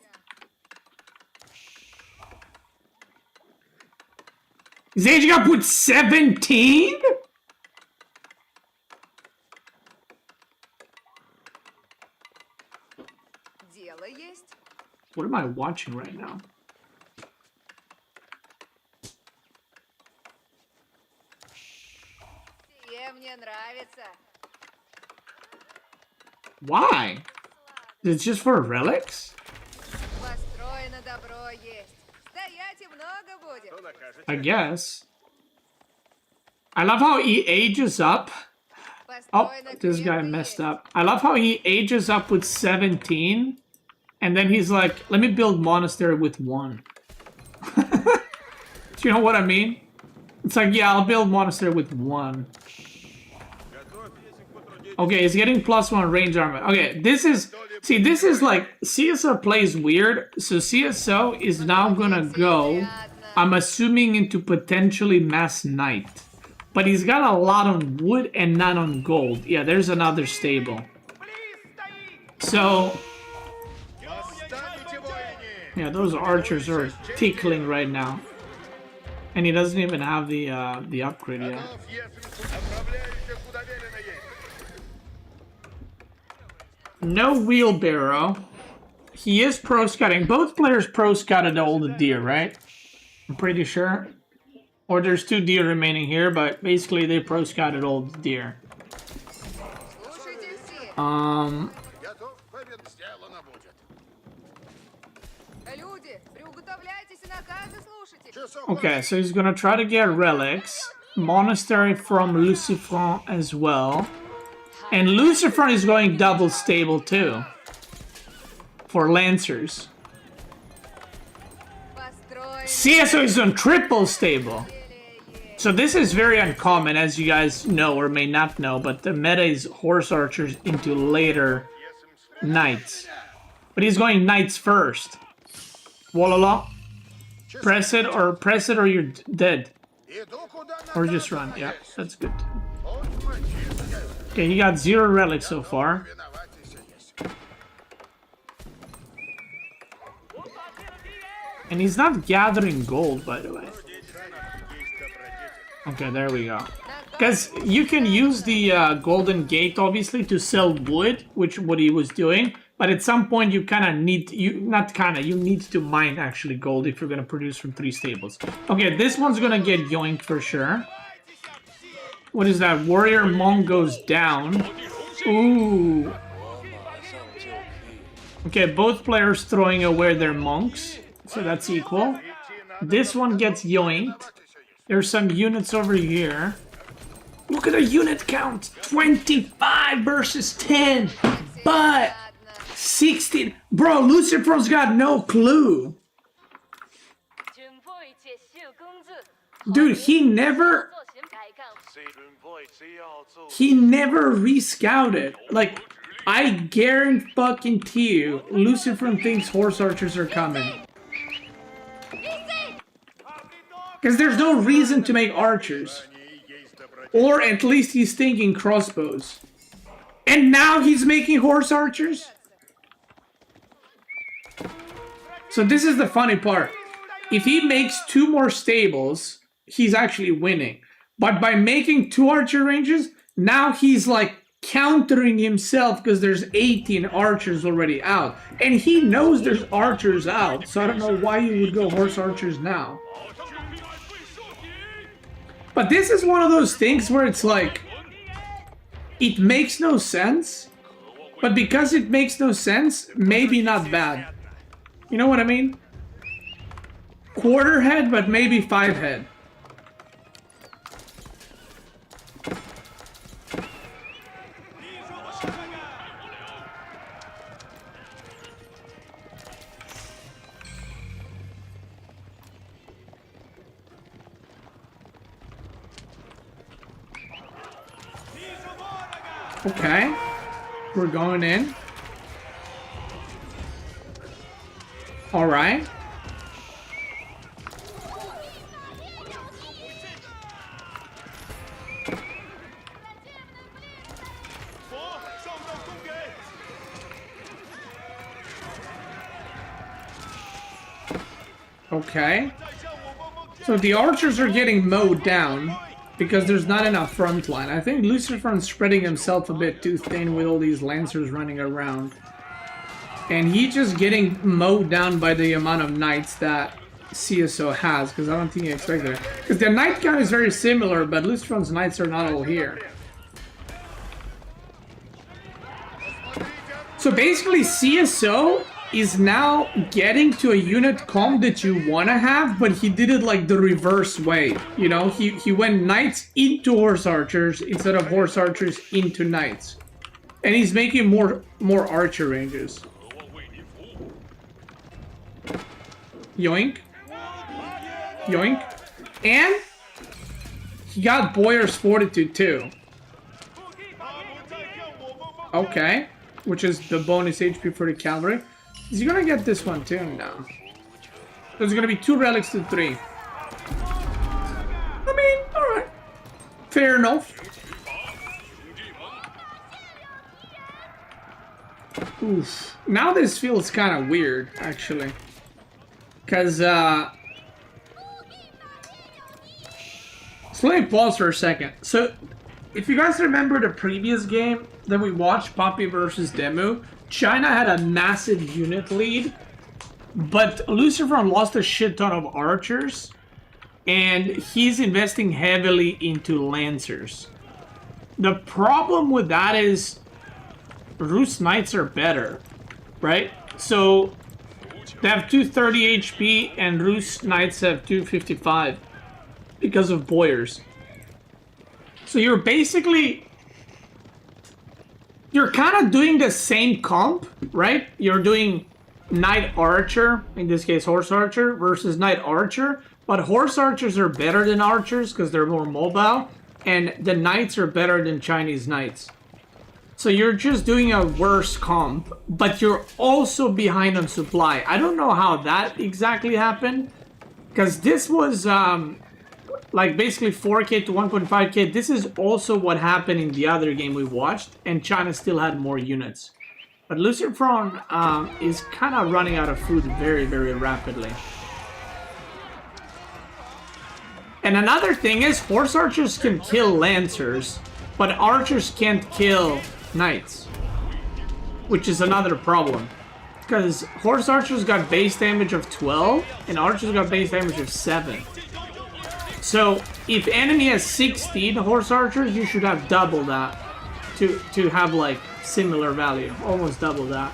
His age got put 17? What am I watching right now? Why? It's just for relics? I guess. I love how he ages up. Oh, this guy messed up. I love how he ages up with 17. And then he's like, let me build monastery with 1. Do you know what I mean? It's like, yeah, I'll build monastery with 1. Okay, he's getting +1 range armor. Okay, this is... See, this is like... CSO plays weird. So CSO is now gonna go, I'm assuming, into potentially Mass Knight. But he's got a lot on wood and not on gold. Yeah, there's another stable. So... yeah, those archers are tickling right now. And he doesn't even have the upgrade yet. No wheelbarrow. He is pro scouting. Both players pro scouted all the deer, right? I'm pretty sure. Or there's 2 deer remaining here, but basically they pro scouted all the deer. Okay, so he's gonna try to get relics. Monastery from Lucifer as well. And Lucifer is going double stable too. For Lancers. CSO is on triple stable. So this is very uncommon, as you guys know or may not know, but the meta is horse archers into later knights. But he's going knights first. Walala. Press it or you're dead. Or just run. Yeah, that's good. Okay, he got 0 relics so far. And he's not gathering gold, by the way. Okay, there we go. Because you can use the golden gate, obviously, to sell wood, which what he was doing. But at some point, you kind of need... you need to mine, actually, gold if you're going to produce from 3 stables. Okay, this one's going to get yoinked for sure. What is that? Warrior Monk goes down. Ooh. Okay, both players throwing away their monks, so that's equal. This one gets yoinked. There's some units over here. Look at the unit count! 25 versus 10! But 16... Bro, Lucifer's got no clue! Dude, he never rescouted. Like, I guarantee you, Lucifer thinks horse archers are coming. Because there's no reason to make archers. Or at least he's thinking crossbows. And now he's making horse archers? So this is the funny part. If he makes 2 more stables, he's actually winning. But by making 2 archer ranges, now he's like countering himself because there's 18 archers already out. And he knows there's archers out, so I don't know why you would go horse archers now. But this is one of those things where it's like, it makes no sense, but because it makes no sense, maybe not bad. You know what I mean? Quarter head, but maybe 5 head. Okay, we're going in. All right. Okay. So the archers are getting mowed down because there's not enough front line. I think Lucifer's spreading himself a bit too thin with all these lancers running around. And he's just getting mowed down by the amount of knights that CSO has, because I don't think he expected it. Because the knight count is very similar, but Lucifer's knights are not all here. So basically CSO is now getting to a unit comp that you want to have, but he did it like the reverse way. You know, he went knights into horse archers instead of horse archers into knights. And he's making more archer ranges. Yoink. Yoink. And he got Boyar's Fortitude too. Okay. Which is the bonus HP for the cavalry. Is he gonna get this one too? No. There's gonna be 2 relics to 3. I mean, alright. Fair enough. Oof. Now this feels kind of weird, actually. Because, so let me pause for a second. So, if you guys remember the previous game that we watched, Poppy versus Demu, China had a massive unit lead, but Lucifer lost a shit ton of archers, and he's investing heavily into lancers. The problem with that is Rus Knights are better, right? So they have 230 HP and Rus Knights have 255 because of Boyars. So you're basically... You're kind of doing the same comp, right? You're doing Knight Archer, in this case Horse Archer, versus Knight Archer. But Horse Archers are better than Archers because they're more mobile. And the Knights are better than Chinese Knights. So you're just doing a worse comp, but you're also behind on supply. I don't know how that exactly happened, because this was like basically 4K to 1.5K. This is also what happened in the other game we watched, and China still had more units. But Lucifer is kind of running out of food very, very rapidly. And another thing is, horse archers can kill lancers, but archers can't kill knights, which is another problem, because horse archers got base damage of 12 and archers got base damage of 7. So if enemy has 16 horse archers, you should have double that to have like similar value, almost double that.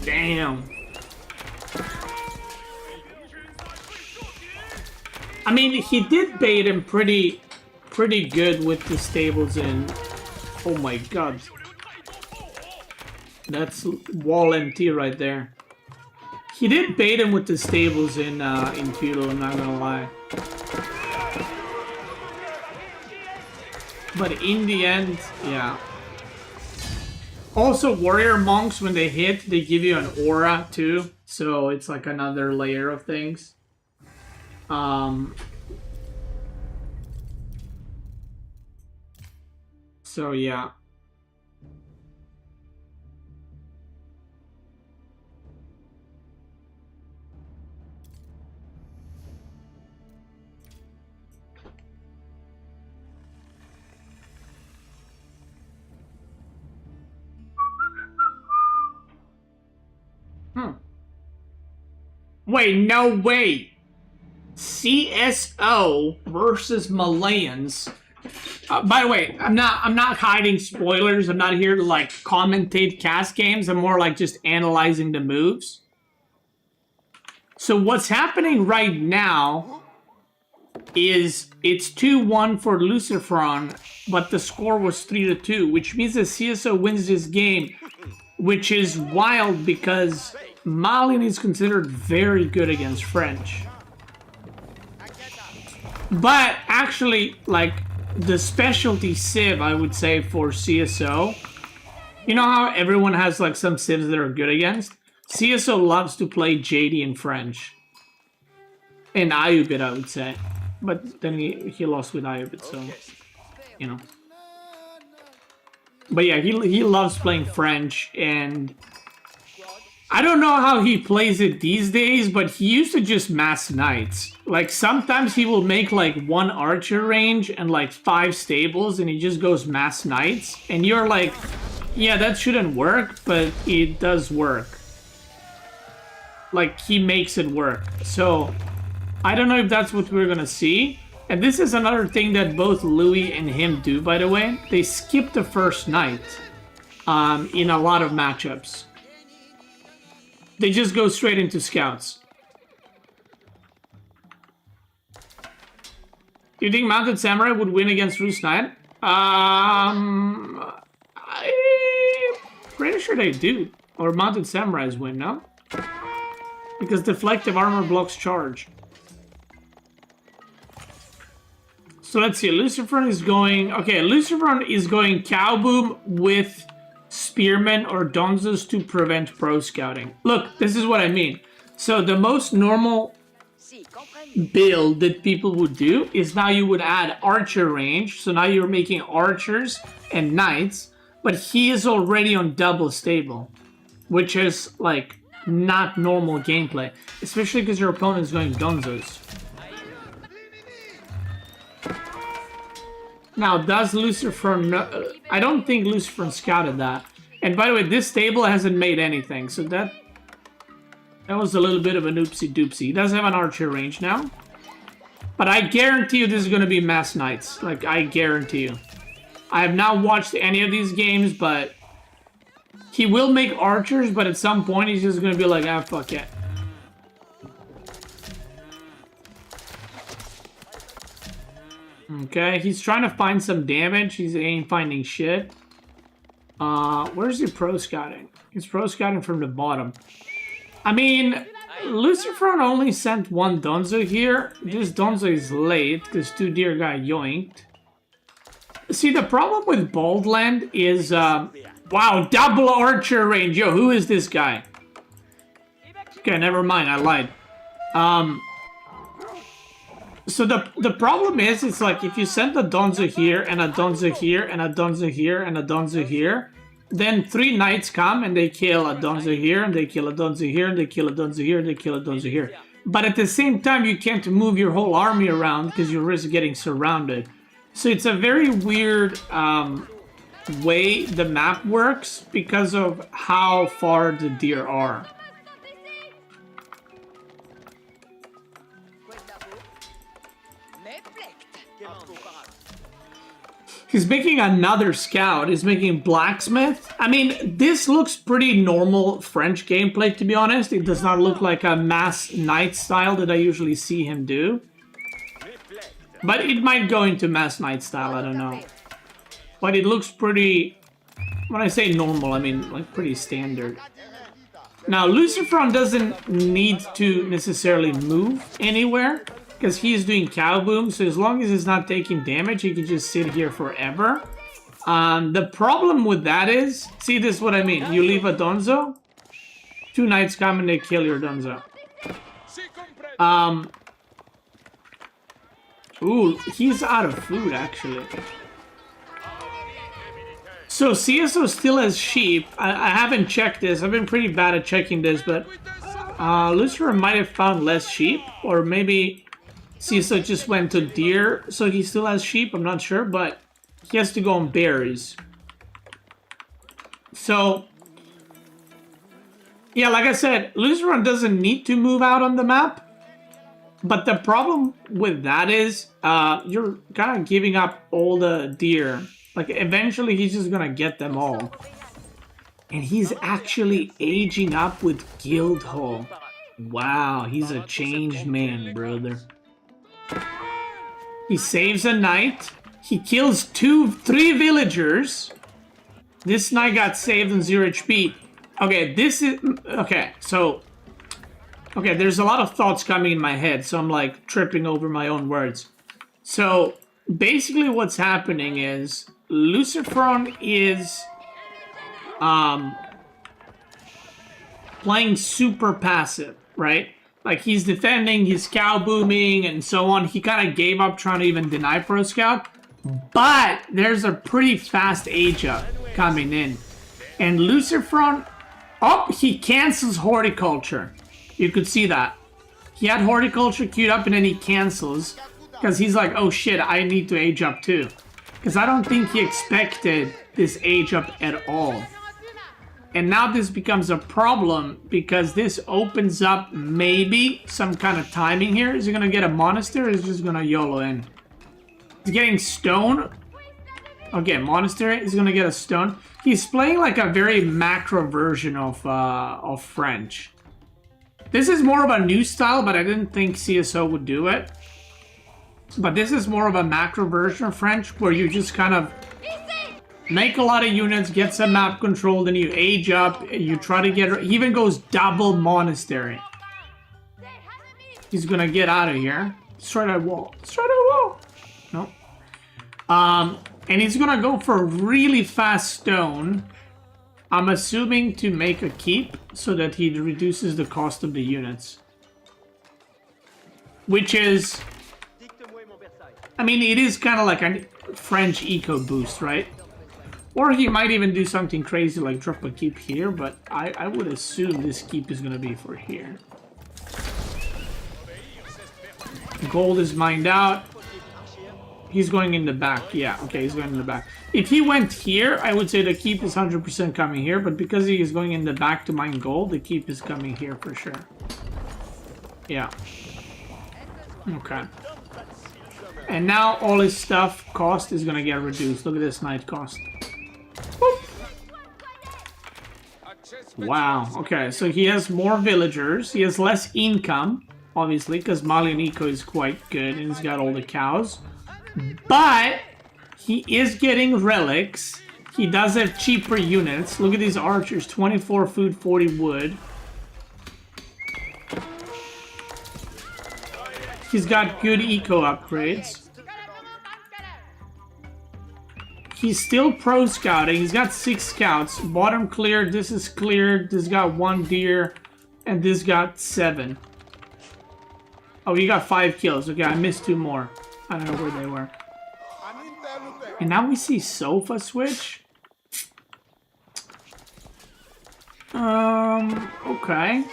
Damn. I mean, he did bait him pretty good with the stables in. Oh my god. That's wall MT right there. He did bait him with the stables in feudal, I'm not gonna lie. But in the end, yeah. Also, warrior monks, when they hit, they give you an aura too. So it's like another layer of things. So yeah. Wait, no way. CSO versus Malians. By the way, I'm not hiding spoilers. I'm not here to like commentate cast games. I'm more like just analyzing the moves. So what's happening right now is it's 2-1 for Luciferon, but the score was 3-2, which means that CSO wins this game, which is wild because Malian is considered very good against French. But actually, like, the specialty civ, I would say, for CSO, you know how everyone has, like, some civs that are good against? CSO loves to play JD in French. And Ayubit, I would say. But then he lost with Ayubit, so, you know. But yeah, he loves playing French, and I don't know how he plays it these days, but he used to just mass knights. Like, sometimes he will make, like, 1 archer range and, like, 5 stables, and he just goes mass knights. And you're like, yeah, that shouldn't work, but it does work. Like, he makes it work. So, I don't know if that's what we're gonna see. And this is another thing that both Louis and him do, by the way. They skip the first knight in a lot of matchups. They just go straight into scouts. Do you think Mounted Samurai would win against Roost Knight? I'm pretty sure they do. Or Mounted Samurais win, no? Because deflective armor blocks charge. So let's see, Luciferon is going... Okay, Luciferon is going Cowboom with Spearmen or Donzos to prevent pro scouting. Look, this is what I mean. So the most normal build that people would do is now you would add archer range. So now you're making archers and knights, but he is already on double stable, which is like not normal gameplay, especially because your opponent is going Donzos. Now, does Lucifer... I don't think Lucifer scouted that. And by the way, this table hasn't made anything, so that was a little bit of an oopsie-doopsie. He does have an archer range now. But I guarantee you this is going to be mass knights. Like, I guarantee you. I have not watched any of these games, but... He will make archers, but at some point he's just going to be like, ah, fuck it. Okay, he's trying to find some damage. He ain't finding shit. Where's he pro scouting? He's pro scouting from the bottom. I mean, Luciferon only sent 1 Donzo here. This Donzo is late because 2 deer got yoinked. See, the problem with Baldland is, wow, double archer range. Yo, who is this guy? Okay, never mind, I lied. So the problem is, it's like, if you send a Donzo here, and a Donzo here, and a Donzo here, and a Donzo here, then 3 knights come, and they kill a Donzo here, and they kill a Donzo here, and they kill a Donzo here, and they kill a Donzo here. But at the same time, you can't move your whole army around, because you risk getting surrounded. So it's a very weird way the map works, because of how far the deer are. He's making another scout. He's making blacksmith. I mean, this looks pretty normal French gameplay, to be honest. It does not look like a mass knight style that I usually see him do. But it might go into mass knight style, I don't know. But it looks pretty... When I say normal, I mean like pretty standard. Now, Lucifron doesn't need to necessarily move anywhere, because he's doing cow boom, so as long as he's not taking damage, he can just sit here forever. The problem with that is, see, this is what I mean. You leave a Donzo, 2 knights come and they kill your Donzo. Ooh, he's out of food, actually. So CSO still has sheep. I haven't checked this. I've been pretty bad at checking this, but Lucifer might have found less sheep, or maybe CSO just went to deer, so he still has sheep. I'm not sure, but he has to go on berries. So, yeah, like I said, Lucifer doesn't need to move out on the map. But the problem with that is you're kind of giving up all the deer. Like, eventually he's just gonna get them all. And he's actually aging up with Guildhall. Wow, he's a changed man, brother. He saves a knight. He kills 3 villagers. This knight got saved on 0 HP. Okay, this is... Okay, so... Okay, there's a lot of thoughts coming in my head, so I'm like tripping over my own words. So, basically what's happening is... Lucifron is... playing super passive, right? Like, he's defending, he's cow booming, and so on. He kind of gave up trying to even deny Pro Scout. But there's a pretty fast age up coming in. And Lucifron... Oh, he cancels Horticulture. You could see that. He had Horticulture queued up and then he cancels. Because he's like, oh shit, I need to age up too. Because I don't think he expected this age up at all. And now this becomes a problem because this opens up maybe some kind of timing here. Is he going to get a monastery or is he just going to YOLO in? He's getting stone. Okay, monastery is going to get a stone. He's playing like a very macro version of French. This is more of a new style, but I didn't think CSO would do it. But this is more of a macro version of French where you just kind of make a lot of units, get some map control, then you age up, you try to get... He even goes double monastery. He's gonna get out of here. Destroy that wall. Destroy that wall! Nope. And he's gonna go for really fast stone. I'm assuming to make a keep so that he reduces the cost of the units. Which is... I mean, it is kind of like a French eco boost, right? Or he might even do something crazy like drop a keep here, but I would assume this keep is going to be for here. Gold is mined out. He's going in the back. Yeah, okay, he's going in the back. If he went here, I would say the keep is 100% coming here, but because he is going in the back to mine gold, the keep is coming here for sure. Yeah. Okay. And now all his stuff cost is going to get reduced. Look at this knight cost. Boop. Wow. Okay, so he has more villagers. He has less income, obviously, because Malian eco is quite good and he's got all the cows. But he is getting relics. He does have cheaper units. Look at these archers. 24 food, 40 wood. He's got good eco upgrades. He's still pro scouting. He's got 6 scouts. Bottom cleared. This is cleared. This got 1 deer. And this got 7. Oh, he got 5 kills. Okay, I missed 2 more. I don't know where they were. And now we see sofa switch. Okay.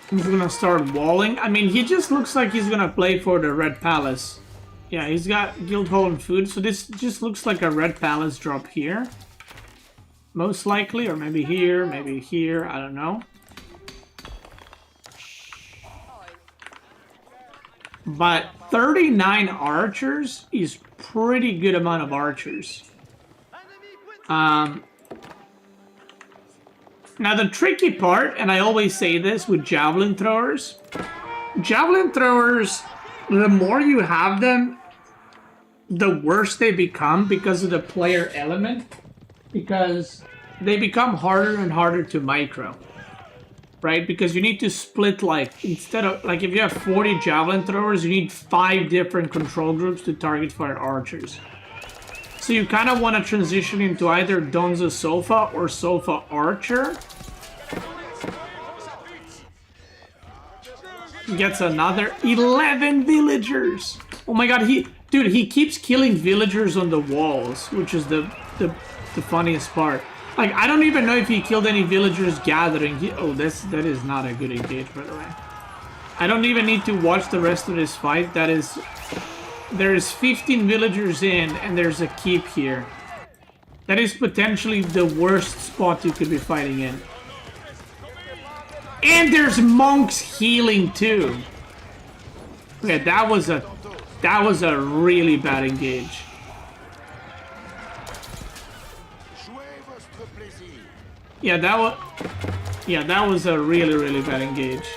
He's gonna start walling. I mean, he just looks like he's gonna play for the Red Palace. Yeah, he's got Guildhall and food, so this just looks like a Red Palace drop here. Most likely, or maybe here, I don't know. but 39 archers is pretty good amount of archers. Now the tricky part, and I always say this with javelin throwers, the more you have them, the worse they become because of the player element, because they become harder and harder to micro, right? Because you need to split, like, instead of, like, if you have 40 javelin throwers, you need 5 different control groups to target fire archers. So you kind of want to transition into either Donza Sofa or Sofa Archer. Gets another 11 villagers. Oh my god, dude, he keeps killing villagers on the walls, which is the funniest part. Like, I don't even know if he killed any villagers gathering. That is not a good engage, by the way. I don't even need to watch the rest of this fight. There's 15 villagers in, and there's a keep here. That is potentially the worst spot you could be fighting in. And there's monks healing too. Okay, that was a really bad engage. Yeah, that was a really bad engage.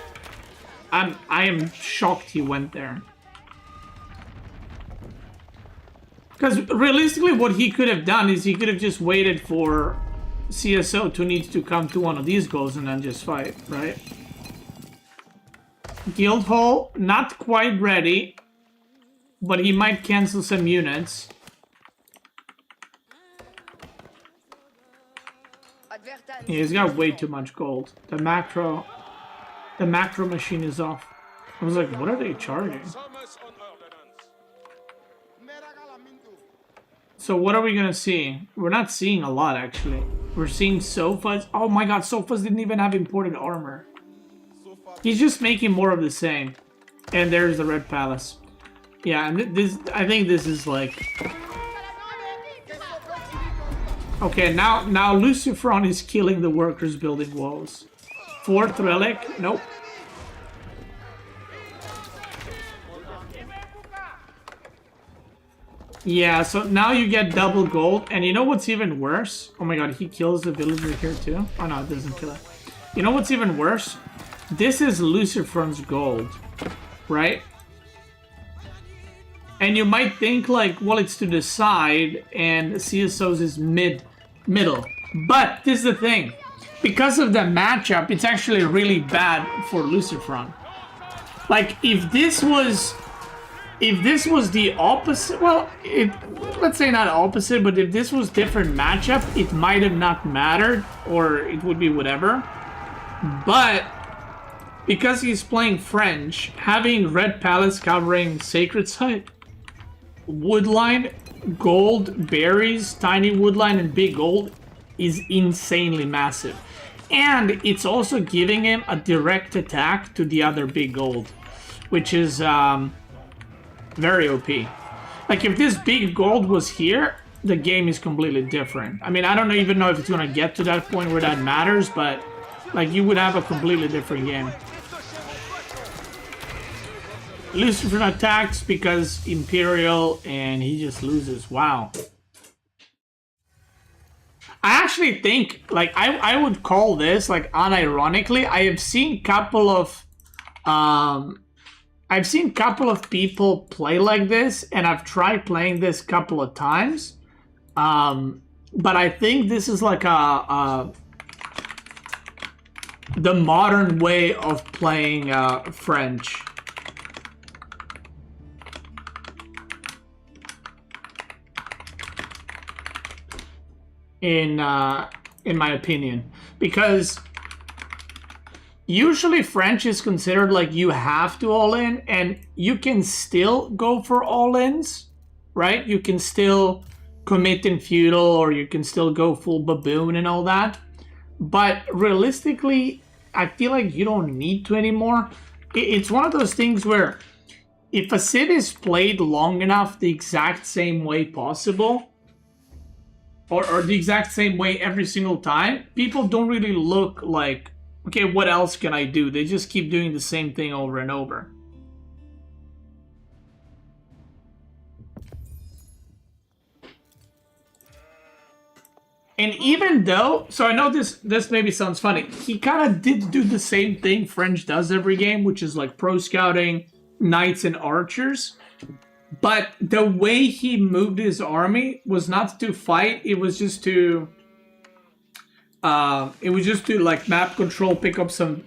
I am shocked he went there. Because realistically, what he could have done is he could have just waited for CSO to need to come to one of these goals and then just fight, right? Guildhall, not quite ready, but he might cancel some units. Yeah, he's got way too much gold. The macro machine is off. I was like, what are they charging? So what are we gonna see? We're not seeing a lot, actually. We're seeing sofas. Oh my god, sofas didn't even have imported armor. He's just making more of the same. And there's the Red Palace. Yeah, and I think this is like... Okay, now Lucifron is killing the workers building walls. 4th relic? Nope. Yeah, so now you get double gold, and you know what's even worse? Oh my god, he kills the villager here too? Oh no, it doesn't kill it. You know what's even worse? This is Lucifron's gold, right? And you might think like, well, it's to the side, and CSO's is middle. But this is the thing. Because of the matchup, it's actually really bad for Lucifron. Like, if this was the opposite, well, let's say not opposite, but if this was different matchup, it might have not mattered, or it would be whatever. But because he's playing French, having Red Palace covering Sacred Site, Woodline, Gold, Berries, Tiny Woodline, and Big Gold is insanely massive. And it's also giving him a direct attack to the other Big Gold, which is very OP. Like, if this Big Gold was here, the game is completely different. I mean, I don't even know if it's gonna get to that point where that matters, but like, you would have a completely different game. Lucifer attacks because Imperial, and he just loses. Wow. I actually think, like, I would call this, like, unironically, I have seen couple of people play like this, and I've tried playing this couple of times. But I think this is like the modern way of playing French. In my opinion, because usually French is considered like you have to all in, and you can still go for all ins, right? You can still commit in feudal, or you can still go full baboon and all that. But realistically, I feel like you don't need to anymore. It's one of those things where if a civ is played long enough the exact same way possible, or the exact same way every single time, people don't really look like, okay, what else can I do? They just keep doing the same thing over and over. And even though, so I know this maybe sounds funny, he kind of did do the same thing French does every game, which is like pro scouting, knights and archers. But the way he moved his army was not to fight; it was just to, like map control, pick up some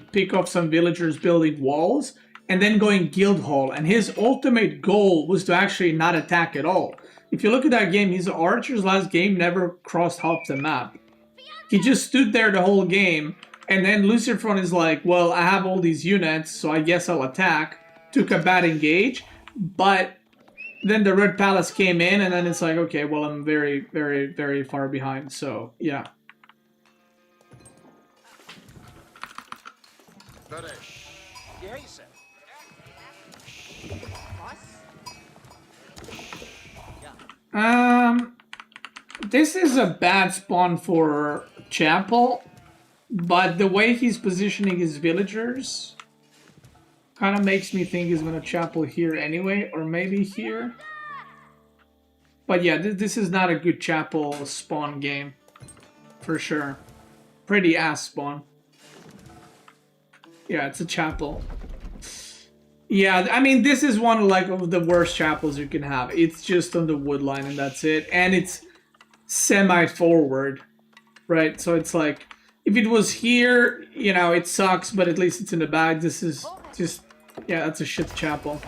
villagers building walls, and then going guild hall. And his ultimate goal was to actually not attack at all. If you look at that game, his archers last game never crossed half the map. He just stood there the whole game, and then Lucifer is like, well, I have all these units, so I guess I'll attack. Took a bad engage, but then the Red Palace came in, and then it's like, okay, well, I'm very, very, very far behind, so yeah. This is a bad spawn for Chapel, but the way he's positioning his villagers kind of makes me think he's gonna Chapel here anyway, or maybe here. But yeah, this is not a good Chapel spawn game, for sure. Pretty ass spawn. Yeah, it's a Chapel. Yeah, I mean, this is one like of the worst chapels you can have. It's just on the wood line and that's it. And it's semi-forward, right? So it's like, if it was here, you know, it sucks, but at least it's in the back. This is just, yeah, that's a shit chapel.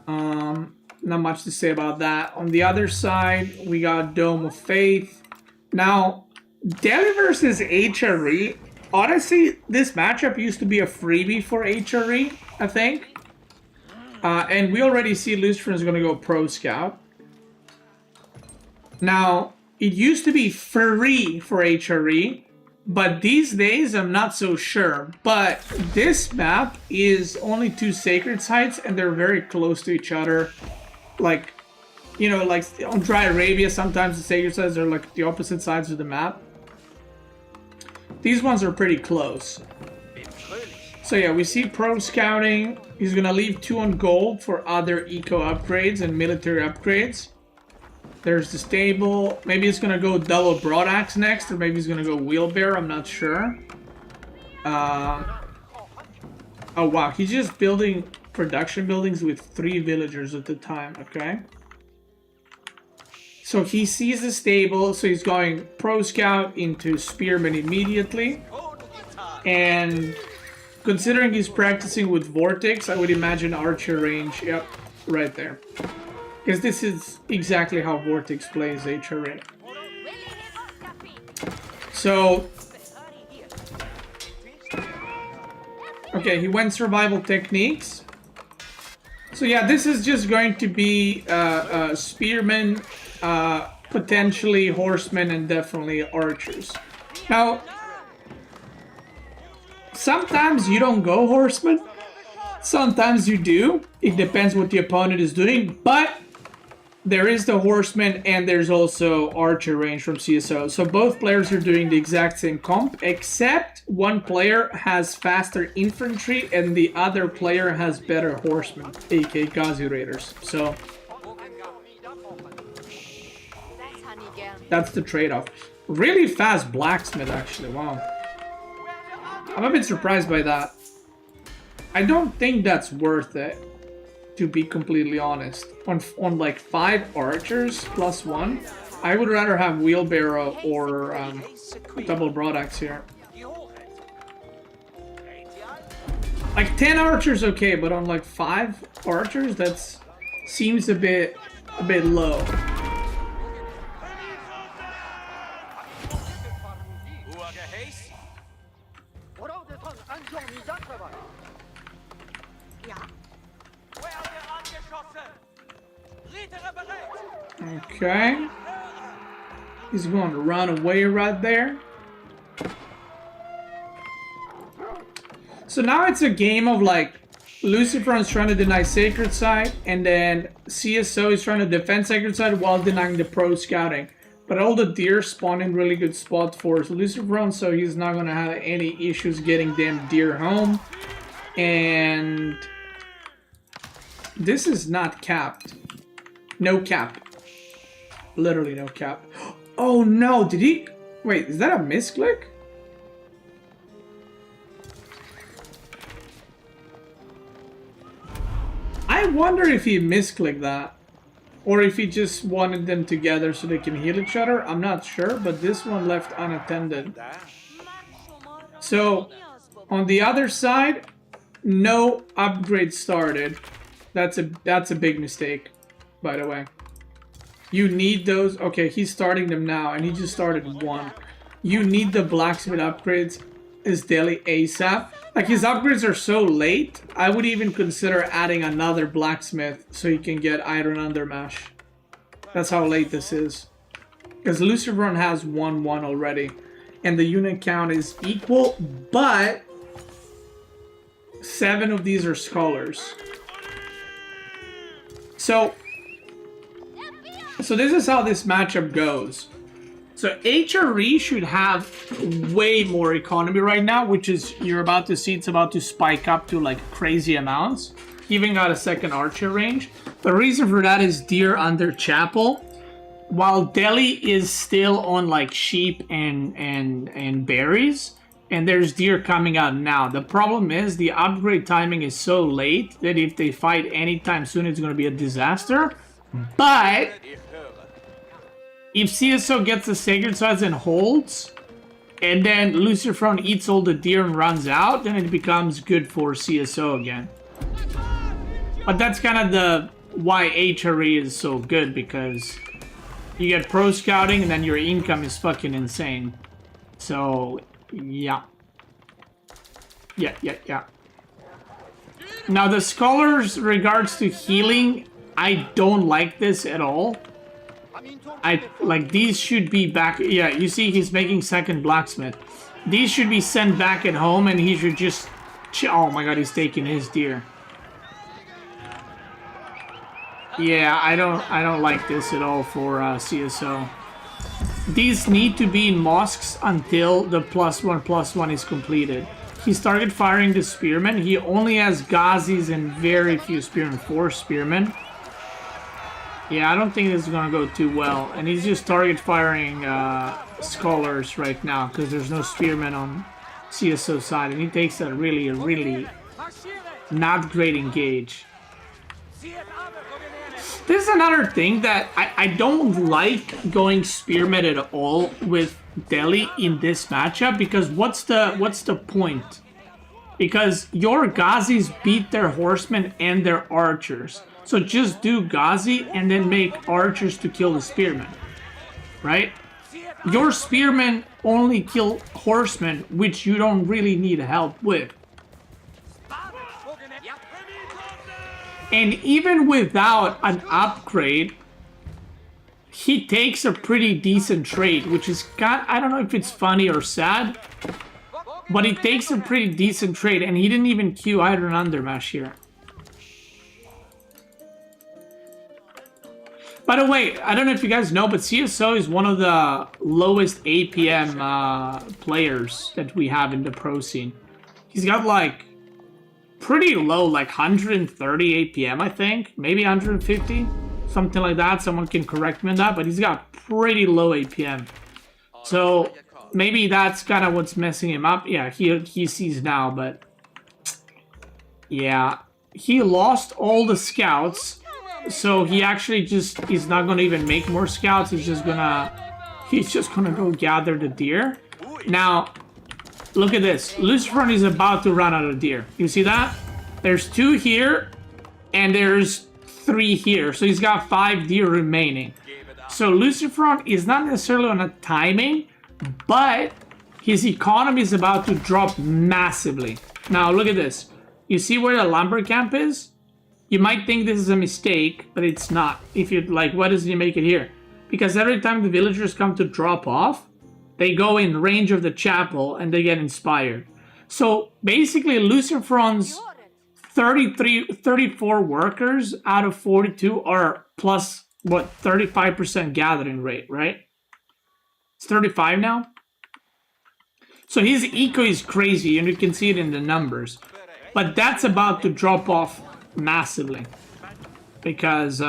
Not much to say about that. On the other side, we got Dome of Faith. Now, Delhi versus HRE. Honestly, this matchup used to be a freebie for HRE, I think. And we already see Lucifer is going to go Pro Scout. Now, it used to be free for HRE, but these days I'm not so sure. But this map is only 2 sacred sites, and they're very close to each other. Like, you know, like on Dry Arabia, sometimes the sacred sites are like the opposite sides of the map. These ones are pretty close. So yeah, we see Pro Scouting. He's gonna leave 2 on gold for other eco upgrades and military upgrades. There's the stable. Maybe it's gonna go double broadaxe next, or maybe he's gonna go wheelbarrow. I'm not sure. Oh wow, he's just building production buildings with 3 villagers at the time. Okay. So he sees the stable, so he's going Pro Scout into Spearman immediately. And considering he's practicing with Vortex, I would imagine Archer range, yep, right there. Because this is exactly how Vortex plays HRA. So, okay, he went Survival Techniques. So yeah, this is just going to be Spearman, potentially Horsemen, and definitely Archers. Now, sometimes you don't go Horsemen, sometimes you do. It depends what the opponent is doing, but there is the Horseman and there's also Archer range from CSO. So both players are doing the exact same comp, except one player has faster infantry and the other player has better Horsemen, aka Ghazi Raiders. So that's the trade-off. Really fast blacksmith, actually. Wow. I'm a bit surprised by that. I don't think that's worth it, to be completely honest. On like 5 archers plus 1, I would rather have wheelbarrow or double broadaxe here. Like 10 archers, okay, but on like 5 archers, that's seems a bit low. Okay. He's going to run away right there. So now it's a game of like Lucifer is trying to deny Sacred Site, and then CSO is trying to defend Sacred Site while denying the Pro Scouting. But all the deer spawn in really good spot for Lucifer, so he's not going to have any issues getting damn deer home. And this is not capped. No cap. Literally no cap. Oh no, did he... Wait, is that a misclick? I wonder if he misclicked that. Or if he just wanted them together so they can heal each other. I'm not sure, but this one left unattended. So, on the other side, no upgrade started. That's a big mistake, by the way. You need those. Okay, he's starting them now, and he just started one. You need the blacksmith upgrades as daily ASAP. Like, his upgrades are so late, I would even consider adding another blacksmith so you can get iron undermesh. That's how late this is. Because Luciferon has 1-1 already, and the unit count is equal, but 7 of these are scholars. So this is how this matchup goes. So HRE should have way more economy right now, which is, you're about to see, it's about to spike up to like crazy amounts. Even got a second archer range. The reason for that is deer under chapel, while Delhi is still on like sheep and berries, and there's deer coming out now. The problem is the upgrade timing is so late that if they fight anytime soon, it's going to be a disaster. But if CSO gets the Sacred Swords and holds, and then Luciferon eats all the deer and runs out, then it becomes good for CSO again. But that's kind of the why HRE is so good, because you get pro scouting and then your income is fucking insane. So, yeah. Yeah. Now the scholars regards to healing, I don't like this at all. Like, these should be back. Yeah, you see he's making second blacksmith. These should be sent back at home, and he should just... Oh my god, he's taking his deer. Yeah, I don't like this at all for CSO. These need to be in mosques until the +1/+1 is completed. He's target firing the spearmen. He only has Ghazis and very few spearmen. 4 spearmen. Yeah, I don't think this is gonna go too well. And he's just target firing scholars right now because there's no spearmen on CSO side, and he takes a really not great engage. This is another thing that I don't like going spearmen at all with Delhi in this matchup, because what's the point? Because your Ghazis beat their horsemen and their archers. So just do Ghazi and then make archers to kill the spearmen, right? Your spearmen only kill horsemen, which you don't really need help with. And even without an upgrade, he takes a pretty decent trade, which is I don't know if it's funny or sad, but he takes a pretty decent trade, and he didn't even queue Iron Undermesh here. By the way, I don't know if you guys know, but CSO is one of the lowest APM players that we have in the pro scene. He's got like pretty low, like 130 APM, I think. Maybe 150, something like that. Someone can correct me on that, but he's got pretty low APM. So maybe that's kind of what's messing him up. Yeah, he sees now, but yeah, he lost all the scouts. So he actually he's not gonna even make more scouts. He's just gonna go gather the deer. Now, look at this. Luciferon is about to run out of deer. You see that? There's 2 here, and there's 3 here. So he's got 5 deer remaining. So Luciferon is not necessarily on a timing, but his economy is about to drop massively. Now look at this. You see where the lumber camp is? You might think this is a mistake, but it's not. If you're like, why doesn't he make it here? Because every time the villagers come to drop off, they go in range of the chapel and they get inspired. So basically, Luciferon's 34 workers out of 42 are plus, what, 35% gathering rate, right? It's 35 now? So his eco is crazy, and you can see it in the numbers. But that's about to drop off massively, because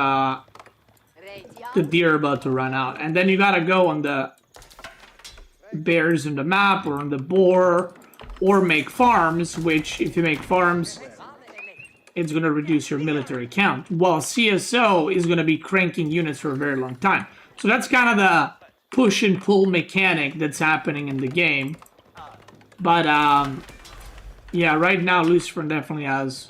the deer are about to run out. And then you gotta go on the bears on the map or on the boar or make farms, which if you make farms, it's gonna reduce your military count. While CSO is gonna be cranking units for a very long time. So that's kind of the push and pull mechanic that's happening in the game. But yeah, right now Lucifer definitely has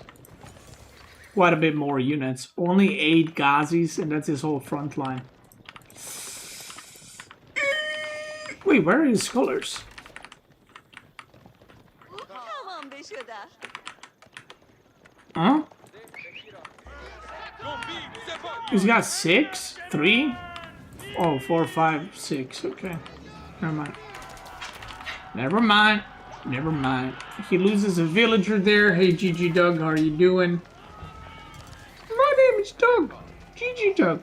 quite a bit more units. Only 8 Ghazis, and that's his whole front line. Wait, where are his scholars? Tamam be şurada. Huh? He's got 6? 3? Oh, 4, 5, 6. Okay. Never mind. Never mind. Never mind. He loses a villager there. Hey, GG Doug, how are you doing? My name is Doug. GG Doug.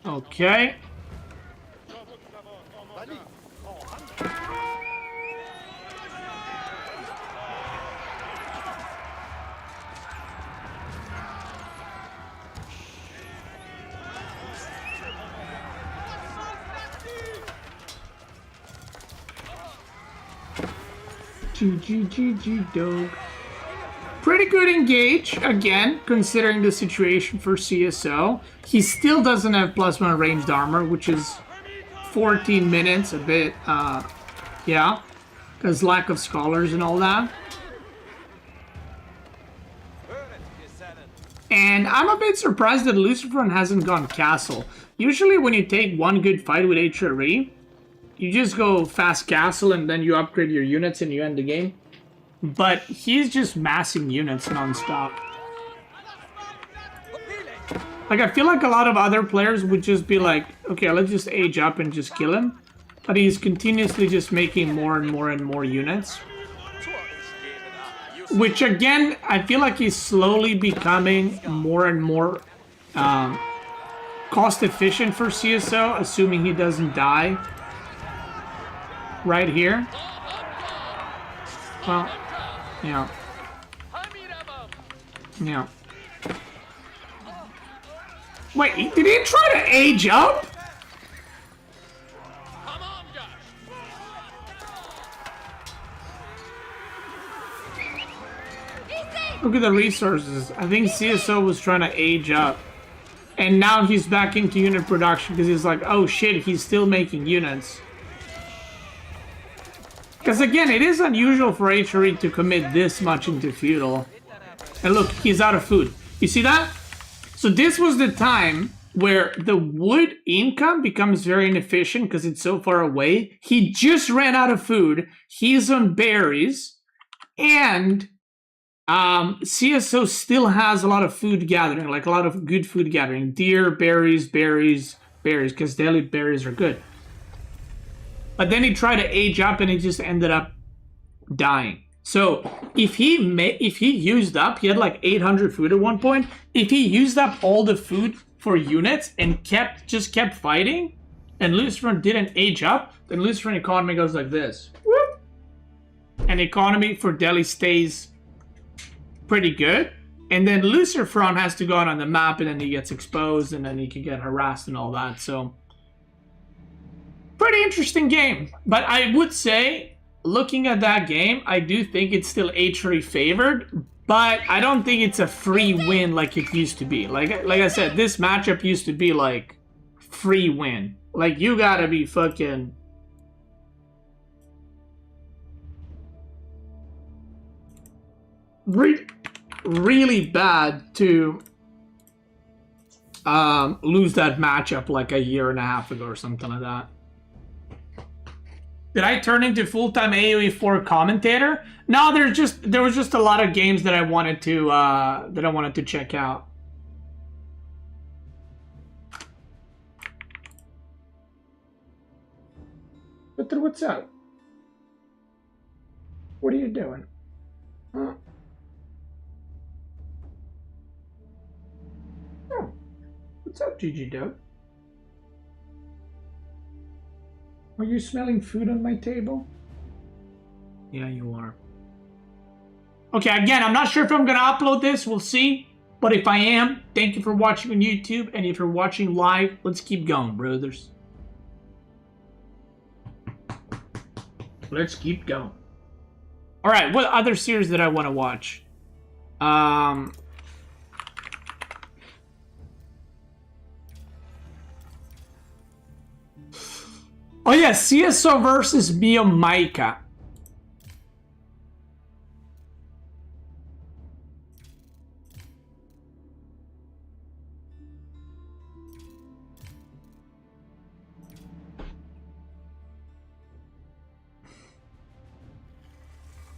Okay. GG Doug. Pretty good engage, again, considering the situation for CSO. He still doesn't have +1 ranged armor, which is 14 minutes, a bit, yeah, because lack of scholars and all that. And I'm a bit surprised that Lucifer hasn't gone castle. Usually when you take one good fight with HRE, you just go fast castle and then you upgrade your units and you end the game. But he's just massing units non-stop. Like, I feel like a lot of other players would just be like, okay, let's just age up and just kill him. But he's continuously just making more and more and more units. Which, again, I feel like he's slowly becoming more and more cost efficient for CSO, assuming he doesn't die right here. Well, yeah. Yeah. Wait, did he try to age up? Look at the resources. I think CSO was trying to age up. And now he's back into unit production because he's like, oh shit, he's still making units. Because again, it is unusual for HRE to commit this much into feudal. And look, he's out of food. You see that? So this was the time where the wood income becomes very inefficient because it's so far away. He just ran out of food. He's on berries. And CSO still has a lot of food gathering, like a lot of good food gathering. Deer, berries, berries, berries, because daily berries are good. But then he tried to age up and he just ended up dying. So if he used up, he had like 800 food at one point. If he used up all the food for units and just kept fighting, and Lucifer didn't age up, then Lucifer economy goes like this. Whoop. And economy for Delhi stays pretty good. And then Lucifer has to go out on the map and then he gets exposed and then he can get harassed and all that. So pretty interesting game. But I would say, looking at that game, I do think it's still HRE favored, but I don't think it's a free win like it used to be. Like I said, this matchup used to be like free win. Like you gotta be fucking really bad to lose that matchup like a year and a half ago or something like that. Did I turn into full-time AoE 4 commentator? No, there was just a lot of games that I wanted to check out. But what's up? What are you doing? Huh? Oh, what's up, GG Doug? Are you smelling food on my table? Yeah, you are. Okay, again, I'm not sure if I'm gonna upload this. We'll see. But if I am, thank you for watching on YouTube. And if you're watching live, let's keep going, brothers. Let's keep going. All right, what other series did I want to watch? Oh yeah, CSO versus Biomaica.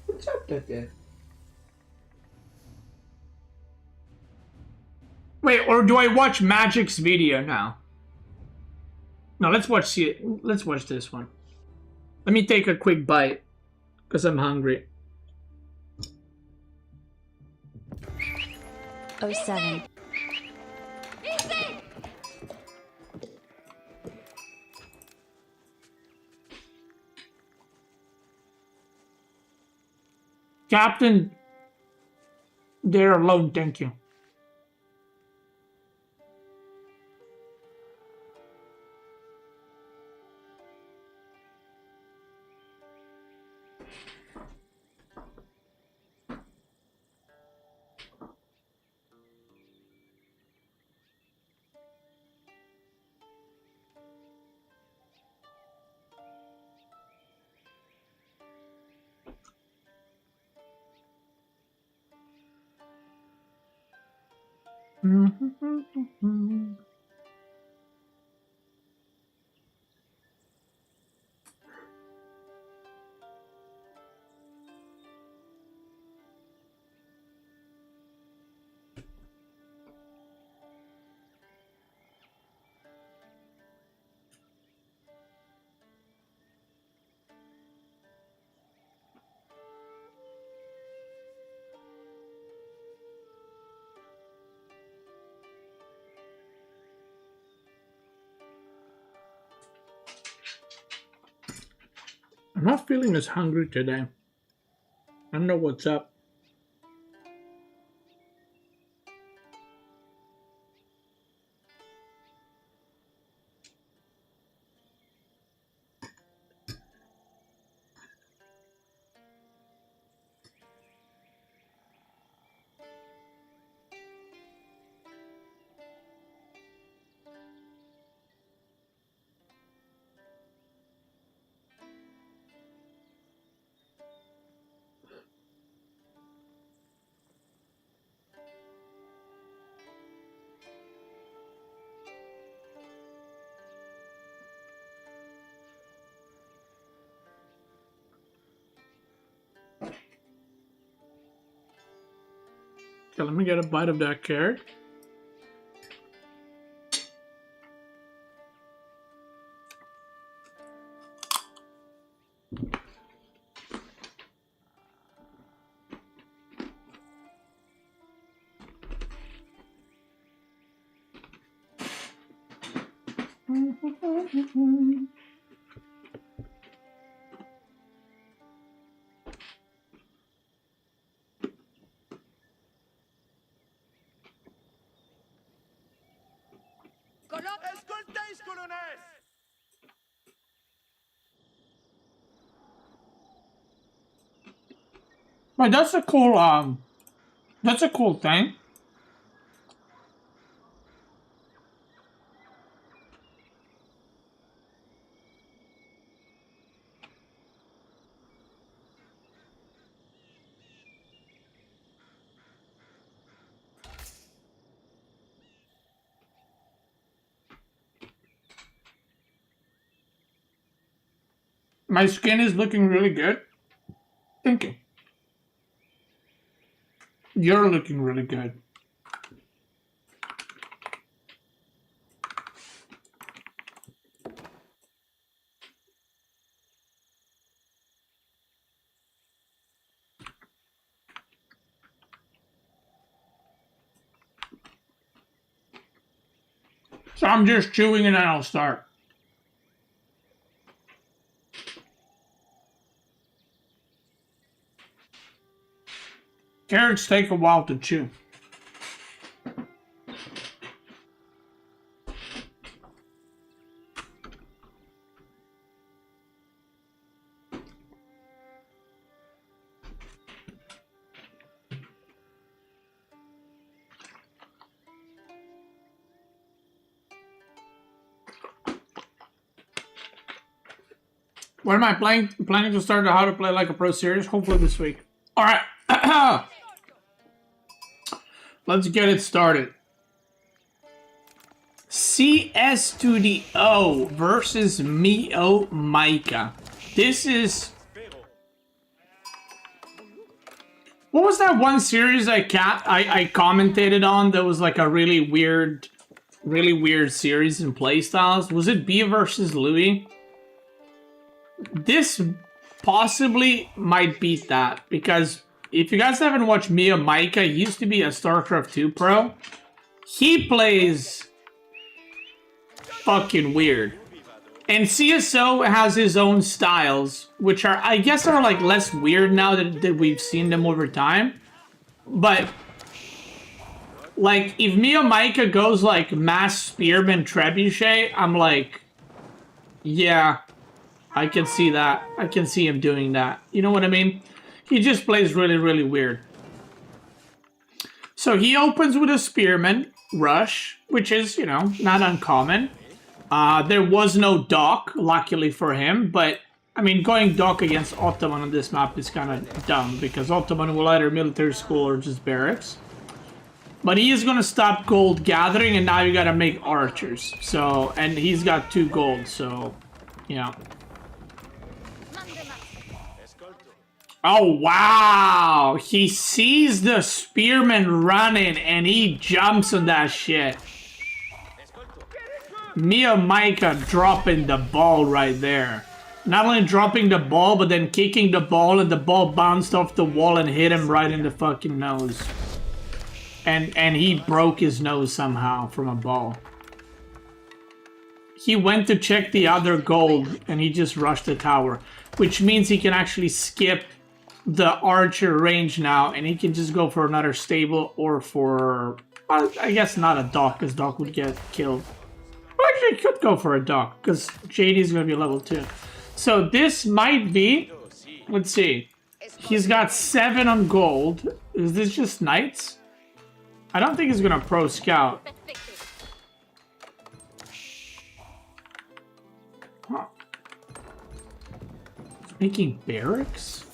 What's up, Tete? Wait, or do I watch Magic's video now? No, let's watch this one. Let me take a quick bite, because I'm hungry. 07. Captain, they're alone, thank you. I'm not feeling as hungry today. I don't know what's up. Okay, let me get a bite of that carrot. Escoltéis, colonels! Wait, that's a cool thing. My skin is looking really good. Thank you. You're looking really good. So I'm just chewing and then I'll start. Carrots take a while to chew. When am I planning to start the How to Play Like a Pro series? Hopefully this week. All right. Let's get it started. CS to the O versus Mio Micah. This is... What was that one series I commentated on that was like a really weird series in playstyles? Was it B versus Louis? This possibly might beat that, because if you guys haven't watched Mio Micah, he used to be a StarCraft 2 pro. He plays fucking weird. And CSO has his own styles, which are, I guess, are like less weird now that we've seen them over time. But like, if Mio Micah goes like mass spearman trebuchet, I'm like, yeah, I can see that. I can see him doing that. You know what I mean? He just plays really, really weird. So he opens with a spearman rush, which is, you know, not uncommon. There was no dock, luckily for him, but, I mean, going dock against Ottoman on this map is kind of dumb, because Ottoman will either military school or just barracks. But he is going to stop gold gathering, and now you got to make archers. So, and he's got 2 gold, so, yeah. Oh, wow! He sees the spearman running, and he jumps on that shit. Mio Micah dropping the ball right there. Not only dropping the ball, but then kicking the ball, and the ball bounced off the wall and hit him right in the fucking nose. And he broke his nose somehow from a ball. He went to check the other gold, and he just rushed the tower. Which means he can actually skip the archer range now, and he can just go for another stable or for... I guess not a dock, because dock would get killed. Actually, could go for a dock, because JD is going to be level 2. So this might be... Let's see. He's got 7 on gold. Is this just knights? I don't think he's going to pro scout. Huh. He's making barracks?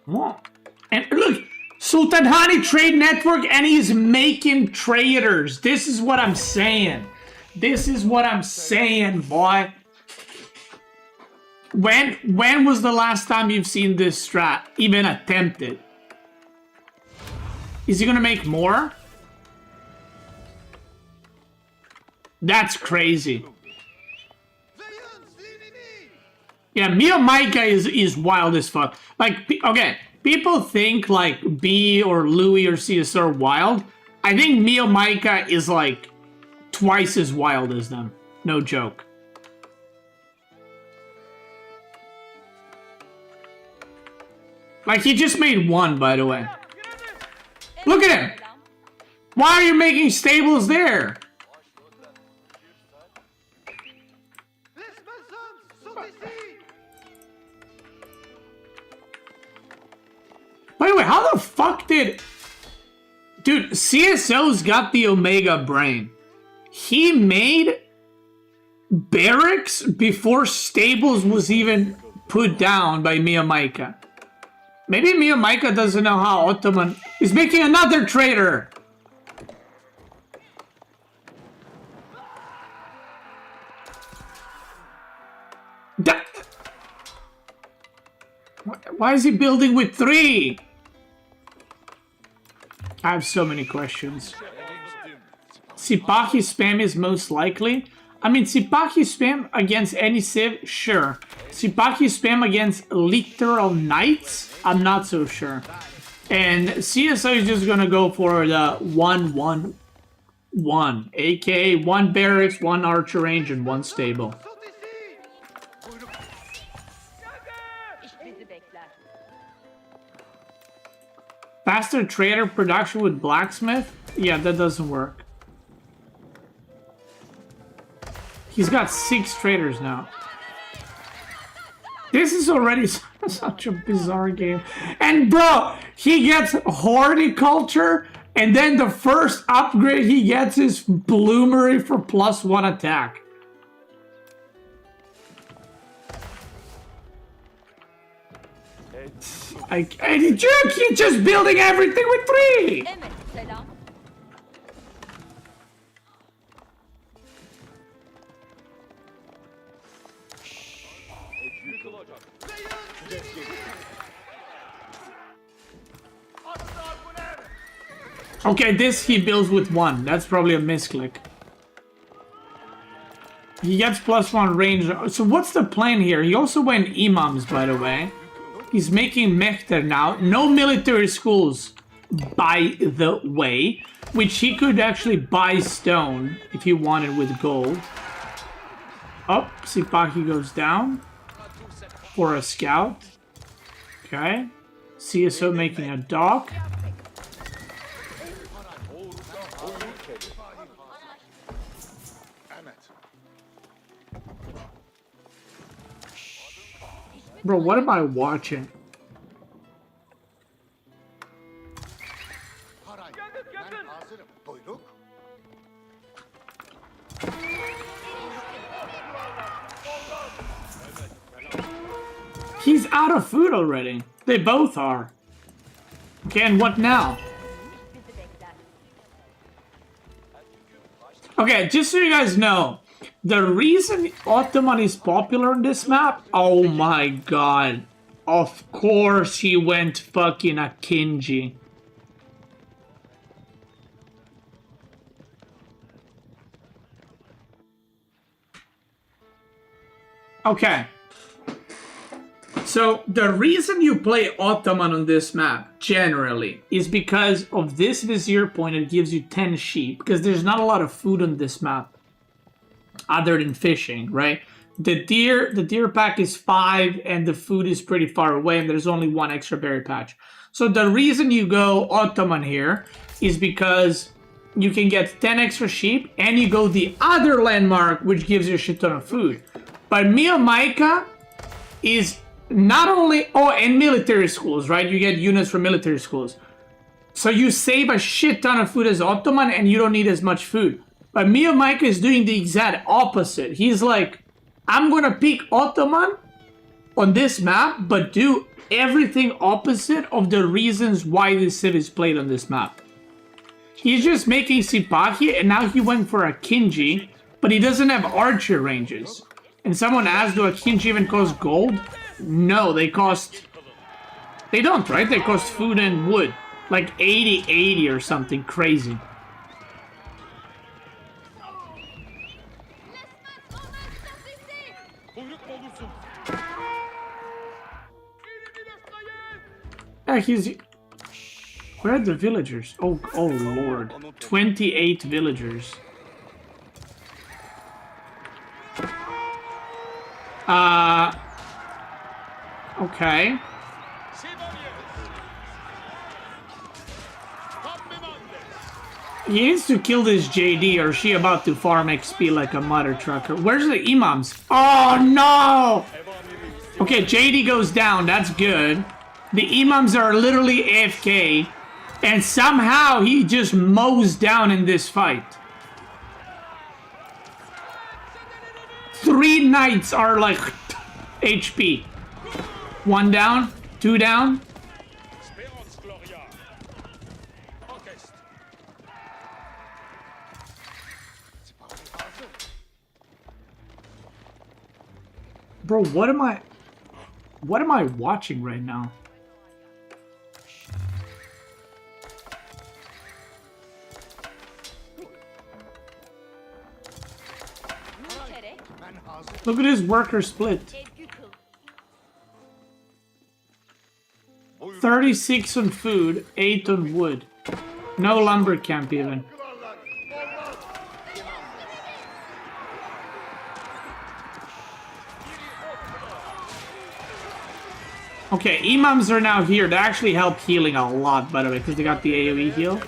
What? And look! Sultan Hani Trade Network, and he's making traders. This is what I'm saying. This is what I'm saying, boy. When was the last time you've seen this strat even attempted? Is he gonna make more? That's crazy. Yeah, Mio Micah is wild as fuck. Like, okay. People think like B or Louis or CS are wild. I think Mio Micah is like twice as wild as them. No joke. Like, he just made 1, by the way. Look at him! Why are you making stables there? By the way, how the fuck did... Dude, CSO's got the Omega brain. He made barracks before stables was even put down by Mio Micah. Maybe Mio Micah doesn't know how Ottoman is making another trader. Why is he building with 3? I have so many questions. Sipahi spam is most likely. I mean, Sipahi spam against any civ, sure. Sipahi spam against literal knights, I'm not so sure. And CSO is just gonna go for the 1-1-1, aka 1 barracks, 1 archer range, and 1 stable. Faster trader production with blacksmith? Yeah, that doesn't work. He's got 6 traders now. This is already such a bizarre game. And bro, he gets horticulture And then the first upgrade he gets is Bloomery for +1 attack. Dude, he's just building everything with 3! Evet, selam. Okay, this he builds with 1. That's probably a misclick. He gets +1 range. So what's the plan here? He also went imams, by the way. He's making Mehter now. No military schools, by the way. Which he could actually buy stone if he wanted with gold. Oh, Sipahi goes down. For a scout. Okay. CSO making a dock. Bro, what am I watching? He's out of food already. They both are. Okay, and what now? Okay, just so you guys know, the reason Ottoman is popular on this map, oh my god. Of course he went fucking Akinji. Okay. So, the reason you play Ottoman on this map, generally, is because of this Vizier point. It gives you 10 sheep, because there's not a lot of food on this map, other than fishing, right? The deer pack is 5, and the food is pretty far away, and there's only 1 extra berry patch. So, the reason you go Ottoman here is because you can get 10 extra sheep, and you go the other landmark, which gives you a shit ton of food. But Miamaika is not only... Oh, and military schools, right? You get units from military schools. So you save a shit ton of food as Ottoman, and you don't need as much food. But Miamaika is doing the exact opposite. He's like, I'm going to pick Ottoman on this map, but do everything opposite of the reasons why this city is played on this map. He's just making Sipahi, and now he went for a Kinji, but he doesn't have archer ranges. And someone asked, do a Kinji even cost gold? No, they cost... They don't, right? They cost food and wood. Like 80 or something crazy. Yeah, he's... Where are the villagers? Oh lord. 28 villagers. Okay. He needs to kill this JD, or is she about to farm XP like a mother trucker? Where's the imams? Oh no! Okay, JD goes down, that's good. The imams are literally AFK, and somehow he just mows down in this fight. 3 knights are like HP. 1 down, 2 down. Bro, what am I watching right now? Look at his worker split. 36 on food, 8 on wood. No lumber camp even. Okay, imams are now here. They actually help healing a lot, by the way, because they got the AoE heal.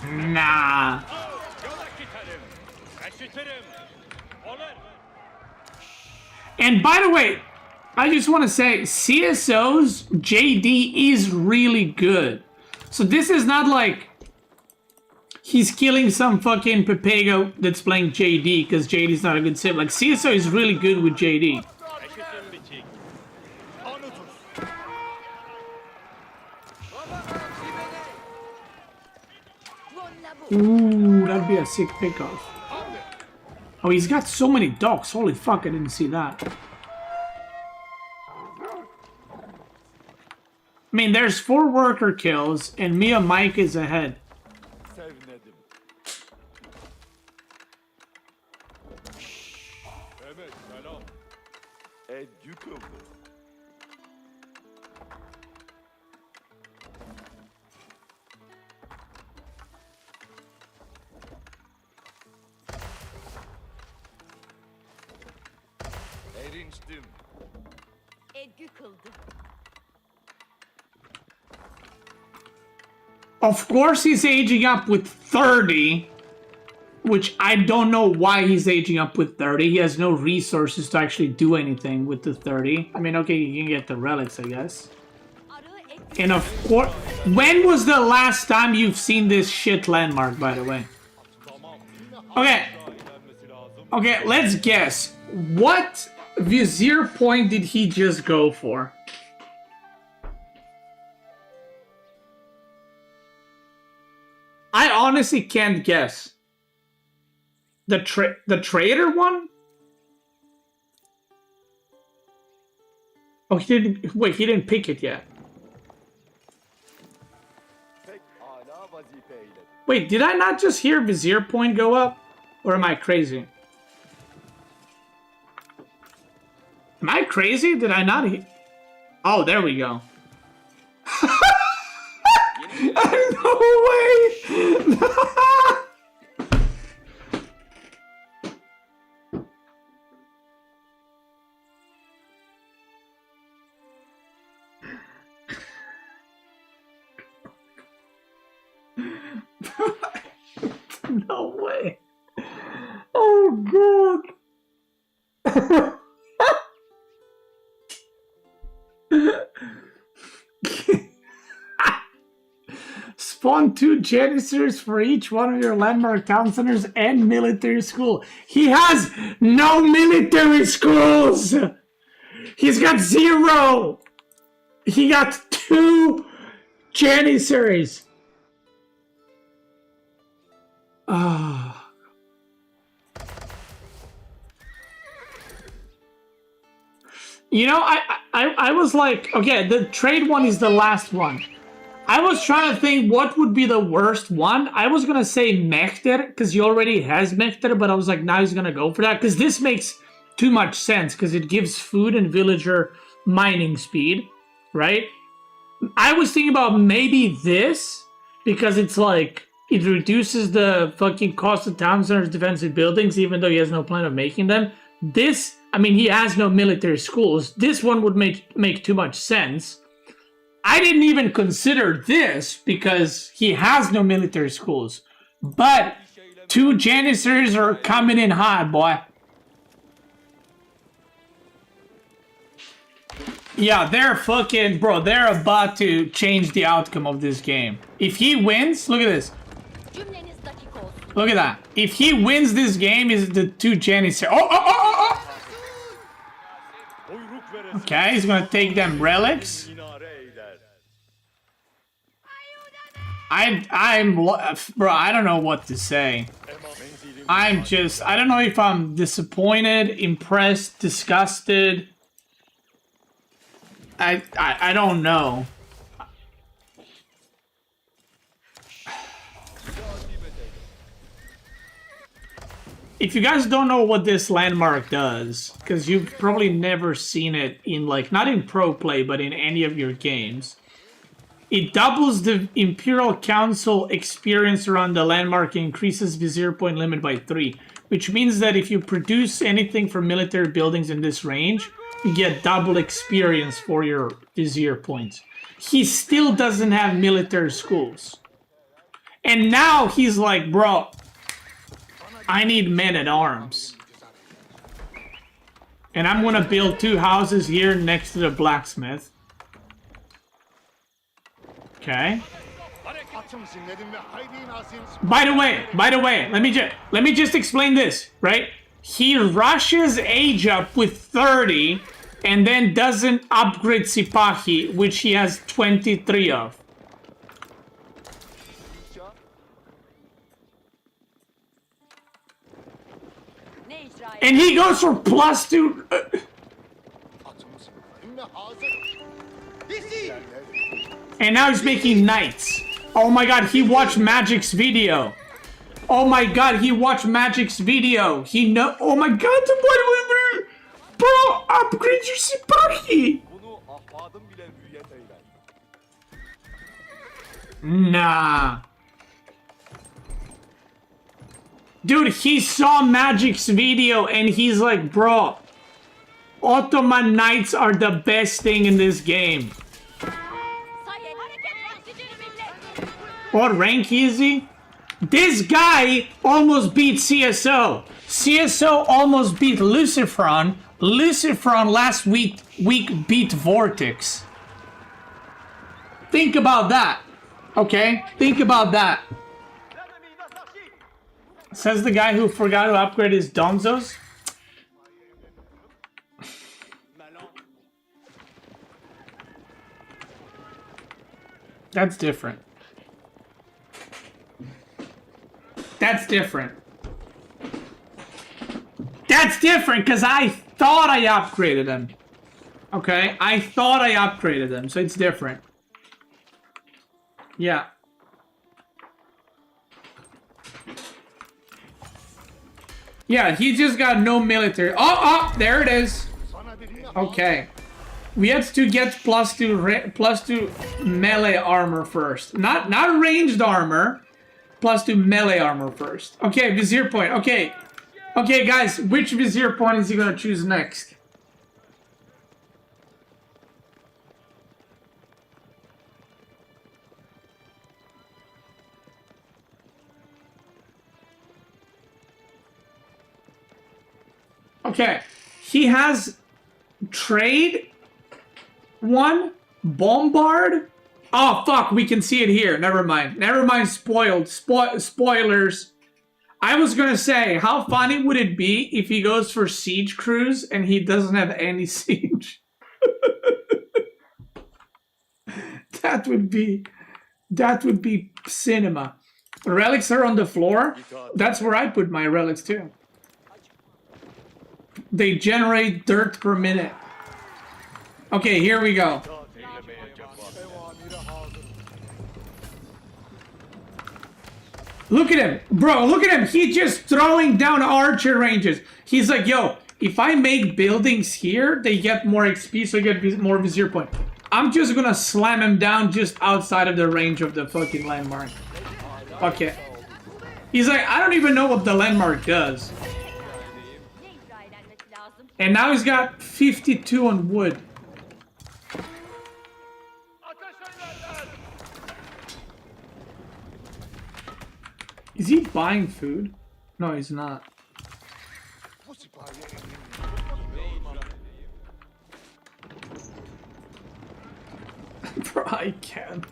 Nah. And by the way, I just want to say, CSO's JD is really good. So this is not like he's killing some fucking Pepego that's playing JD because JD's not a good sim. Like CSO is really good with JD. Ooh, that'd be a sick pickoff. Oh, he's got so many dogs. Holy fuck, I didn't see that. I mean, there's 4 worker kills, and Mia Mike is ahead. Of course he's aging up with 30, which I don't know why he's aging up with 30. He has no resources to actually do anything with the 30. I mean, okay, you can get the relics, I guess. And of course, when was the last time you've seen this shit landmark, by the way? Okay. Okay, let's guess. What vizier point did he just go for? I honestly can't guess. The trader one? Oh, he didn't. Wait, he didn't pick it yet. Wait, did I not just hear vizier point go up? Or am I crazy? Am I crazy? Did I not hear? Oh, there we go. No way! No way. Oh god. Spawn 2 janitors for each one of your landmark town centers and military school. He has no military schools! He's got 0! He got 2 janissaries! Ah. You know, I was like, okay, the trade one is the last one. I was trying to think what would be the worst one. I was going to say Mechter, because he already has Mechter, but I was like, now he's going to go for that, because this makes too much sense, because it gives food and villager mining speed, right? I was thinking about maybe this, because it's like, it reduces the fucking cost of town centers' defensive buildings, even though he has no plan of making them. This, I mean, he has no military schools. This one would make too much sense. I didn't even consider this because he has no military schools. But 2 janissars are coming in hot, boy. Yeah, they're fucking... Bro, they're about to change the outcome of this game. If he wins... Look at this. Look at that. If he wins this game, is the 2 janissars... Oh! Okay, he's gonna take them relics. Bro, I don't know what to say. I don't know if I'm disappointed, impressed, disgusted. I don't know. If you guys don't know what this landmark does, because you've probably never seen it in, like, not in pro play, but in any of your games. It doubles the Imperial Council experience around the landmark and increases Vizier point limit by 3. Which means that if you produce anything from military buildings in this range, you get double experience for your Vizier points. He still doesn't have military schools. And now he's like, bro, I need men-at-arms. And I'm gonna build 2 houses here next to the blacksmith. Okay. By the way, let me just explain this, right? He rushes age up with 30 and then doesn't upgrade Sipahi, which he has 23 of. And he goes for +2. And now he's making knights. Oh my god, he watched Magic's video. Oh my god, he watched Magic's video. He know. Oh my god, bro, upgrade your Sipahi. Nah. Dude, he saw Magic's video and he's like, bro, Ottoman Knights are the best thing in this game. What rank is he? This guy almost beat CSO. CSO almost beat Luciferon. Luciferon last week beat Vortex. Think about that. Okay? Think about that. Says the guy who forgot to upgrade his Donzos. That's different. That's different. That's different because I thought I upgraded them. Okay? I thought I upgraded them, so it's different. Yeah. Yeah, he just got no military. Oh, there it is. Okay. We had to get +2 melee armor first. Not ranged armor. +2 melee armor first. Okay, Vizier point. Okay. Okay, guys, which Vizier point is he gonna choose next? Okay, he has trade, one, bombard. Oh, fuck, we can see it here. Never mind. Never mind, spoilers. I was gonna say, how funny would it be if he goes for siege cruise and he doesn't have any siege? That would be cinema. Relics are on the floor. That's where I put my relics too. They generate dirt per minute. Okay, here we go. Look at him, bro, look at him. He's just throwing down archer ranges. He's like, yo, if I make buildings here, they get more XP, so I get more Vizier point. I'm just gonna slam him down just outside of the range of the fucking landmark. Okay. He's like, I don't even know what the landmark does. And now he's got 52 on wood. Is he buying food? No, he's not. Bro, I can't.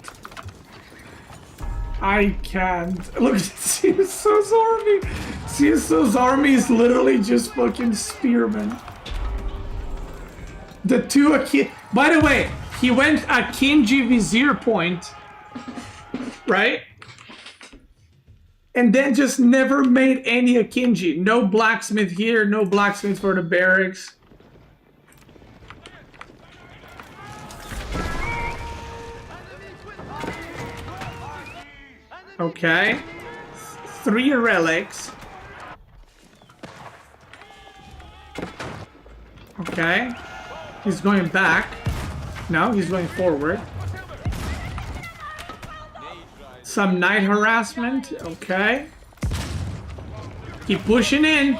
I can't. Look at CSO's army. CSO's army is literally just fucking spearmen. The two Akin... By the way, he went Akinji Vizier point, right? And then just never made any Akinji. No blacksmith here, no blacksmith for the barracks. Okay. 3 relics. Okay. He's going back. No, he's going forward. Some night harassment. Okay. Keep pushing in.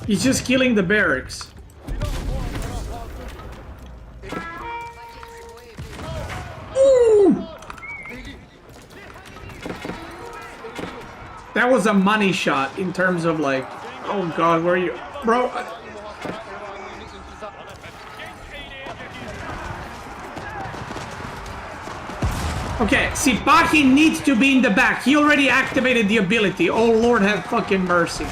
He's just killing the barracks. Ooh! That was a money shot in terms of like, oh god, where are you? Bro. Okay, Sipahi needs to be in the back. He already activated the ability. Oh, Lord have fucking mercy.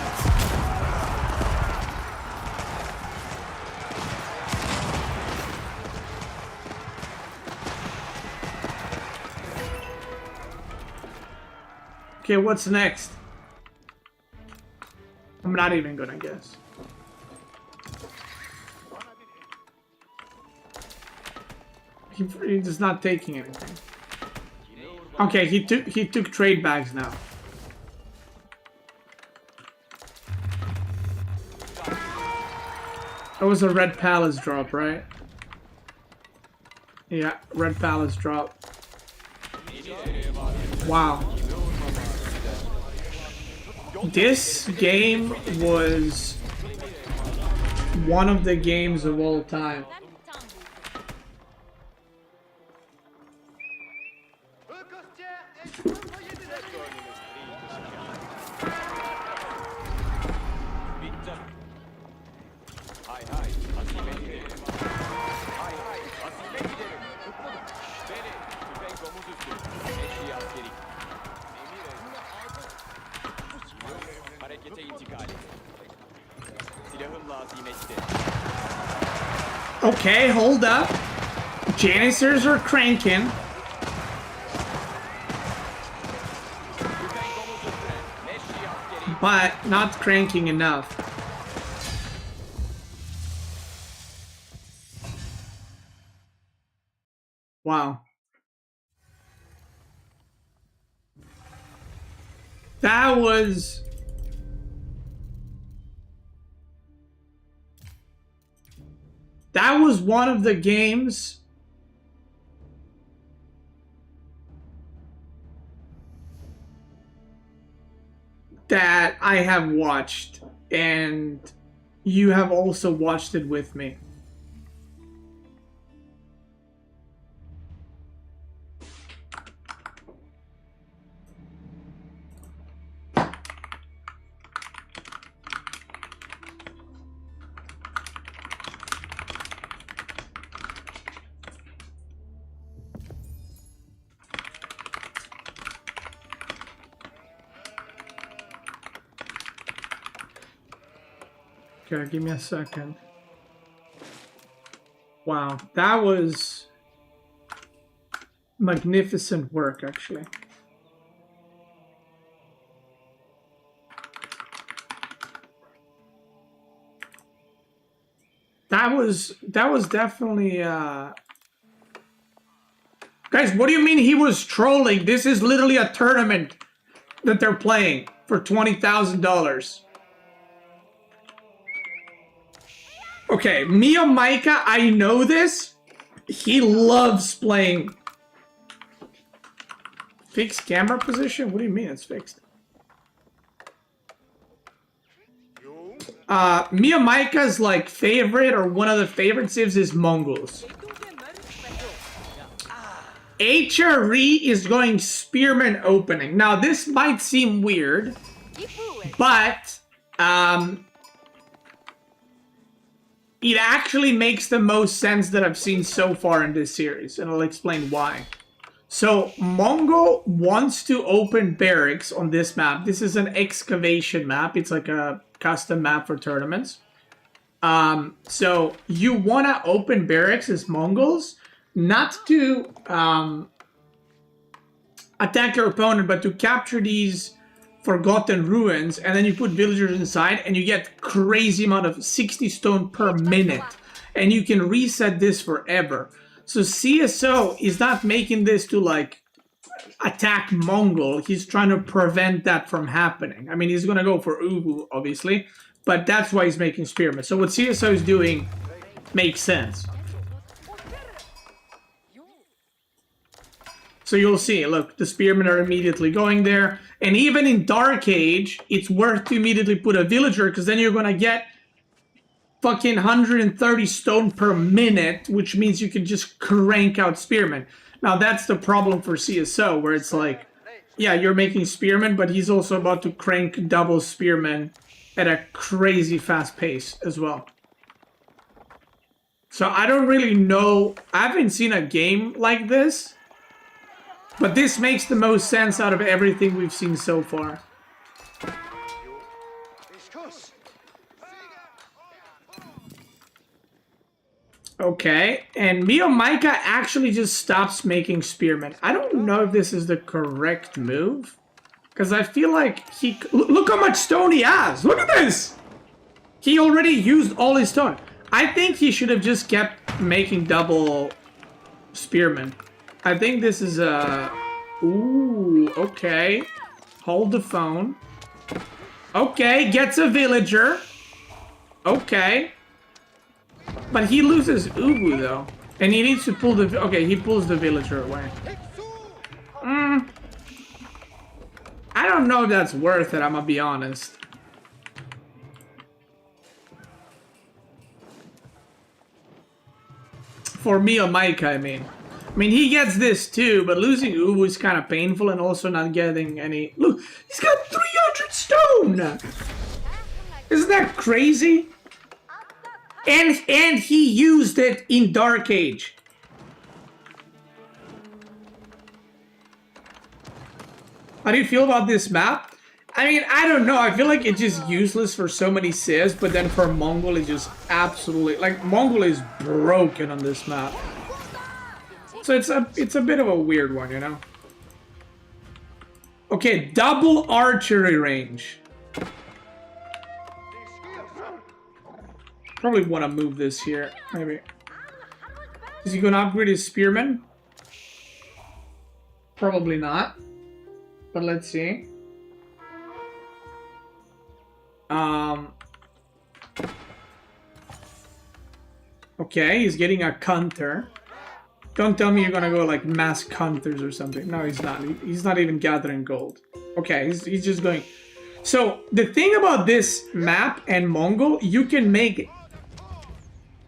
Okay, what's next? I'm not even gonna guess. He's not taking anything. Okay, he took trade bags now. That was a red palace drop, right? Yeah, red palace drop. Wow. This game was one of the games of all time. Okay, hold up. Janissers are cranking. But not cranking enough. Wow. That was... That was one of the games that I have watched, and you have also watched it with me. Okay, give me a second. Wow, that was magnificent work, actually. That was definitely Guys, what do you mean he was trolling? This is literally a tournament that they're playing for $20,000. Okay, Mio Micah, I know this. He loves playing. Fixed camera position? What do you mean it's fixed? Mio Micah's like favorite, or one of the favorite civs, is Mongols. HRE is going Spearman opening. Now this might seem weird, but it actually makes the most sense that I've seen so far in this series, and I'll explain why. So, Mongo wants to open barracks on this map. This is an excavation map. It's like a custom map for tournaments. So, you want to open barracks as Mongols, not to attack your opponent, but to capture these forgotten ruins, and then you put villagers inside, and you get crazy amount of 60 stone per minute, and you can reset this forever. So CSO is not making this to like attack Mongol. He's trying to prevent that from happening. I mean, he's gonna go for Ubu, obviously, but that's why he's making Spearmen. So what CSO is doing makes sense. So you'll see, look, the Spearmen are immediately going there. And even in Dark Age, it's worth to immediately put a villager, because then you're going to get fucking 130 stone per minute, which means you can just crank out Spearmen. Now, that's the problem for CSO, where it's like, yeah, you're making Spearmen, but he's also about to crank double Spearmen at a crazy fast pace as well. So I don't really know. I haven't seen a game like this But this makes the most sense out of everything we've seen so far. Okay, and Mio Micah actually just stops making spearmen. I don't know if this is the correct move. Because I feel like he... Look how much stone he has! Look at this! He already used all his stone. I think he should have just kept making double spearmen. I think this is a... Ooh, okay. Hold the phone. Okay, gets a villager. Okay. But he loses Ubu though. And he needs to pull the... Okay, he pulls the villager away. I don't know if that's worth it, I'm gonna be honest. For me or Micah, I mean. He gets this too, but losing Ubu is kind of painful and also not getting any... Look, he's got 300 stone! Isn't that crazy? And he used it in Dark Age. How do you feel about this map? I mean, I don't know. I feel like it's just useless for so many Cs, but then for Mongol, it's just absolutely... Like, Mongol is broken on this map. So it's a bit of a weird one, you know? Okay, double archery range. Probably want to move this here, maybe. Is he going to upgrade his spearman? Probably not. But let's see. Okay, he's getting a counter. Don't tell me you're gonna go like mass counters or something. No, he's not. He's not even gathering gold. Okay, he's just going. So the thing about this map and Mongol, you can make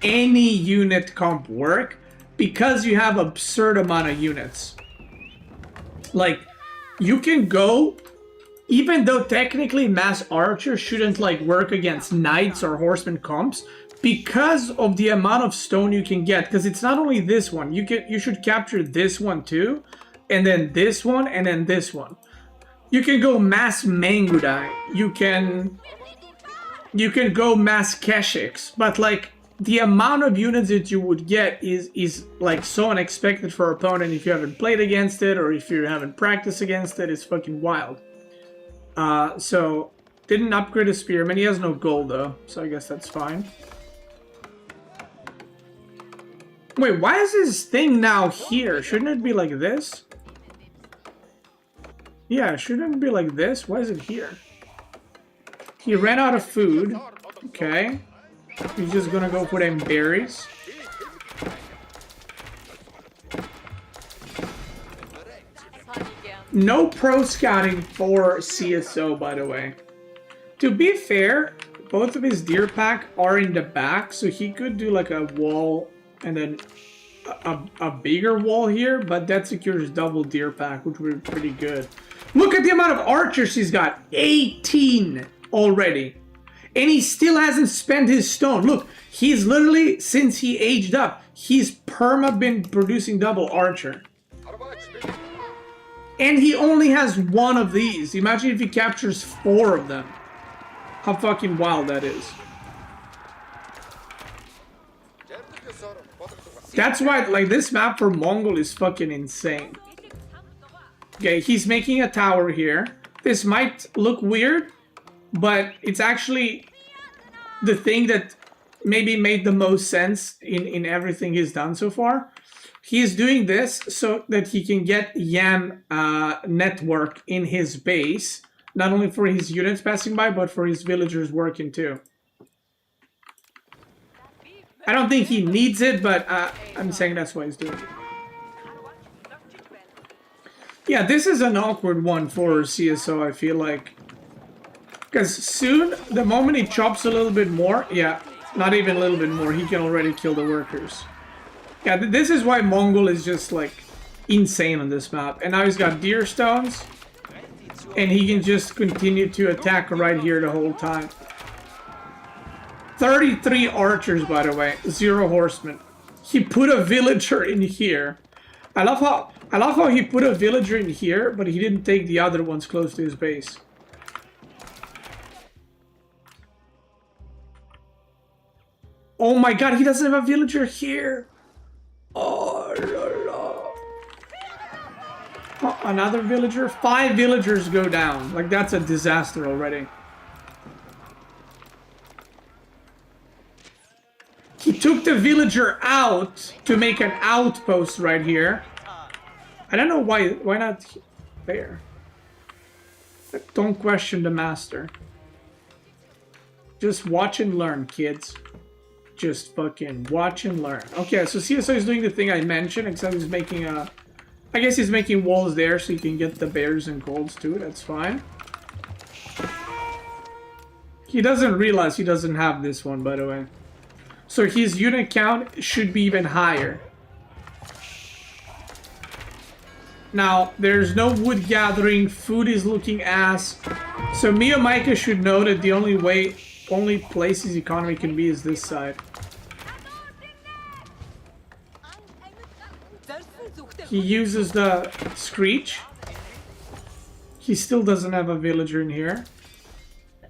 any unit comp work because you have absurd amount of units. Like, you can go, even though technically mass archer shouldn't like work against knights or horseman comps, because of the amount of stone you can get. Because it's not only this one, you should capture this one too, and then this one, and then this one. You can go mass Mangudai, you can go mass Keshiks, but like the amount of units that you would get is like so unexpected for an opponent if you haven't played against it or if you haven't practiced against it. It's fucking wild. So didn't upgrade his spearman. He has no gold though, so I guess that's fine. Wait, why is this thing now here? Shouldn't it be like this? Yeah, shouldn't it be like this? Why is it here? He ran out of food. Okay. He's just gonna go put in berries. No pro scouting for CSO, by the way. To be fair, both of his deer pack are in the back, so he could do like a wall and then a bigger wall here, but that secures double deer pack, which would be pretty good. Look at the amount of archers he's got. 18 already. And he still hasn't spent his stone. Look, he's literally, since he aged up, he's perma been producing double archer. And he only has one of these. Imagine if he captures 4 of them. How fucking wild that is. That's why, like, this map for Mongol is fucking insane. Okay, he's making a tower here. This might look weird, but it's actually the thing that maybe made the most sense in everything he's done so far. He's doing this so that he can get Yam network in his base, not only for his units passing by, but for his villagers working too. I don't think he needs it, but I'm saying that's why he's doing it. Yeah, this is an awkward one for CSO, I feel like. Because soon, the moment he chops a little bit more, yeah, not even a little bit more, he can already kill the workers. Yeah, this is why Mongol is just, like, insane on this map. And now he's got deer stones, and he can just continue to attack right here the whole time. 33 archers, by the way, 0 horsemen. He put a villager in here. I love how he put a villager in here, but he didn't take the other ones close to his base. Oh my god, he doesn't have a villager here. Oh, la, la. Oh, another villager? 5 villagers go down. Like, that's a disaster already. He took the villager out to make an outpost right here. I don't know why not there. Don't question the master. Just watch and learn, kids. Just fucking watch and learn. Okay, so CSO is doing the thing I mentioned, except he's making a... I guess he's making walls there so you can get the bears and golds too. That's fine. He doesn't realize he doesn't have this one, by the way. So his unit count should be even higher. Now, there's no wood gathering. Food is looking ass. So Mia should know that the only place his economy can be is this side. He uses the Screech. He still doesn't have a villager in here.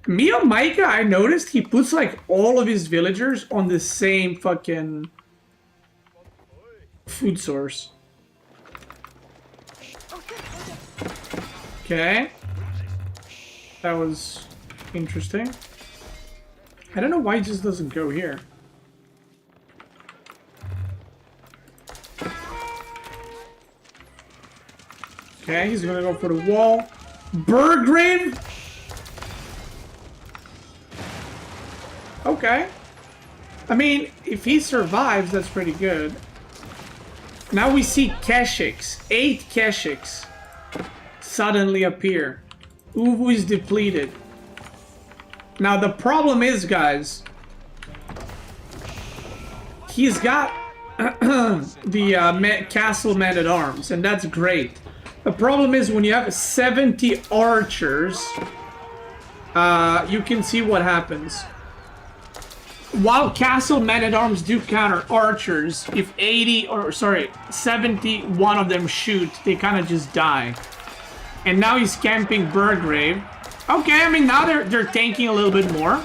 Mia I noticed he puts like all of his villagers on the same fucking food source. Okay. That was interesting. I don't know why he just doesn't go here. Okay, he's gonna go for the wall. Burgrave? Okay. I mean, if he survives, that's pretty good. Now we see Keshiks. 8 Keshiks suddenly appear. Uvu is depleted. Now the problem is, guys, he's got the castle man-at-arms, and that's great. The problem is when you have 70 archers, you can see what happens. While castle men-at-arms do counter archers, if 71 of them shoot, they kind of just die. And now he's camping Burgrave. Okay, I mean, now they're tanking a little bit more.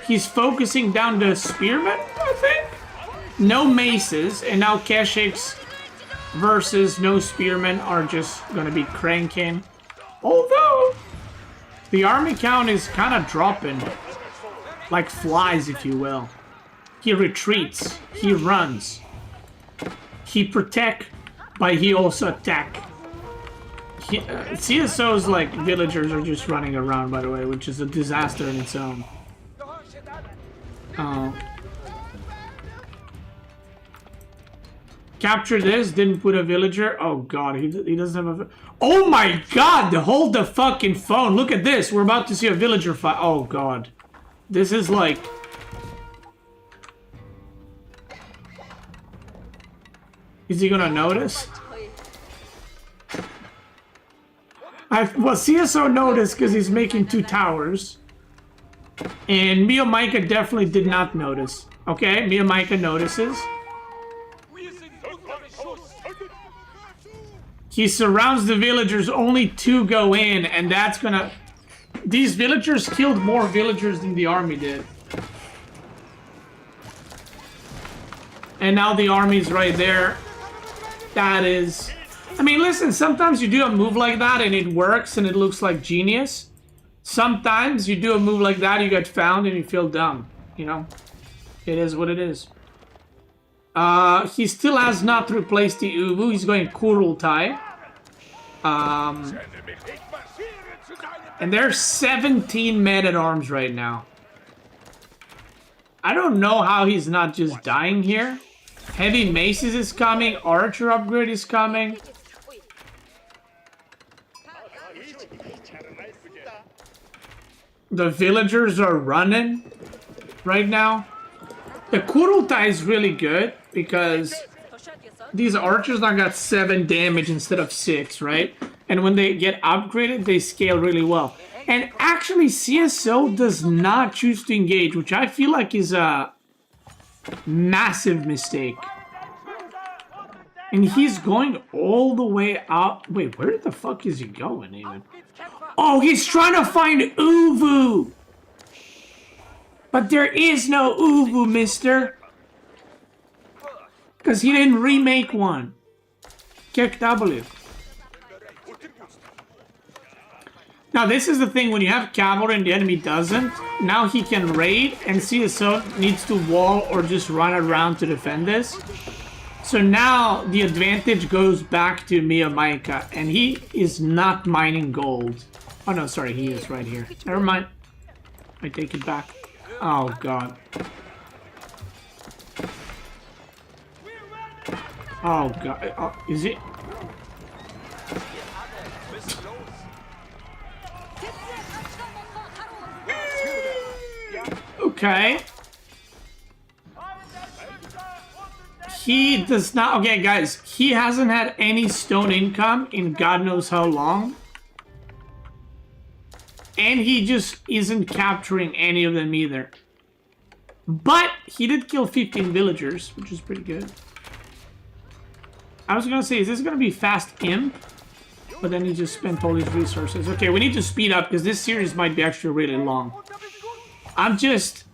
He's focusing down the spearmen, I think. No maces, and now Keshiks versus no spearmen are just gonna be cranking. Although, the army count is kind of dropping. Like flies, if you will. He retreats. He runs. He protect, but he also attack. CSO's like villagers are just running around, by the way, which is a disaster in its own. Capture this, didn't put a villager. Oh god, he doesn't have a... Oh my god, hold the fucking phone. Look at this. We're about to see a villager fight. Oh god. This is like... Is he gonna notice? Well, CSO noticed because he's making 2 towers. And Mia definitely did not notice. Okay, Mia notices. He surrounds the villagers, only 2 go in, and that's gonna... These villagers killed more villagers than the army did. And now the army's right there. That is... I mean, listen, sometimes you do a move like that and it works and it looks like genius. Sometimes you do a move like that, you get found and you feel dumb. You know? It is what it is. He still has not replaced the Uvu. He's going Kurultai. And there's 17 men-at-arms right now. I don't know how he's not just dying here. Heavy maces is coming. Archer upgrade is coming. The villagers are running right now. The Kurultai is really good because these archers now got 7 damage instead of 6, right? And when they get upgraded, they scale really well. And actually, CSO does not choose to engage, which I feel like is a massive mistake. And he's going all the way out. Wait, where the fuck is he going even? Oh, he's trying to find Uvu! But there is no Uvu, mister. Because he didn't remake one. Kick W. Now this is the thing, when you have cavalry and the enemy doesn't, now he can raid and CSO needs to wall or just run around to defend this. So now the advantage goes back to Miyamaika, and he is not mining gold. Oh no, sorry, he is right here. Never mind. I take it back. Oh god. Oh god. Oh, is it? Okay. He does not... Okay, guys. He hasn't had any stone income in God knows how long. And he just isn't capturing any of them either. But he did kill 15 villagers, which is pretty good. I was gonna say, is this gonna be fast imp? But then he just spent all his resources. Okay, we need to speed up because this series might be actually really long. I'm just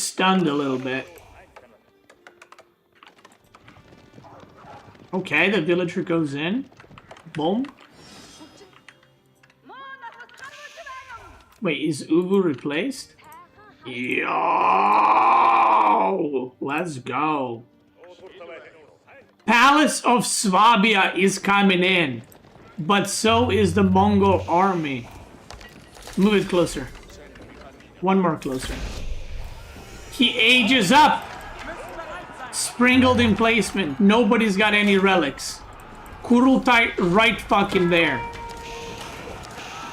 stunned a little bit. Okay, the villager goes in. Boom. Wait, is Uvu replaced? Yo! Let's go. Palace of Swabia is coming in. But so is the Mongol army. Move it closer. One more closer. He ages up. Sprinkled in placement. Nobody's got any relics. Kurultai right fucking there.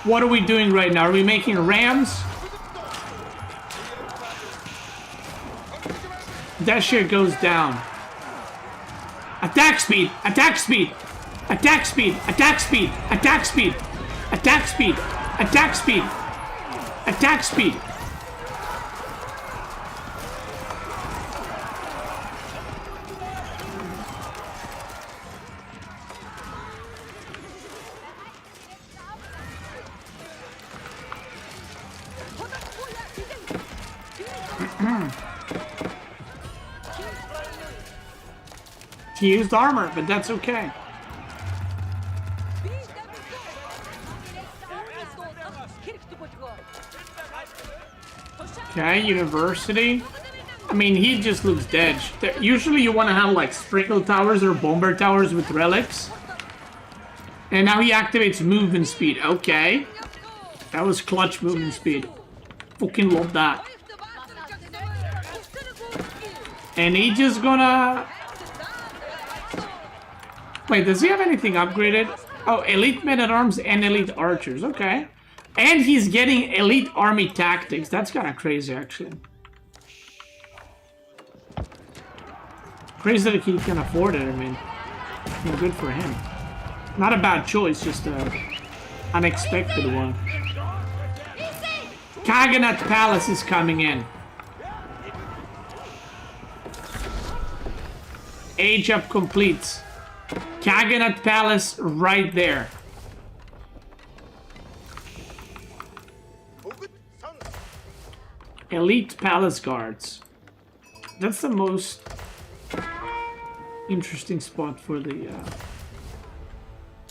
What are we doing right now? Are we making rams? That shit goes down. Attack speed! Attack speed! Attack speed! Attack speed! Attack speed! Attack speed! Attack speed! Attack speed! He used armor, but that's okay. Okay, university. I mean, he just looks dead. Usually you want to have like sprinkle towers or bomber towers with relics. And now he activates movement speed. Okay. That was clutch movement speed. Fucking love that. And he just gonna... Wait, does he have anything upgraded? Oh, elite men-at-arms and elite archers. Okay. And he's getting elite army tactics. That's kind of crazy, actually. Crazy that he can afford it, I mean. Good for him. Not a bad choice, just an unexpected one. Kaganat Palace is coming in. Age up completes. Kaganat Palace right there. Elite Palace Guards. That's the most interesting spot for the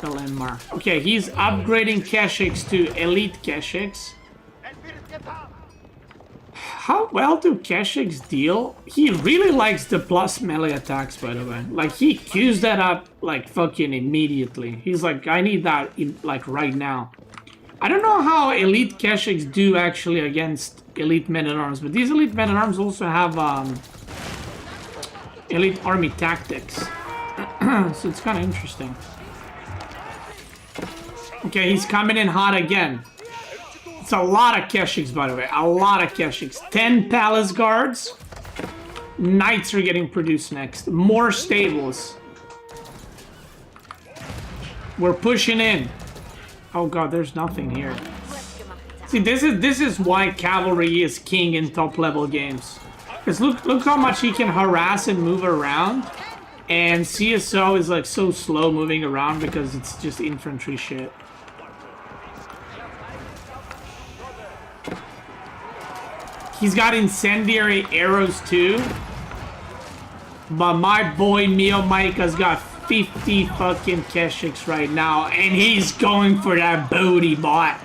landmark. Okay, he's upgrading Keshiks to Elite Keshiks. How well do Keshiks deal? He really likes the plus melee attacks, by the way. Like, he queues that up, like, fucking immediately. He's like, I need that, like, right now. I don't know how Elite Keshiks do, actually, against Elite Men-at-Arms, but these Elite Men-at-Arms also have, Elite Army Tactics. So it's kind of interesting. Okay, he's coming in hot again. It's a lot of Keshiks, by the way. A lot of Keshiks. 10 Palace Guards. Knights are getting produced next. More stables. We're pushing in. Oh god, there's nothing here. See, this is why cavalry is king in top level games. Because look how much he can harass and move around. And CSO is like so slow moving around because it's just infantry shit. He's got incendiary arrows too. But my boy Mio Micah's got 50 fucking Keshiks right now. And he's going for that booty bot.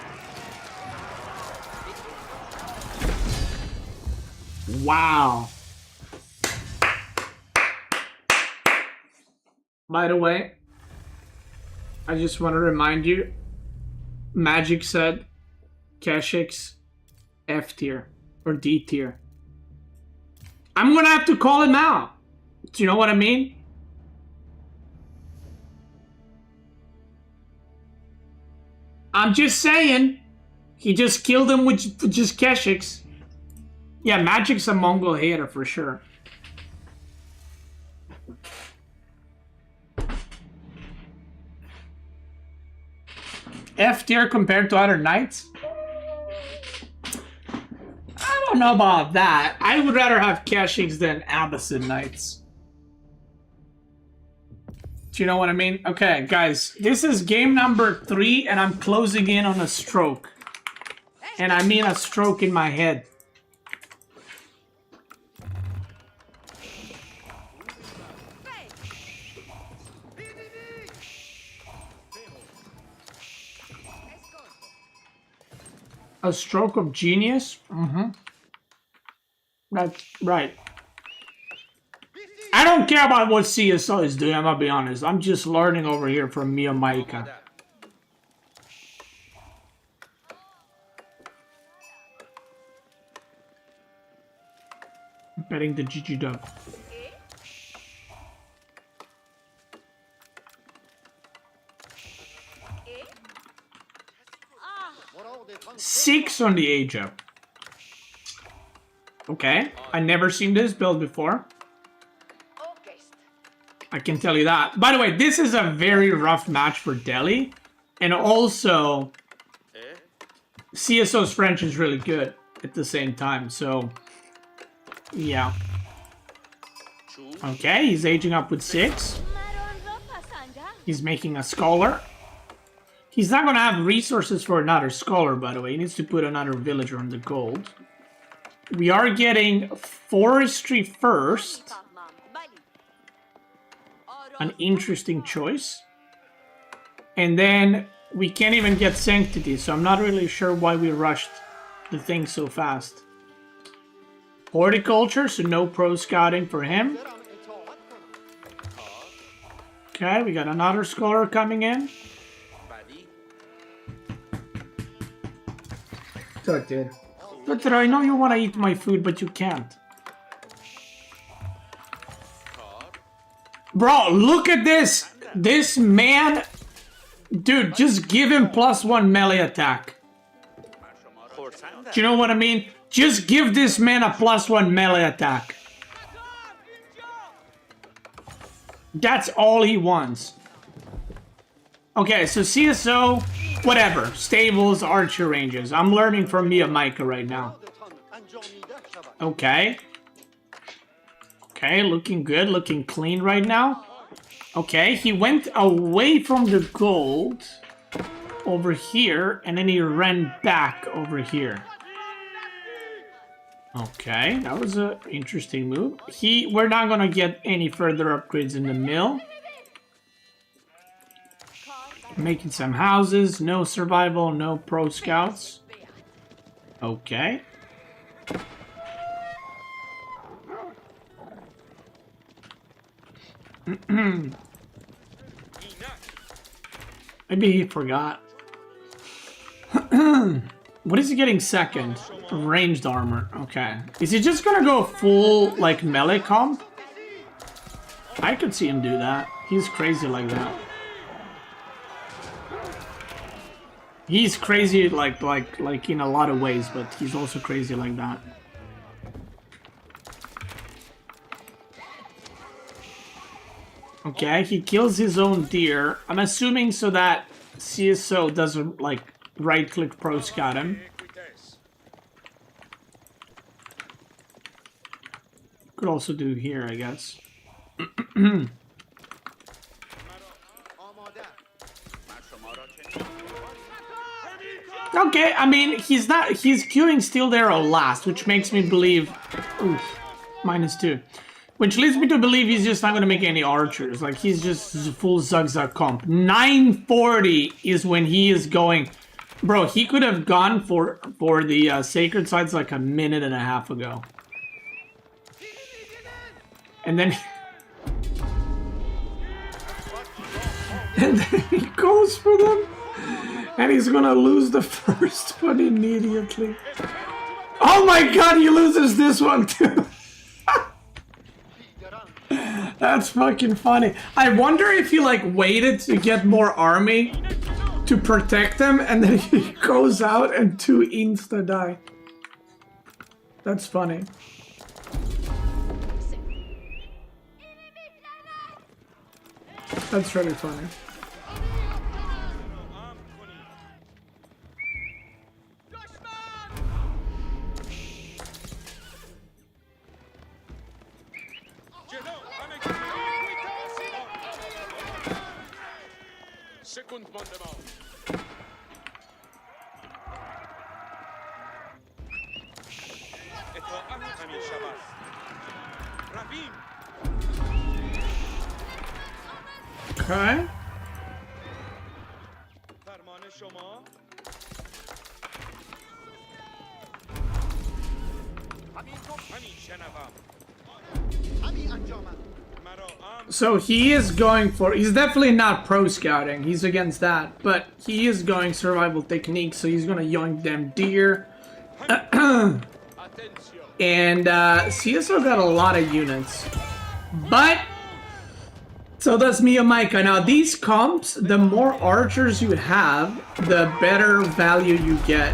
Wow. By the way, I just want to remind you, Magic said Keshiks F tier or D tier. I'm gonna have to call him out. Do you know what I mean? I'm just saying, he just killed him with just Keshiks. Yeah, Magic's a Mongol hater for sure. F tier compared to other knights? I don't know about that. I would rather have Keshiks than Abbasid knights. Do you know what I mean? Okay, guys, this is game number 3, and I'm closing in on a stroke. And I mean a stroke in my head. A stroke of genius? Mm-hmm. That's right. I don't care about what CSO is doing, I'm gonna be honest. I'm just learning over here from Mia Maika. Betting the GG dub. Six on the age up. Okay, I never seen this build before. I can tell you that. By the way, this is a very rough match for Delhi. And also, CSO's French is really good at the same time. So, yeah. Okay, he's aging up with 6. He's making a scholar. He's not going to have resources for another scholar, by the way. He needs to put another villager on the gold. We are getting forestry first. An interesting choice. And then we can't even get sanctity, so I'm not really sure why we rushed the thing so fast. Horticulture, so no pro scouting for him. Okay, we got another scholar coming in. Dude. But I know you want to eat my food, but you can't. Bro, look at this. This man. Dude, just give him +1 melee attack. Do you know what I mean? Just give this man a +1 melee attack. That's all he wants. Okay, so CSO, whatever. Stables, archer ranges. I'm learning from Mia Micah right now. Okay. Okay, looking good, looking clean right now. Okay, he went away from the gold over here, and then he ran back over here. Okay, that was an interesting move. We're not gonna get any further upgrades in the mill. Making some houses, no survival, no pro scouts. Okay. Maybe he forgot. What is he getting second? Ranged armor. Okay. Is he just gonna go full, like, melee comp? I could see him do that. He's crazy like that. He's crazy like in a lot of ways, but he's also crazy like that. Okay, he kills his own deer. I'm assuming so that CSO doesn't, like, right-click pro scout him. Could also do here, I guess. Okay, I mean, he's queuing Steel Arrow last, which makes me believe... Oof, -2. Which leads me to believe he's just not going to make any archers. Like, he's just full Zugzug comp. 940 is when he is going... Bro, he could have gone for the Sacred Sites like a minute and a half ago. And then... and then he goes for them. And he's gonna lose the first one immediately. Oh my god, he loses this one too! That's fucking funny. I wonder if he like waited to get more army to protect them and then he goes out and 2 insta die. That's funny. That's really funny. Okay. So he is going for... He's definitely not pro scouting. He's against that. But he is going survival techniques. So he's going to yoink them deer. And CSO got a lot of units. But... So does Miyamaika. Now these comps, the more archers you have, the better value you get.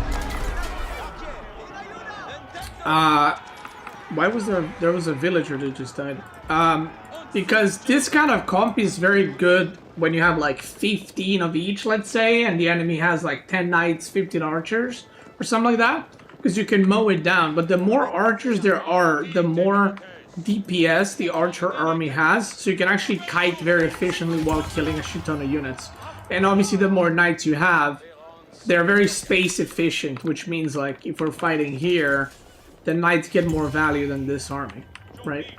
Why was there was a villager that just died? Because this kind of comp is very good when you have like 15 of each, let's say, and the enemy has like 10 knights, 15 archers, or something like that. Because you can mow it down. But the more archers there are, the more DPS the archer army has, so you can actually kite very efficiently while killing a shit ton of units. And obviously the more knights you have, they're very space efficient, which means like if we're fighting here, the knights get more value than this army, right?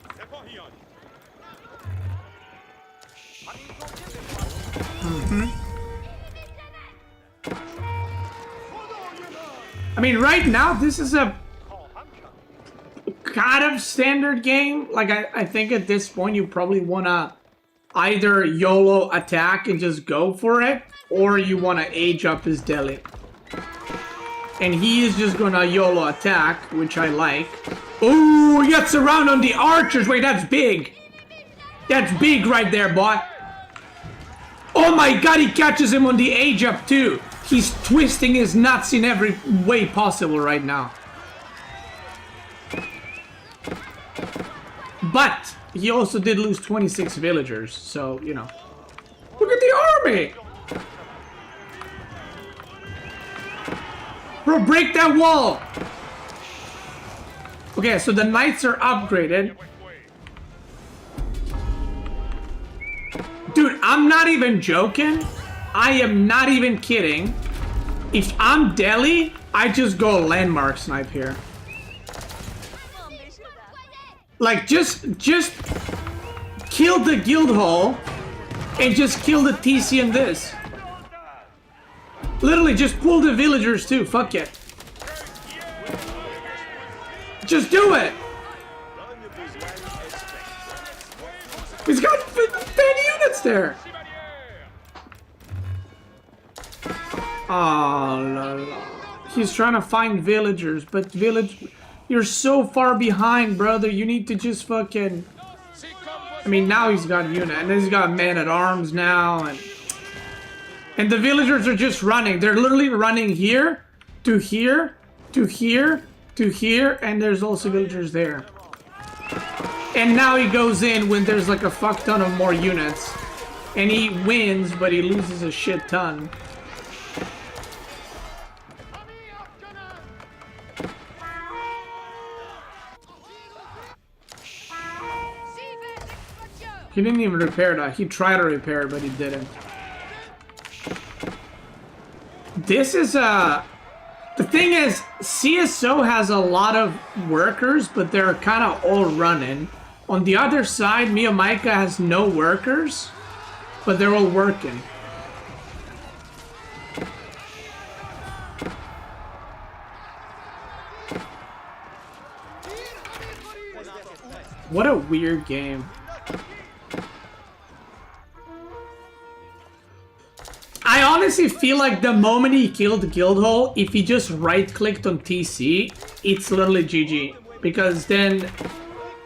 I mean, right now this is a kind of standard game. Like I think at this point you probably want to either YOLO attack and just go for it, or you want to age up his Delhi. And he is just gonna YOLO attack, which I like. Ooh, he gets around on the archers. Wait, that's big. That's big right there, boy. Oh my god, he catches him on the age up too. He's twisting his nuts in every way possible right now. But he also did lose 26 villagers, so, you know. Look at the army! Bro, break that wall! Okay, so the knights are upgraded. Dude, I'm not even joking. I am not even kidding. If I'm Delhi, I just go landmark snipe here. Like, just kill the guild hall and just kill the TC and this. Literally, just pull the villagers too. Fuck it. Just do it. He's got 10 units there. Oh, la, la. He's trying to find villagers, but you're so far behind, brother. You need to just fucking... I mean, now he's got a unit, and then he's got man-at-arms now, and the villagers are just running. They're literally running here, to here, to here, to here, and there's also villagers there. And now he goes in when there's like a fuck ton of more units. And he wins, but he loses a shit ton. He didn't even repair that. He tried to repair it, but he didn't. This is the thing is, CSO has a lot of workers, but they're kind of all running. On the other side, Miyamaika has no workers, but they're all working. What a weird game. I honestly feel like the moment he killed Guildhall, if he just right-clicked on TC, it's literally GG. Because then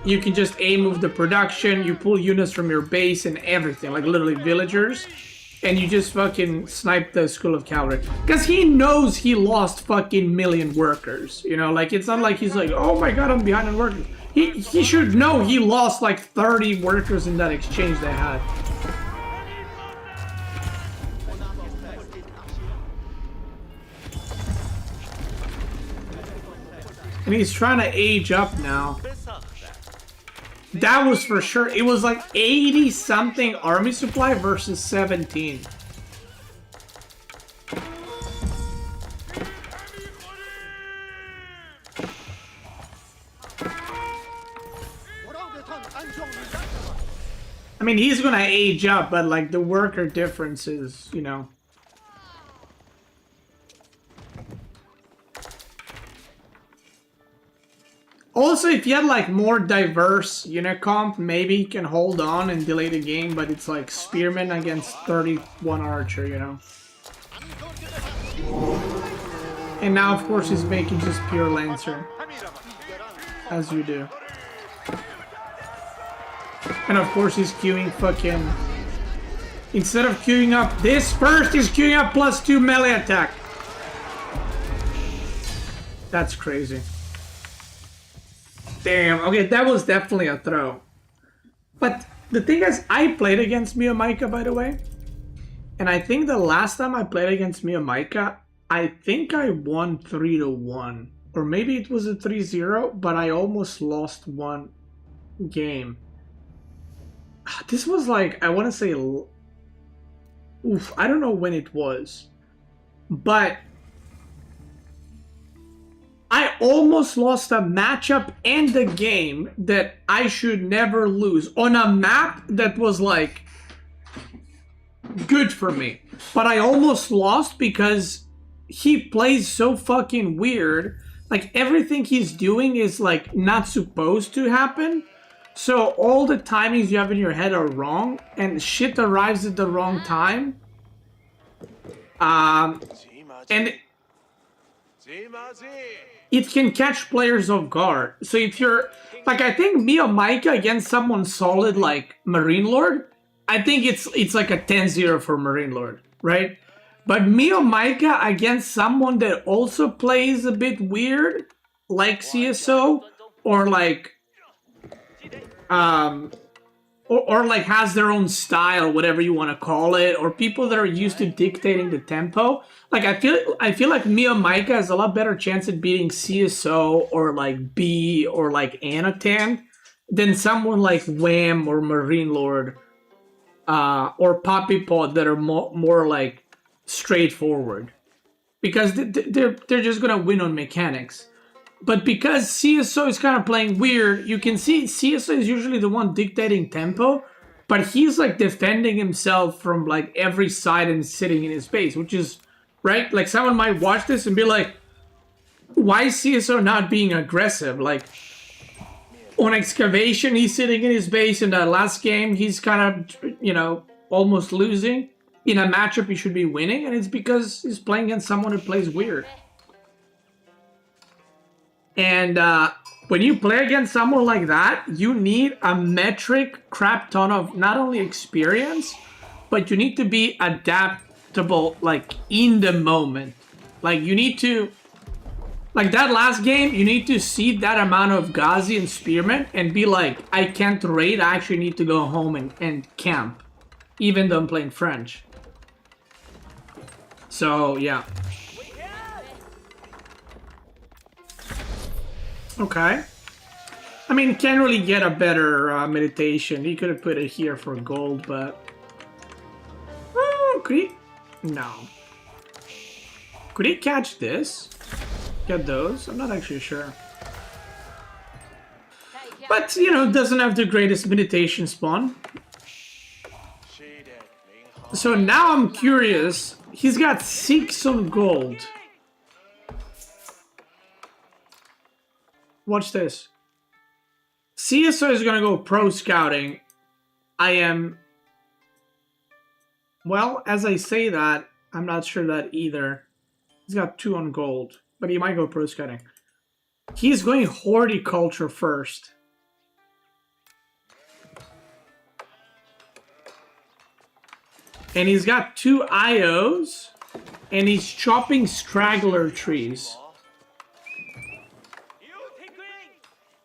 you can just A-move the production, you pull units from your base and everything, like literally villagers, and you just fucking snipe the School of Cavalry. Because he knows he lost fucking million workers, you know? Like, it's not like he's like, oh my god, I'm behind on workers. He should know he lost like 30 workers in that exchange they had. And he's trying to age up now. That was for sure. It was like 80 something army supply versus 17. I mean, he's gonna age up, but like the worker difference is, you know. Also, if you had like more diverse unit comp, maybe you can hold on and delay the game, but it's like Spearman against 31 Archer, you know. And now, of course, he's making just pure Lancer. As you do. And of course, he's queuing fucking... Instead of queuing up this first, he's queuing up +2 melee attack. That's crazy. Damn, okay, that was definitely a throw. But the thing is, I played against Miyamaika, by the way. And I think the last time I played against Miyamaika, I think I won 3-1. Or maybe it was a 3-0, but I almost lost one game. This was like, I want to say... Oof, I don't know when it was. But... I almost lost a matchup and a game that I should never lose on a map that was like good for me. But I almost lost because he plays so fucking weird. Like everything he's doing is like not supposed to happen. So all the timings you have in your head are wrong and shit arrives at the wrong time. And it can catch players off guard. So if you're... Like, I think Miyamaika against someone solid like Marine Lord, I think it's like a 10-0 for Marine Lord, right? But Miyamaika against someone that also plays a bit weird, like CSO, or like... Or like has their own style, whatever you want to call it, or people that are used to dictating the tempo. Like I feel like Miyamaika has a lot better chance at beating CSO or like B or like Anatan than someone like Wham or Marine Lord or Poppy Pod that are more like straightforward, because they're just gonna win on mechanics. But because CSO is kind of playing weird, you can see CSO is usually the one dictating tempo, but he's like defending himself from like every side and sitting in his base, which is, right? Like someone might watch this and be like, why is CSO not being aggressive? Like on excavation, he's sitting in his base. In that last game, he's kind of, you know, almost losing. In a matchup, he should be winning, and it's because he's playing against someone who plays weird. And when you play against someone like that, you need a metric crap ton of not only experience, but you need to be adaptable, like, in the moment. Like, you need to... Like, that last game, you need to see that amount of Ghazi and Spearman and be like, I can't raid, I actually need to go home and camp. Even though I'm playing French. So, yeah. Okay. I mean, can't really get a better meditation. He could have put it here for gold, but... could he? No. Could he catch this? Get those? I'm not actually sure. But, you know, doesn't have the greatest meditation spawn. So now I'm curious. He's got 6 on gold. Watch this. CSO is gonna go pro scouting. I am... Well, as I say that, I'm not sure that either. He's got 2 on gold, but he might go pro scouting. He's going horticulture first. And he's got 2 IOs, and he's chopping straggler trees.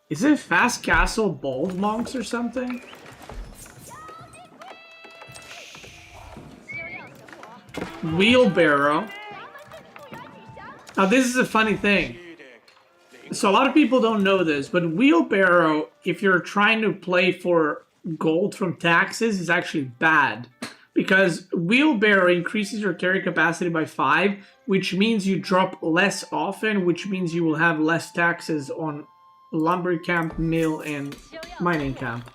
Is it Fast Castle Bold Monks or something? Wheelbarrow. Now this is a funny thing. So a lot of people don't know this, but wheelbarrow, if you're trying to play for gold from taxes, is actually bad. Because wheelbarrow increases your carry capacity by 5, which means you drop less often, which means you will have less taxes on lumber camp, mill, and mining camp.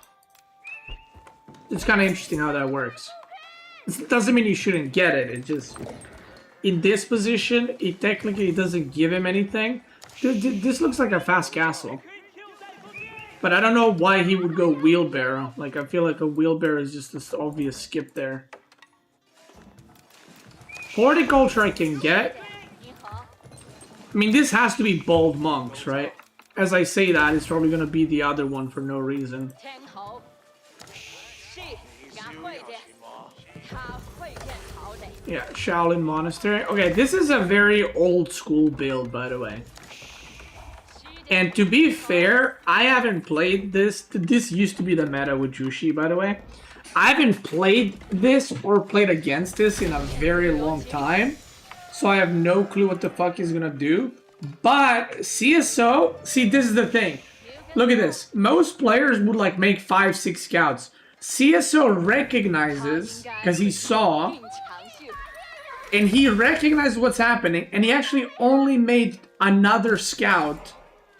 It's kind of interesting how that works. It doesn't mean you shouldn't get it. It just, in this position, it technically doesn't give him anything. This looks like a fast castle. But I don't know why he would go wheelbarrow. Like, I feel like a wheelbarrow is just this obvious skip there. Horticulture I can get. I mean, this has to be bold monks, right? As I say that, it's probably going to be the other one for no reason. Yeah, Shaolin Monastery. Okay, this is a very old school build, by the way. And to be fair, I haven't played this. This used to be the meta with Jushi, by the way. I haven't played this or played against this in a very long time. So I have no clue what the fuck he's gonna do. But CSO, see, this is the thing. Look at this. Most players would like make 5-6 scouts. CSO recognizes, because he saw, and he recognized what's happening, and he actually only made another scout,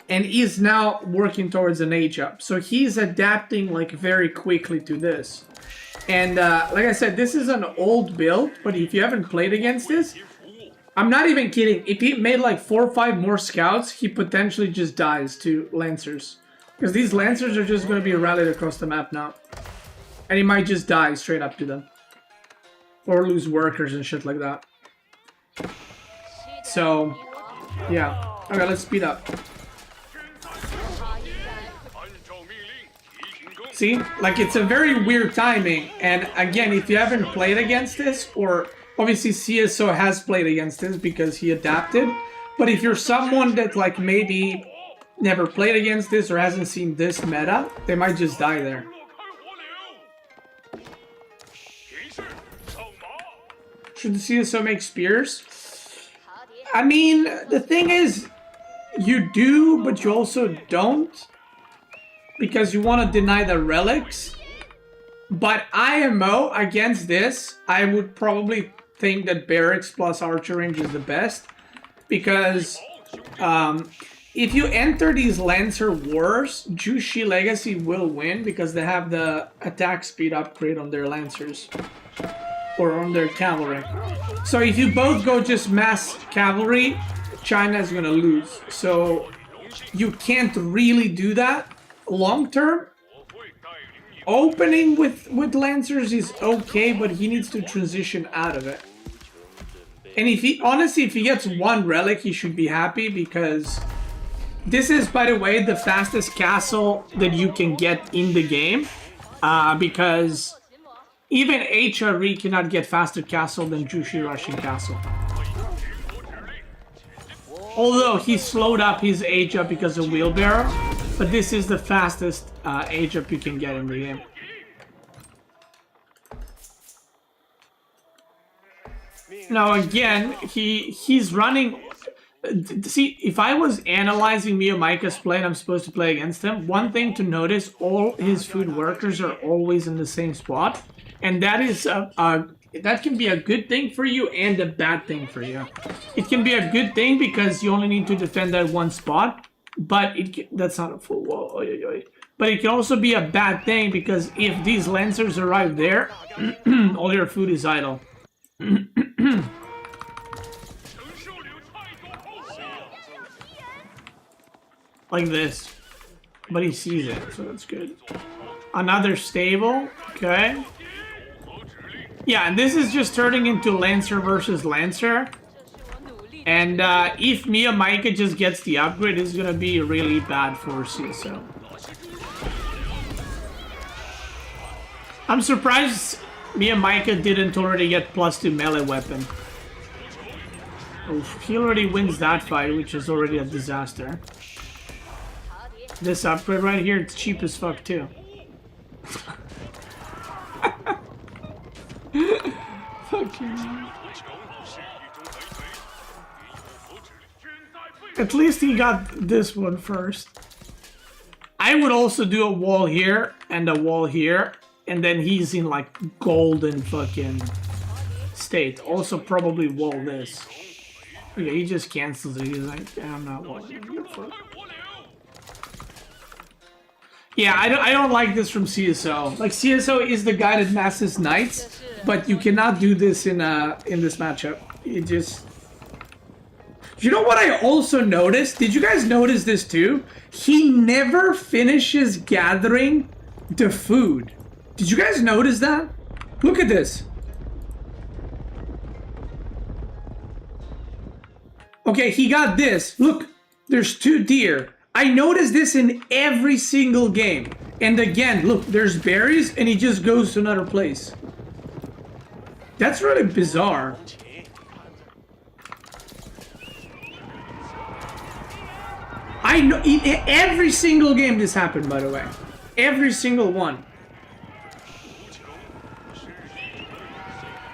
and is now working towards an age up. So he's adapting like very quickly to this. And like I said, this is an old build, but if you haven't played against this, I'm not even kidding. If he made like 4 or 5 more scouts, he potentially just dies to Lancers. Because these Lancers are just going to be rallied across the map now. And he might just die straight up to them. Or lose workers and shit like that. So, yeah. Okay, let's speed up. See? Like, it's a very weird timing. And again, if you haven't played against this, or obviously CSO has played against this because he adapted. But if you're someone that, like, maybe never played against this or hasn't seen this meta, they might just die there. Should the CSO make spears? I mean, the thing is, you do, but you also don't. Because you want to deny the relics. But IMO against this, I would probably think that barracks plus archer range is the best. Because if you enter these Lancer wars, Jushi Legacy will win because they have the attack speed upgrade on their Lancers. Or on their cavalry. So if you both go just mass cavalry, China is going to lose. So you can't really do that long term. Opening with Lancers is okay, but he needs to transition out of it. And if he, honestly, if he gets 1 relic, he should be happy because this is, by the way, the fastest castle that you can get in the game. Because even HRE cannot get faster castle than Jushi Russian Castle. Although he slowed up his age up because of wheelbarrow, but this is the fastest age up you can get in the game. Now again, he's running. See, if I was analyzing Miyamaika's play and I'm supposed to play against him, one thing to notice, all his food workers are always in the same spot. And that is that can be a good thing for you and a bad thing for you. It can be a good thing because you only need to defend that one spot, but that's not a full wall. Oy, oy, oy. But it can also be a bad thing because if these lancers arrive there, all your food is idle. Like this. But he sees it, so that's good. Another stable, okay. Yeah, and this is just turning into Lancer versus Lancer. And if Miyamaika just gets the upgrade, it's gonna be really bad for CSO. I'm surprised Miyamaika didn't already get +2 melee weapon. Oof, he already wins that fight, which is already a disaster. This upgrade right here, it's cheap as fuck too. Fuck you. At least he got this one first. I would also do a wall here and a wall here, and then he's in like golden fucking state. Also probably wall this. Okay, he just cancels it. He's like, yeah, I'm not walling. Yeah, I don't like this from CSO. Like, CSO is the guy that masses knights, but you cannot do this in this matchup. It just... You know what I also noticed? Did you guys notice this too? He never finishes gathering the food. Did you guys notice that? Look at this. Okay, he got this. Look, there's 2 deer. I noticed this in every single game. And again, look, there's berries and he just goes to another place. That's really bizarre. I know in every single game this happened, by the way. Every single one.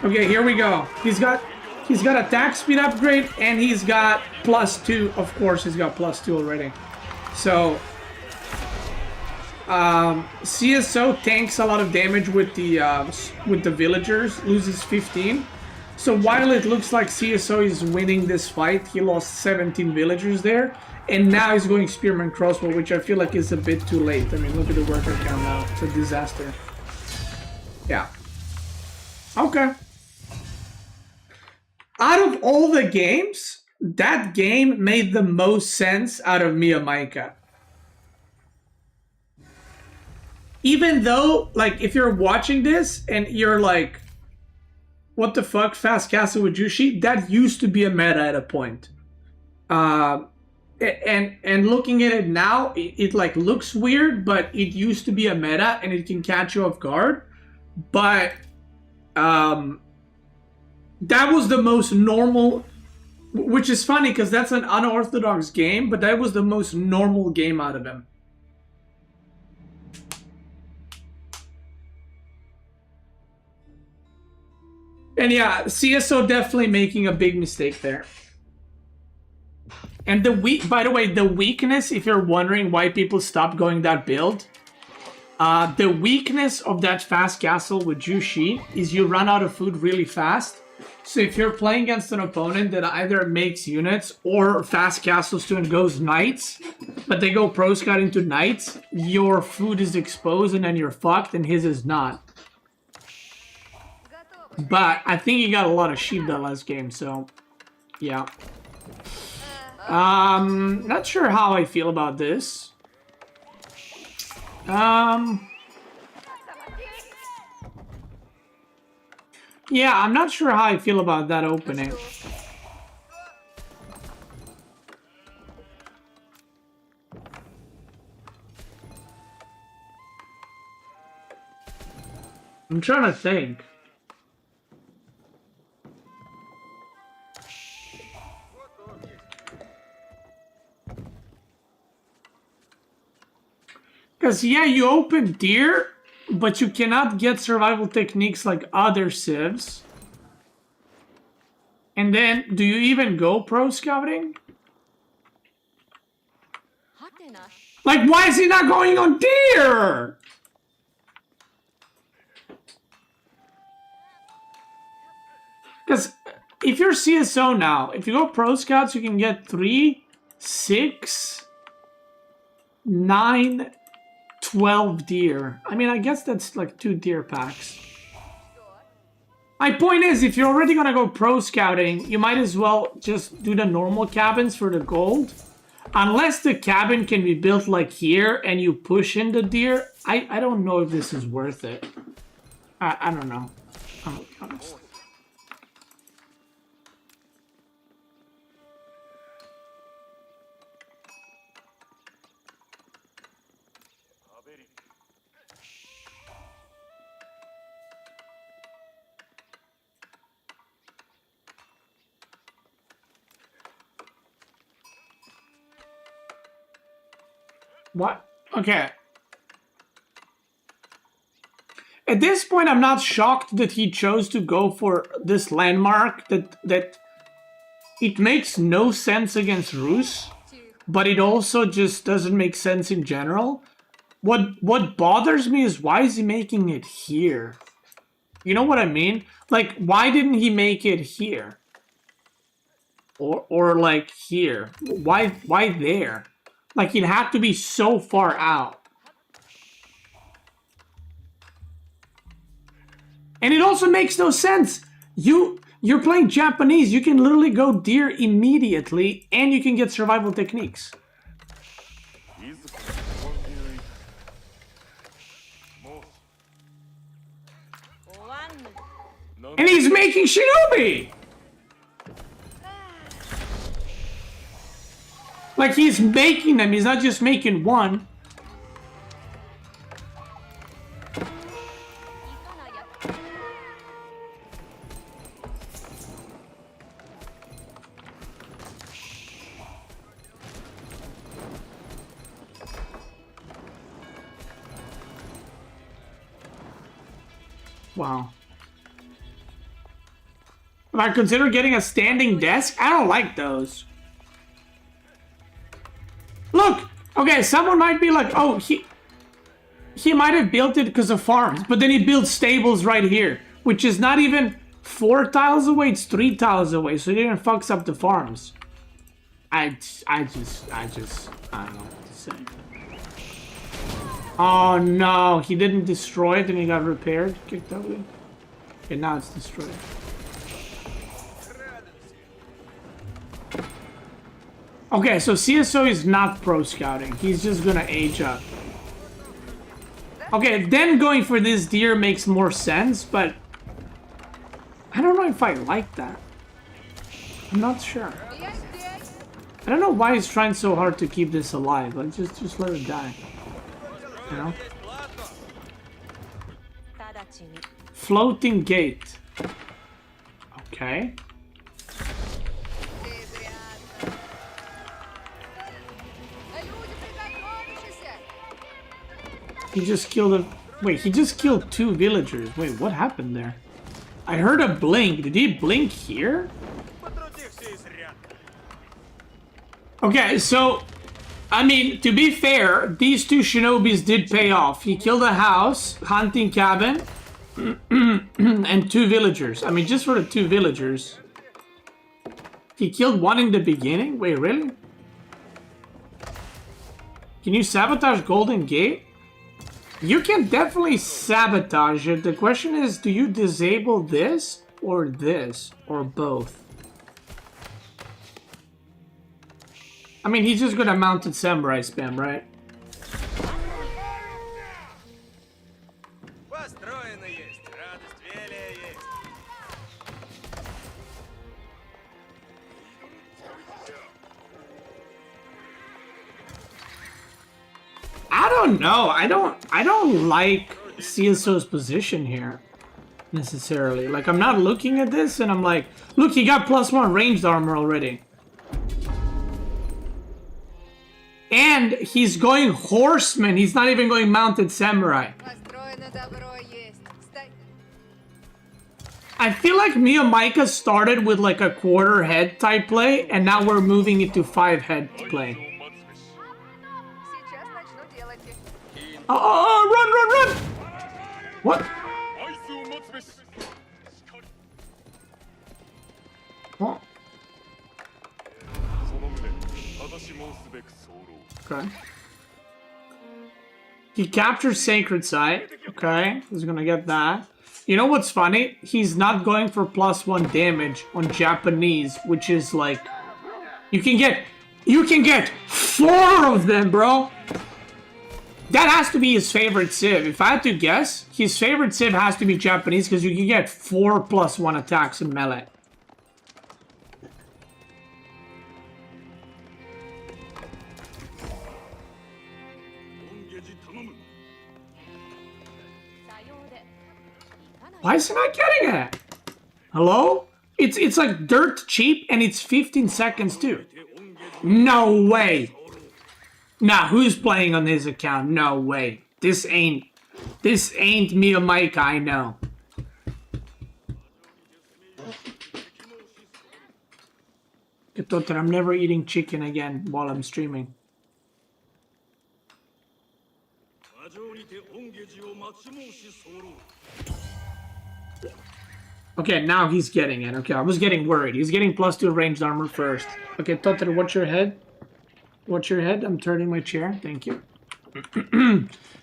Okay, here we go. He's got attack speed upgrade and he's got +2. Of course, he's got +2 already. So CSO tanks a lot of damage with the villagers, loses 15. So while it looks like CSO is winning this fight, he lost 17 villagers there. And now he's going Spearman Crossbow, which I feel like is a bit too late. I mean, look at the worker count now. It's a disaster. Yeah. Okay. Out of all the games, that game made the most sense out of Miyamaika. Even though, like, if you're watching this and you're like, what the fuck, Fast Castle with Jushi? That used to be a meta at a point. And looking at it now, it like looks weird, but it used to be a meta and it can catch you off guard. But that was the most normal, which is funny because that's an unorthodox game, but that was the most normal game out of him. And yeah, CSO definitely making a big mistake there. And by the way, the weakness, if you're wondering why people stopped going that build, the weakness of that fast castle with Jushi is you run out of food really fast. So if you're playing against an opponent that either makes units or fast castles to and goes knights, but they go pro scout into knights, your food is exposed and then you're fucked, and his is not. But I think he got a lot of sheep that last game, so yeah. Not sure how I feel about this. Yeah, I'm not sure how I feel about that opening. I'm trying to think. Because, yeah, you open deer, but you cannot get survival techniques like other civs. And then, do you even go pro scouting? Like, why is he not going on deer? Because if you're CSO now, if you go Pro Scouts, you can get 3, 6, 9, 12 deer. I mean, I guess that's like 2 deer packs. My point is, if you're already gonna go Pro Scouting, you might as well just do the normal cabins for the gold. Unless the cabin can be built like here and you push in the deer, I don't know if this is worth it. I don't know. I'll be honest. What? Okay. At this point, I'm not shocked that he chose to go for this landmark. That it makes no sense against Rus, but it also just doesn't make sense in general. What bothers me is, why is he making it here? You know what I mean? Like, why didn't he make it here? Or like here? Why there? Like, it had to be so far out. And it also makes no sense. You're playing Japanese. You can literally go deer immediately, and you can get survival techniques. And he's making Shinobi! Like, he's making them, he's not just making one. Wow. If I consider getting a standing desk, I don't like those. Look! Okay, someone might be like, oh, he might have built it because of farms, but then he built stables right here, which is not even 4 tiles away, it's 3 tiles away, so it even fucks up the farms. I don't know what to say. Oh no, he didn't destroy it and he got repaired, kicked out of it. Okay, now it's destroyed. Okay, so CSO is not pro scouting. He's just gonna age up. Okay, then going for this deer makes more sense, but I don't know if I like that. I'm not sure. I don't know why he's trying so hard to keep this alive. Like, just let it die. You know? Floating gate. Okay. He just killed a... Wait, he just killed 2 villagers. Wait, what happened there? I heard a blink. Did he blink here? Okay, so... I mean, to be fair, these 2 shinobis did pay off. He killed a house, hunting cabin, and 2 villagers. I mean, just for the 2 villagers. He killed 1 in the beginning? Wait, really? Can you sabotage Golden Gate? You can definitely sabotage it. The question is, do you disable this, or both? I mean, he's just gonna mounted samurai spam, right? I don't know. I don't like CSO's position here necessarily. Like, I'm not looking at this and I'm like, look, he got +1 ranged armor already. And he's going horseman. He's not even going mounted samurai. I feel like me and Micah started with like a 1/4 head type play, and now we're moving it to 5 head play. Oh, run, run, run! What? What? Okay. He captures Sacred Site. Okay, he's gonna get that. You know what's funny? He's not going for +1 damage on Japanese, which is like... You can get 4 of them, bro! That has to be his favorite civ. If I had to guess, his favorite civ has to be Japanese because you can get 4 +1 attacks in melee. Why is he not getting it? Hello? It's like dirt cheap and it's 15 seconds too. No way. Nah, who's playing on his account? No way. This ain't Mia Mike, I know. I'm never eating chicken again while I'm streaming. Okay, now he's getting it. Okay, I was getting worried. He's getting +2 ranged armor first. Okay, Totter, watch your head. Watch your head. I'm turning my chair. Thank you.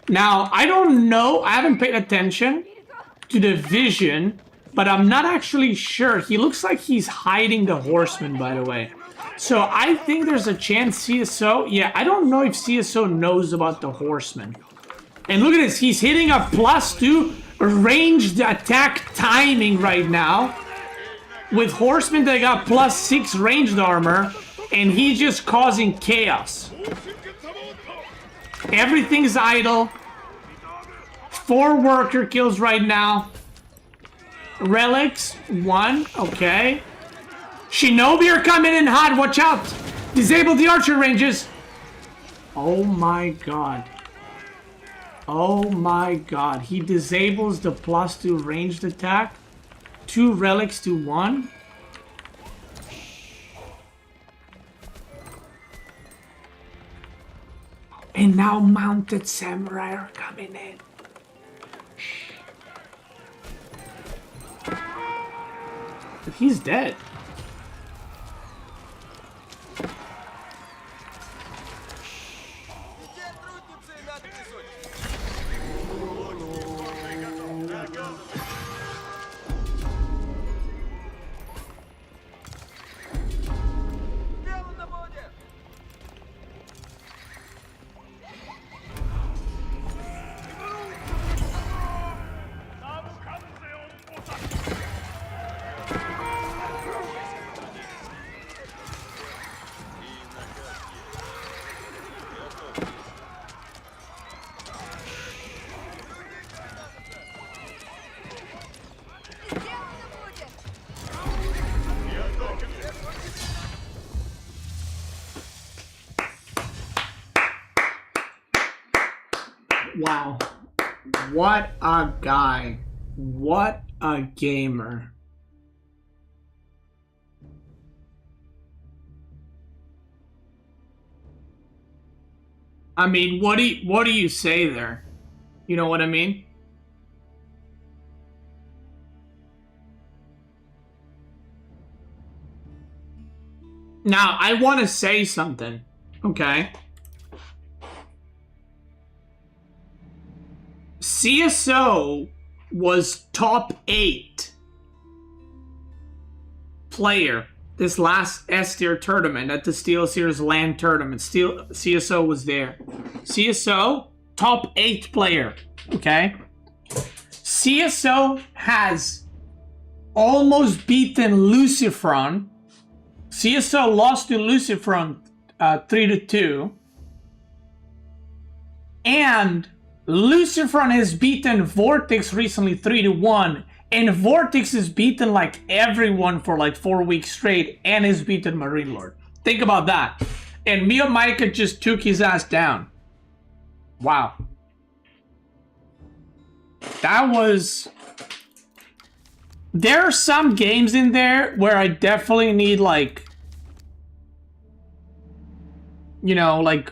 Now, I don't know. I haven't paid attention to the vision, but I'm not actually sure. He looks like he's hiding the horseman, by the way. So I think there's a chance CSO... Yeah, I don't know if CSO knows about the horseman. And look at this. He's hitting a +2 ranged attack timing right now. With horsemen that got +6 ranged armor. And he's just causing chaos. Everything's idle. 4 worker kills right now. Relics, 1. Okay. Shinobi are coming in hot. Watch out. Disable the archer ranges. Oh my god. Oh my god. He disables the +2 ranged attack. 2 relics to 1. And now mounted samurai are coming in. But he's dead. Wow. What a guy. What a gamer. I mean, what do you say there? You know what I mean? Now, I want to say something, okay? CSO was top 8 player this last S-tier tournament at the SteelSeries LAN tournament. CSO was there. CSO, top 8 player, okay? CSO has almost beaten Lucifron. CSO lost to Lucifron 3-2. And Lucifron has beaten Vortex recently 3-1. And Vortex has beaten like everyone for like 4 weeks straight and has beaten Marine Lord. Think about that. And Mio Micah just took his ass down. Wow. That was... There are some games in there where I definitely need like... You know, like...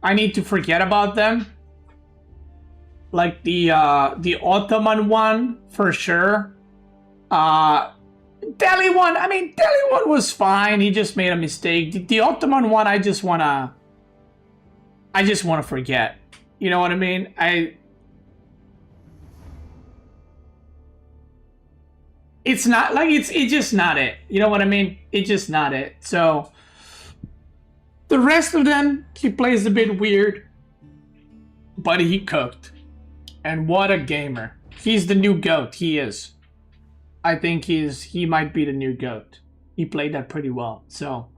I need to forget about them. Like the Ottoman one for sure. Delhi one, I mean, Delhi one was fine. He just made a mistake. The Ottoman one, I just wanna forget. You know what I mean? It's not like it's just not it. You know what I mean? It's just not it. So the rest of them, he plays a bit weird, but he cooked. And what a gamer. He's the new GOAT. He is. I think he might be the new GOAT. He played that pretty well. So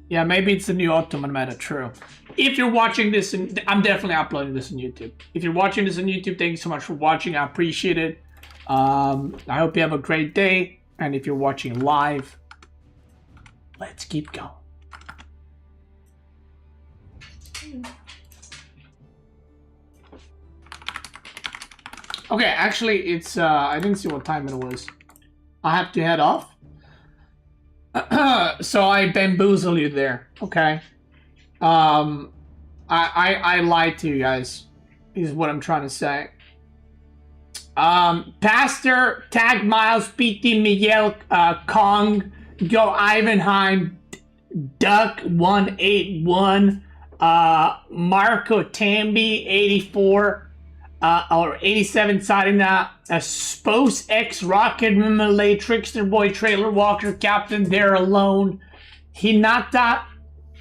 yeah, maybe it's the new Ottoman meta, true. If you're watching this, I'm definitely uploading this on YouTube. If you're watching this on YouTube, thank you so much for watching. I appreciate it. I hope you have a great day. And if you're watching live, let's keep going. Okay, actually, it's, I didn't see what time it was. I have to head off. So I bamboozle you there, okay? I lied to you guys, is what I'm trying to say. Pastor, Tag Miles, PT Miguel, Kong, Go Ivanheim, Duck 181, Marco Tambi 84, or 87 Sarina, Spose X Rocket Malay, Trickster Boy, Trailer Walker, Captain There Alone, Hinata,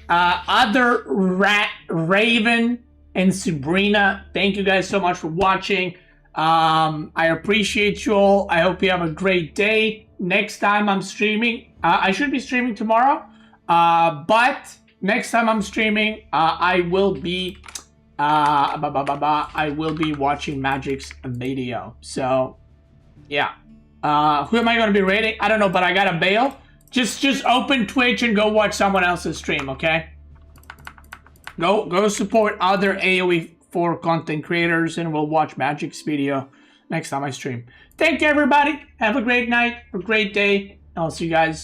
Other Rat, Raven, and Sabrina. Thank you guys so much for watching. I appreciate you all. I hope you have a great day. Next time I'm streaming, I should be streaming tomorrow, but next time I'm streaming, I will be watching Magic's video. So yeah, who am I going to be rating? I don't know, but I gotta bail. Just open Twitch and go watch someone else's stream, okay? Go support other AoE4 content creators, and we'll watch Magic's video next time I stream. Thank you, everybody. Have a great night, a great day. I'll see you guys